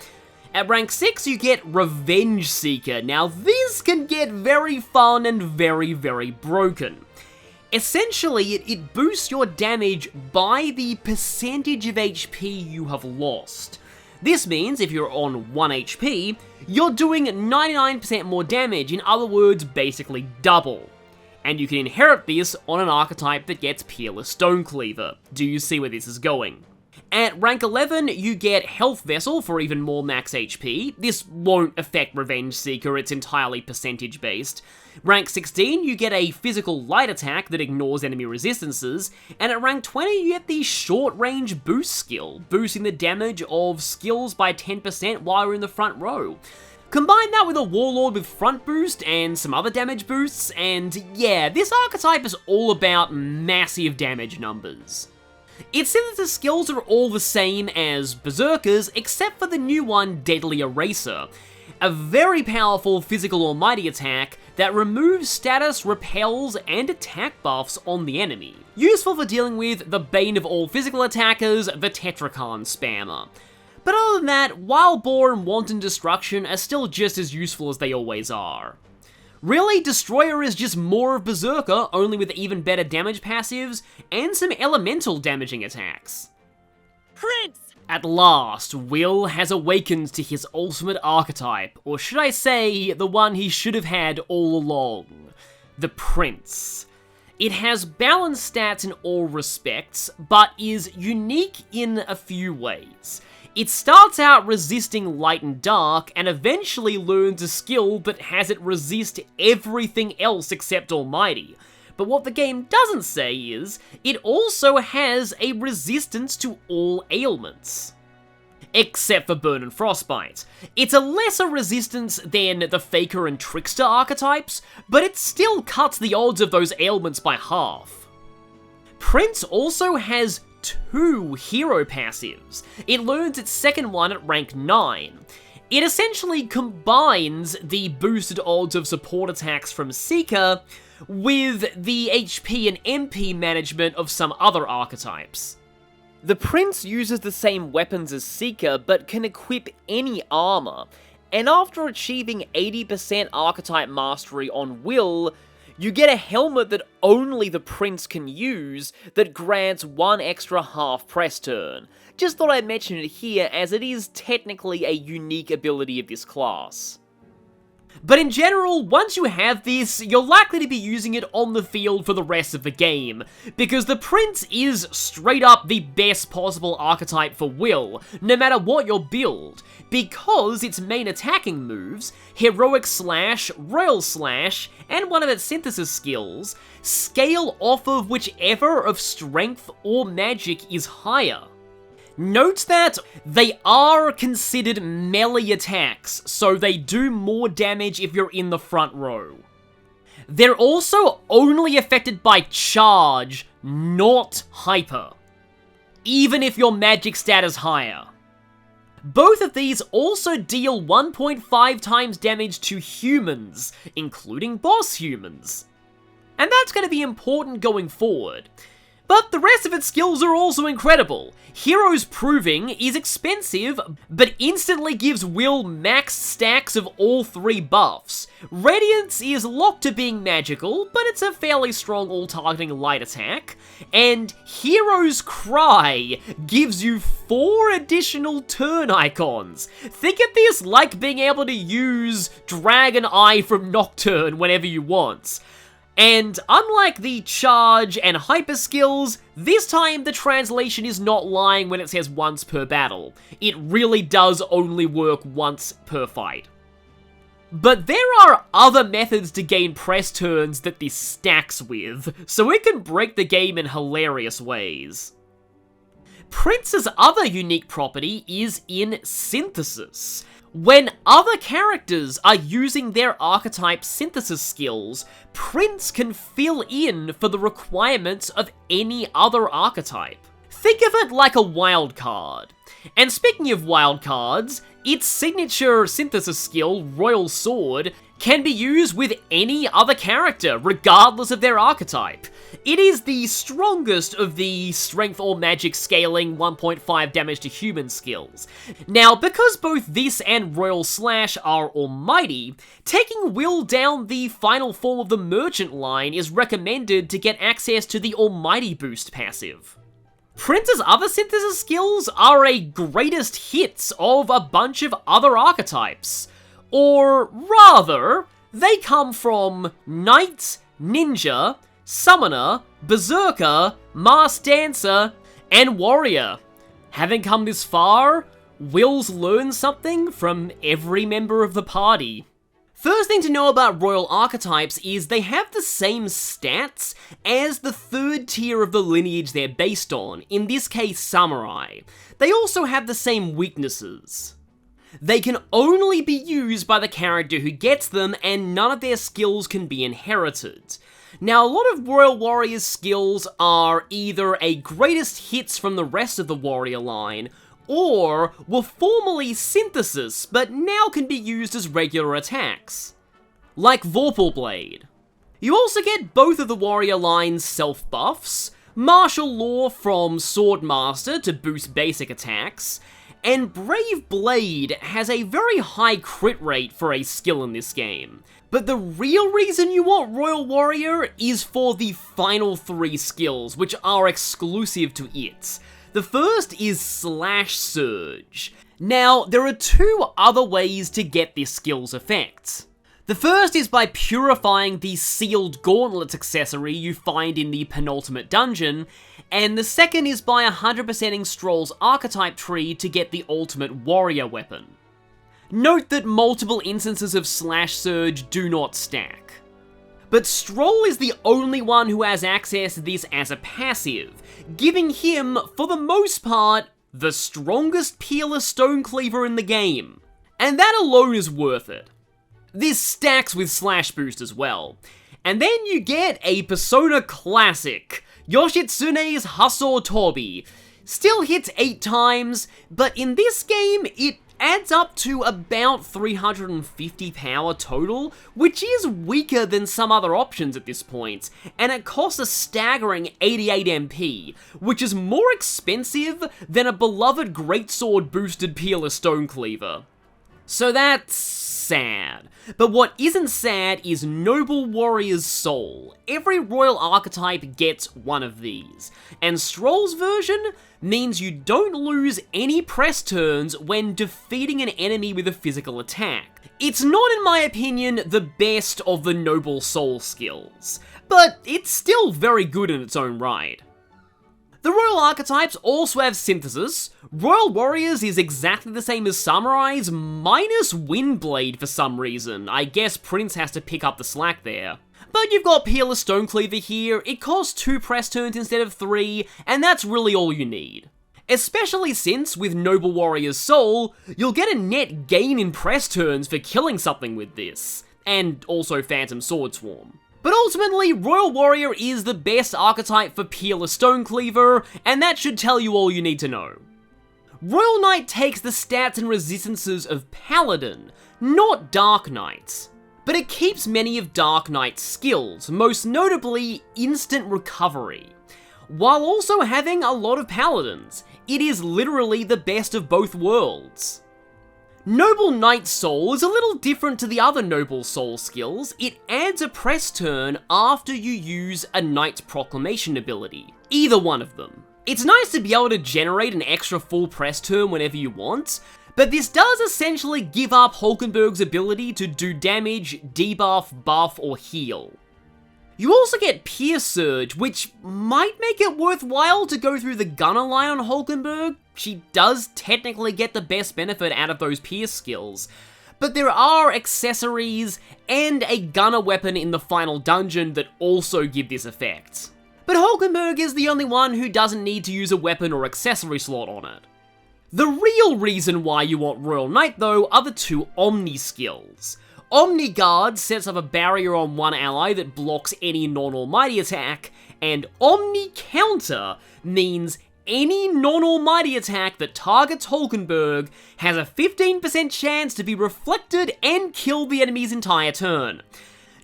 At rank 6 you get Revenge Seeker. Now this can get very fun and very, very broken. Essentially, it boosts your damage by the percentage of HP you have lost. This means if you're on 1 HP, you're doing 99% more damage, in other words, basically double. And you can inherit this on an archetype that gets Peerless Stonecleaver. Do you see where this is going? At rank 11, you get Health Vessel for even more max HP. This won't affect Revenge Seeker, it's entirely percentage based. Rank 16, you get a Physical Light Attack that ignores enemy resistances, and at rank 20, you get the Short Range Boost skill, boosting the damage of skills by 10% while you're in the front row. Combine that with a Warlord with front boost and some other damage boosts, and yeah, this archetype is all about massive damage numbers. Its synthesis skills are all the same as Berserker's, except for the new one, Deadly Eraser, a very powerful physical almighty attack that removes status, repels, and attack buffs on the enemy. Useful for dealing with the bane of all physical attackers, the Tetrakarn spammer. But other than that, Wild Boar and Wanton Destruction are still just as useful as they always are. Really, Destroyer is just more of Berserker, only with even better damage passives, and some elemental damaging attacks. Prince! At last, Will has awakened to his ultimate archetype, or should I say, the one he should have had all along. The Prince. It has balanced stats in all respects, but is unique in a few ways. It starts out resisting light and dark, and eventually learns a skill that has it resist everything else except Almighty. But what the game doesn't say is, it also has a resistance to all ailments. Except for Burn and Frostbite. It's a lesser resistance than the Faker and Trickster archetypes, but it still cuts the odds of those ailments by half. Prince also has 2 hero passives. It learns its second one at rank 9. It essentially combines the boosted odds of support attacks from Seeker with the HP and MP management of some other archetypes. The Prince uses the same weapons as Seeker, but can equip any armor, and after achieving 80% archetype mastery on Will, you get a helmet that only the Prince can use that grants 1 extra half press turn. Just thought I'd mention it here as it is technically a unique ability of this class. But in general, once you have this, you're likely to be using it on the field for the rest of the game, because the Prince is straight up the best possible archetype for Will, no matter what your build, because its main attacking moves, Heroic Slash, Royal Slash, and one of its synthesis skills, scale off of whichever of strength or magic is higher. Note that they are considered melee attacks, so they do more damage if you're in the front row. They're also only affected by charge, not hyper, even if your magic stat is higher. Both of these also deal 1.5 times damage to humans, including boss humans. And that's going to be important going forward. But the rest of its skills are also incredible. Heroes Proving is expensive, but instantly gives Will max stacks of all 3 buffs. Radiance is locked to being magical, but it's a fairly strong all-targeting light attack. And Heroes Cry gives you 4 additional turn icons. Think of this like being able to use Dragon Eye from Nocturne whenever you want. And unlike the charge and hyper skills, this time the translation is not lying when it says once per battle. It really does only work once per fight. But there are other methods to gain press turns that this stacks with, so it can break the game in hilarious ways. Prince's other unique property is in synthesis. When other characters are using their archetype synthesis skills, Prince can fill in for the requirements of any other archetype. Think of it like a wild card. And speaking of wild cards, its signature synthesis skill, Royal Sword, can be used with any other character, regardless of their archetype. It is the strongest of the strength or magic scaling 1.5 damage to human skills. Now, because both this and Royal Slash are almighty, taking Will down the final form of the Merchant line is recommended to get access to the Almighty Boost passive. Prince's other synthesis skills are a greatest hits of a bunch of other archetypes. Or rather, they come from Knight, Ninja, Summoner, Berserker, Masked Dancer, and Warrior. Having come this far, Will's learned something from every member of the party. First thing to know about Royal Archetypes is they have the same stats as the 3rd tier of the lineage they're based on, in this case Samurai. They also have the same weaknesses. They can only be used by the character who gets them, and none of their skills can be inherited. Now, a lot of Royal Warrior's skills are either a greatest hits from the rest of the Warrior line, or were formerly synthesis, but now can be used as regular attacks, like Vorpal Blade. You also get both of the Warrior line's self-buffs, Martial Law from Swordmaster to boost basic attacks, and Brave Blade has a very high crit rate for a skill in this game. But the real reason you want Royal Warrior is for the final 3 skills, which are exclusive to it. The first is Slash Surge. Now, there are 2 other ways to get this skill's effect. The first is by purifying the Sealed Gauntlets accessory you find in the penultimate dungeon, and the second is by 100%ing Strohl's Archetype tree to get the ultimate warrior weapon. Note that multiple instances of Slash Surge do not stack. But Strohl is the only one who has access to this as a passive, giving him, for the most part, the strongest Peerless Stonecleaver in the game. And that alone is worth it. This stacks with Slash Boost as well. And then you get a Persona classic, Yoshitsune's Husor Tobi. Still hits 8 times, but in this game it adds up to about 350 power total, which is weaker than some other options at this point, and it costs a staggering 88 MP, which is more expensive than a beloved greatsword boosted Peerless Stonecleaver. So that's sad. But what isn't sad is Noble Warrior's Soul. Every royal archetype gets one of these, and Strohl's version means you don't lose any press turns when defeating an enemy with a physical attack. It's not, in my opinion, the best of the Noble Soul skills, but it's still very good in its own right. The royal archetypes also have synthesis. Royal Warriors is exactly the same as Samurais, minus Windblade for some reason. I guess Prince has to pick up the slack there. But you've got Peerless Stonecleaver here, it costs 2 press turns instead of 3, and that's really all you need. Especially since, with Noble Warrior's Soul, you'll get a net gain in press turns for killing something with this, and also Phantom Swordswarm. But ultimately, Royal Warrior is the best archetype for Peerless Stonecleaver, and that should tell you all you need to know. Royal Knight takes the stats and resistances of Paladin, not Dark Knight. But it keeps many of Dark Knight's skills, most notably Instant Recovery. While also having a lot of Paladins, it is literally the best of both worlds. Noble Knight Soul is a little different to the other Noble Soul skills. It adds a press turn after you use a Knight's Proclamation ability, either one of them. It's nice to be able to generate an extra full press turn whenever you want, but this does essentially give up Hulkenberg's ability to do damage, debuff, buff, or heal. You also get Pierce Surge, which might make it worthwhile to go through the Gunner line on Hulkenberg. She does technically get the best benefit out of those Pierce skills, but there are accessories and a Gunner weapon in the final dungeon that also give this effect. But Hulkenberg is the only one who doesn't need to use a weapon or accessory slot on it. The real reason why you want Royal Knight though are the 2 Omni skills. Omni Guard sets up a barrier on one ally that blocks any non-almighty attack, and Omni Counter means any non-almighty attack that targets Hulkenberg has a 15% chance to be reflected and kill the enemy's entire turn.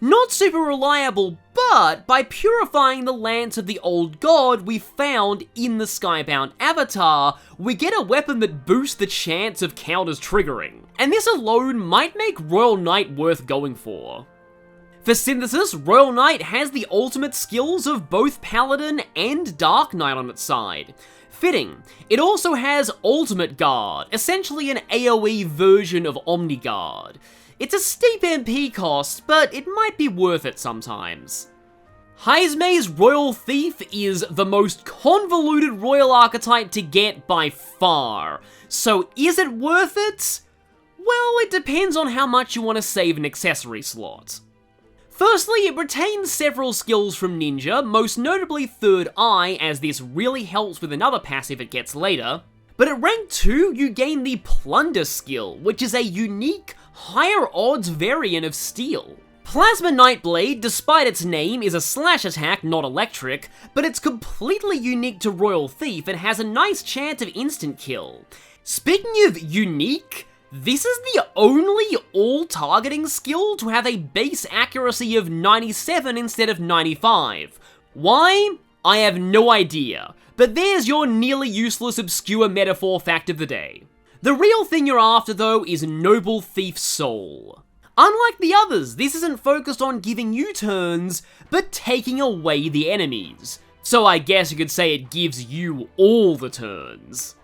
Not super reliable, but by purifying the Lance of the Old God we found in the Skybound avatar, we get a weapon that boosts the chance of counters triggering. And this alone might make Royal Knight worth going for. For synthesis, Royal Knight has the ultimate skills of both Paladin and Dark Knight on its side. Fitting, it also has Ultimate Guard, essentially an AoE version of Omni Guard. It's a steep MP cost, but it might be worth it sometimes. Heismay's Royal Thief is the most convoluted royal archetype to get by far, so is it worth it? Well, it depends on how much you want to save an accessory slot. Firstly, it retains several skills from Ninja, most notably Third Eye, as this really helps with another passive it gets later. But at rank 2, you gain the Plunder skill, which is a unique, higher odds variant of Steel. Plasma Nightblade, despite its name, is a slash attack, not electric, but it's completely unique to Royal Thief and has a nice chance of instant kill. Speaking of unique, this is the only all-targeting skill to have a base accuracy of 97 instead of 95. Why? I have no idea, but there's your nearly useless obscure metaphor fact of the day. The real thing you're after though is Noble Thief's Soul. Unlike the others, this isn't focused on giving you turns, but taking away the enemies. So I guess you could say it gives you all the turns.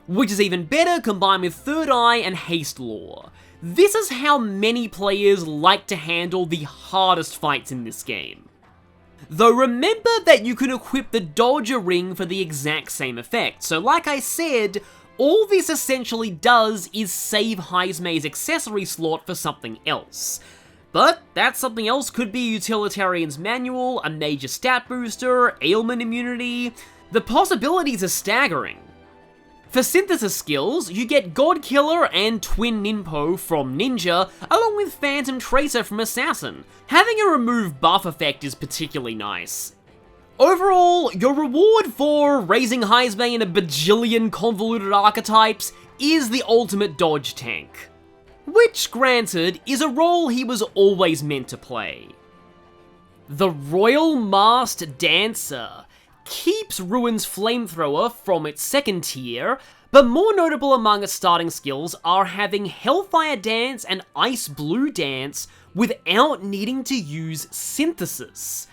Which is even better combined with Third Eye and Haste Lore. This is how many players like to handle the hardest fights in this game. Though remember that you can equip the Dodger Ring for the exact same effect, so like I said, all this essentially does is save Heismay's accessory slot for something else. But that something else could be Utilitarian's Manual, a major stat booster, ailment immunity. The possibilities are staggering. For synthesis skills, you get God Killer and Twin Ninpo from Ninja, along with Phantom Tracer from Assassin. Having a remove buff effect is particularly nice. Overall, your reward for raising Heismay in a bajillion convoluted archetypes is the ultimate dodge tank. Which, granted, is a role he was always meant to play. The Royal Masked Dancer keeps Ruin's Flamethrower from its second tier, but more notable among its starting skills are having Hellfire Dance and Ice Blue Dance without needing to use Synthesis.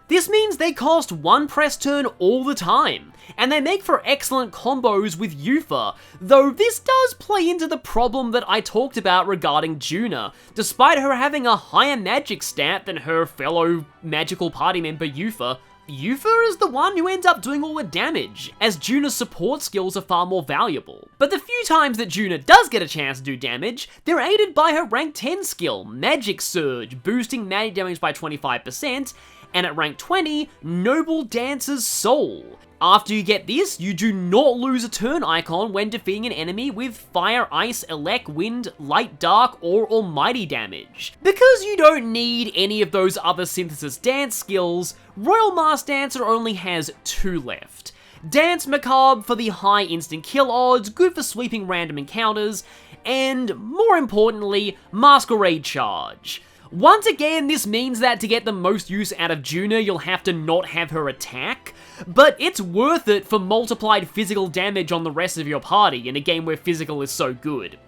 This means they cost one press turn all the time, and they make for excellent combos with Eupha, though this does play into the problem that I talked about regarding Junah. Despite her having a higher magic stat than her fellow magical party member Eupha, Eupha is the one who ends up doing all the damage, as Junah's support skills are far more valuable. But the few times that Junah does get a chance to do damage, they're aided by her rank 10 skill, Magic Surge, boosting magic damage by 25%, and at rank 20, Noble Dancer's Soul. After you get this, you do not lose a turn icon when defeating an enemy with Fire, Ice, Elect, Wind, Light, Dark, or Almighty damage. Because you don't need any of those other synthesis dance skills, Royal Masked Dancer only has 2 left. Dance Macabre for the high instant kill odds, good for sweeping random encounters, and more importantly, Masquerade Charge. Once again, this means that to get the most use out of Junah, you'll have to not have her attack, but it's worth it for multiplied physical damage on the rest of your party in a game where physical is so good.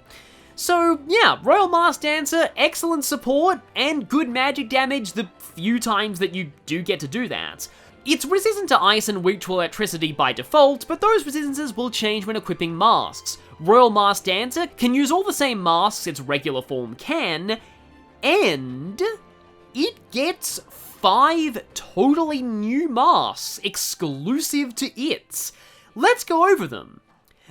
So yeah, Royal Masked Dancer, excellent support, and good magic damage the few times that you do get to do that. It's resistant to ice and weak to electricity by default, but those resistances will change when equipping masks. Royal Masked Dancer can use all the same masks its regular form can, and it gets 5 totally new masks exclusive to it. Let's go over them.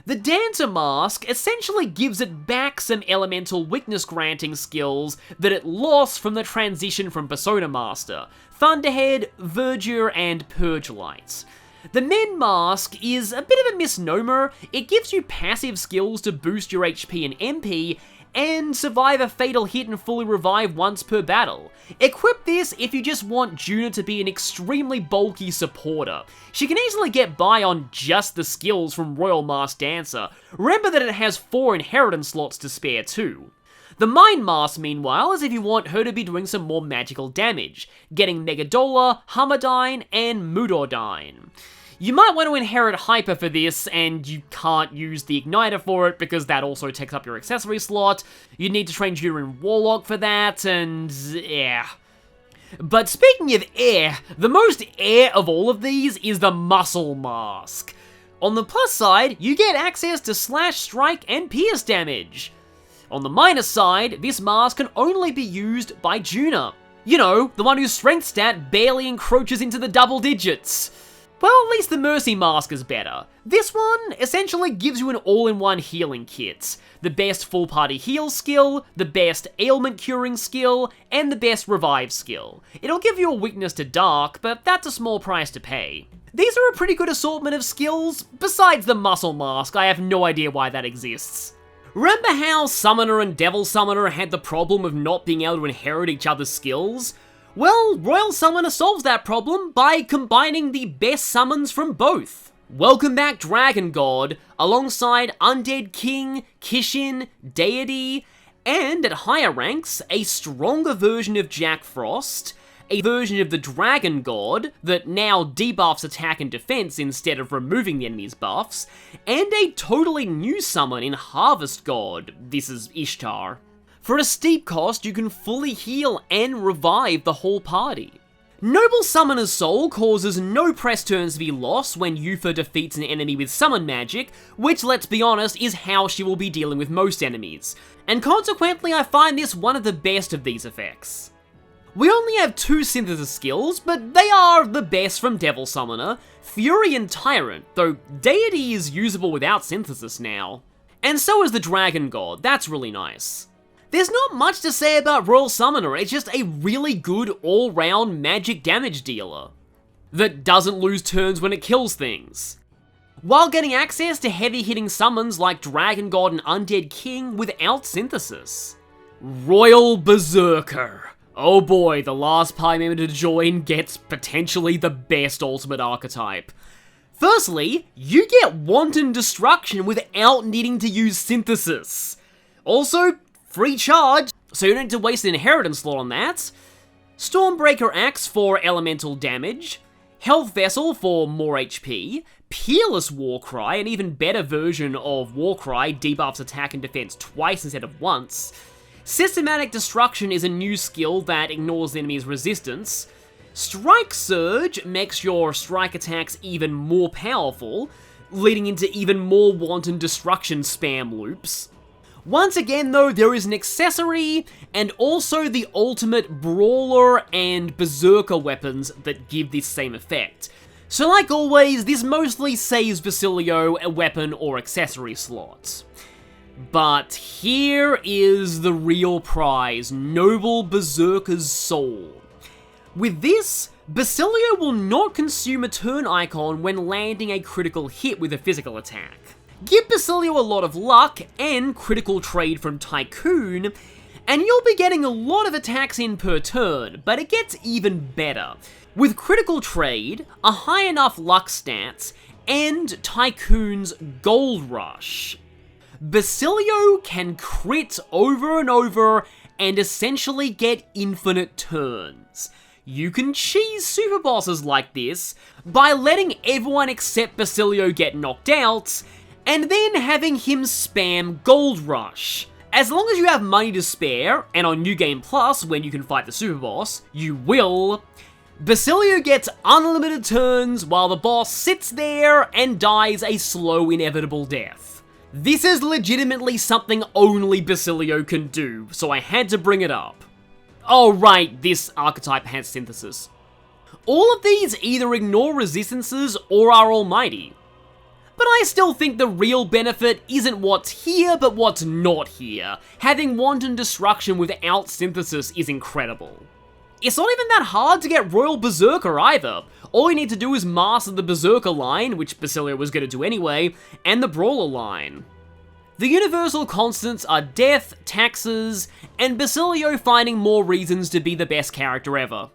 The Dancer mask essentially gives it back some elemental weakness granting skills that it lost from the transition from Persona Master, Thunderhead, Verdure, and Purge Light. The Men mask is a bit of a misnomer. It gives you passive skills to boost your HP and MP, and survive a fatal hit and fully revive once per battle. Equip this if you just want Junah to be an extremely bulky supporter. She can easily get by on just the skills from Royal Masked Dancer. Remember that it has 4 inheritance slots to spare too. The Mind Mask, meanwhile, is if you want her to be doing some more magical damage, getting Megadola, Hummerdine, and Mudordine. You might want to inherit Hyper for this, and you can't use the Igniter for it because that also takes up your accessory slot. You'd need to train Junah in Warlock for that, and yeah. But speaking of air, the most air of all of these is the Muscle Mask. On the plus side, you get access to Slash, Strike, and Pierce damage. On the minus side, this mask can only be used by Junah. You know, the one whose strength stat barely encroaches into the double digits. Well, at least the Mercy Mask is better. This one essentially gives you an all-in-one healing kit. The best full party heal skill, the best ailment curing skill, and the best revive skill. It'll give you a weakness to dark, but that's a small price to pay. These are a pretty good assortment of skills. Besides the Muscle Mask, I have no idea why that exists. Remember how Summoner and Devil Summoner had the problem of not being able to inherit each other's skills? Well, Royal Summoner solves that problem by combining the best summons from both. Welcome back Dragon God, alongside Undead King, Kishin, Deity, and at higher ranks, a stronger version of Jack Frost, a version of the Dragon God that now debuffs attack and defense instead of removing the enemy's buffs, and a totally new summon in Harvest God. This is Ishtar. For a steep cost, you can fully heal and revive the whole party. Noble Summoner's Soul causes no press turns to be lost when Eupha defeats an enemy with summon magic, which, let's be honest, is how she will be dealing with most enemies, and consequently I find this one of the best of these effects. We only have 2 synthesis skills, but they are the best from Devil Summoner, Fury and Tyrant, though Deity is usable without synthesis now. And so is the Dragon God, that's really nice. There's not much to say about Royal Summoner, it's just a really good all-round magic damage dealer that doesn't lose turns when it kills things, while getting access to heavy-hitting summons like Dragon God and Undead King without synthesis. Royal Berserker. Oh boy, the last party member to join gets potentially the best ultimate archetype. Firstly, you get Wanton Destruction without needing to use synthesis. Also, free charge, so you don't need to waste an inheritance slot on that. Stormbreaker Axe for elemental damage, Health Vessel for more HP, Peerless Warcry, an even better version of Warcry, debuffs attack and defense twice instead of once. Systematic Destruction is a new skill that ignores the enemy's resistance. Strike Surge makes your strike attacks even more powerful, leading into even more Wanton Destruction spam loops. Once again though, there is an accessory, and also the ultimate Brawler and Berserker weapons that give this same effect. So like always, this mostly saves Basilio a weapon or accessory slot. But here is the real prize, Noble Berserker's Soul. With this, Basilio will not consume a turn icon when landing a critical hit with a physical attack. Give Basilio a lot of luck and critical trade from Tycoon, and you'll be getting a lot of attacks in per turn, but it gets even better. With critical trade, a high enough luck stats, and Tycoon's Gold Rush, Basilio can crit over and over and essentially get infinite turns. You can cheese super bosses like this by letting everyone except Basilio get knocked out, and then having him spam Gold Rush. As long as you have money to spare, and on New Game Plus, when you can fight the super boss, you will, Basilio gets unlimited turns while the boss sits there and dies a slow, inevitable death. This is legitimately something only Basilio can do, so I had to bring it up. Oh right, this archetype has synthesis. All of these either ignore resistances or are almighty. But I still think the real benefit isn't what's here, but what's not here. Having Wanton Destruction without synthesis is incredible. It's not even that hard to get Royal Berserker either. All you need to do is master the Berserker line, which Basilio was going to do anyway, and the Brawler line. The universal constants are death, taxes, and Basilio finding more reasons to be the best character ever.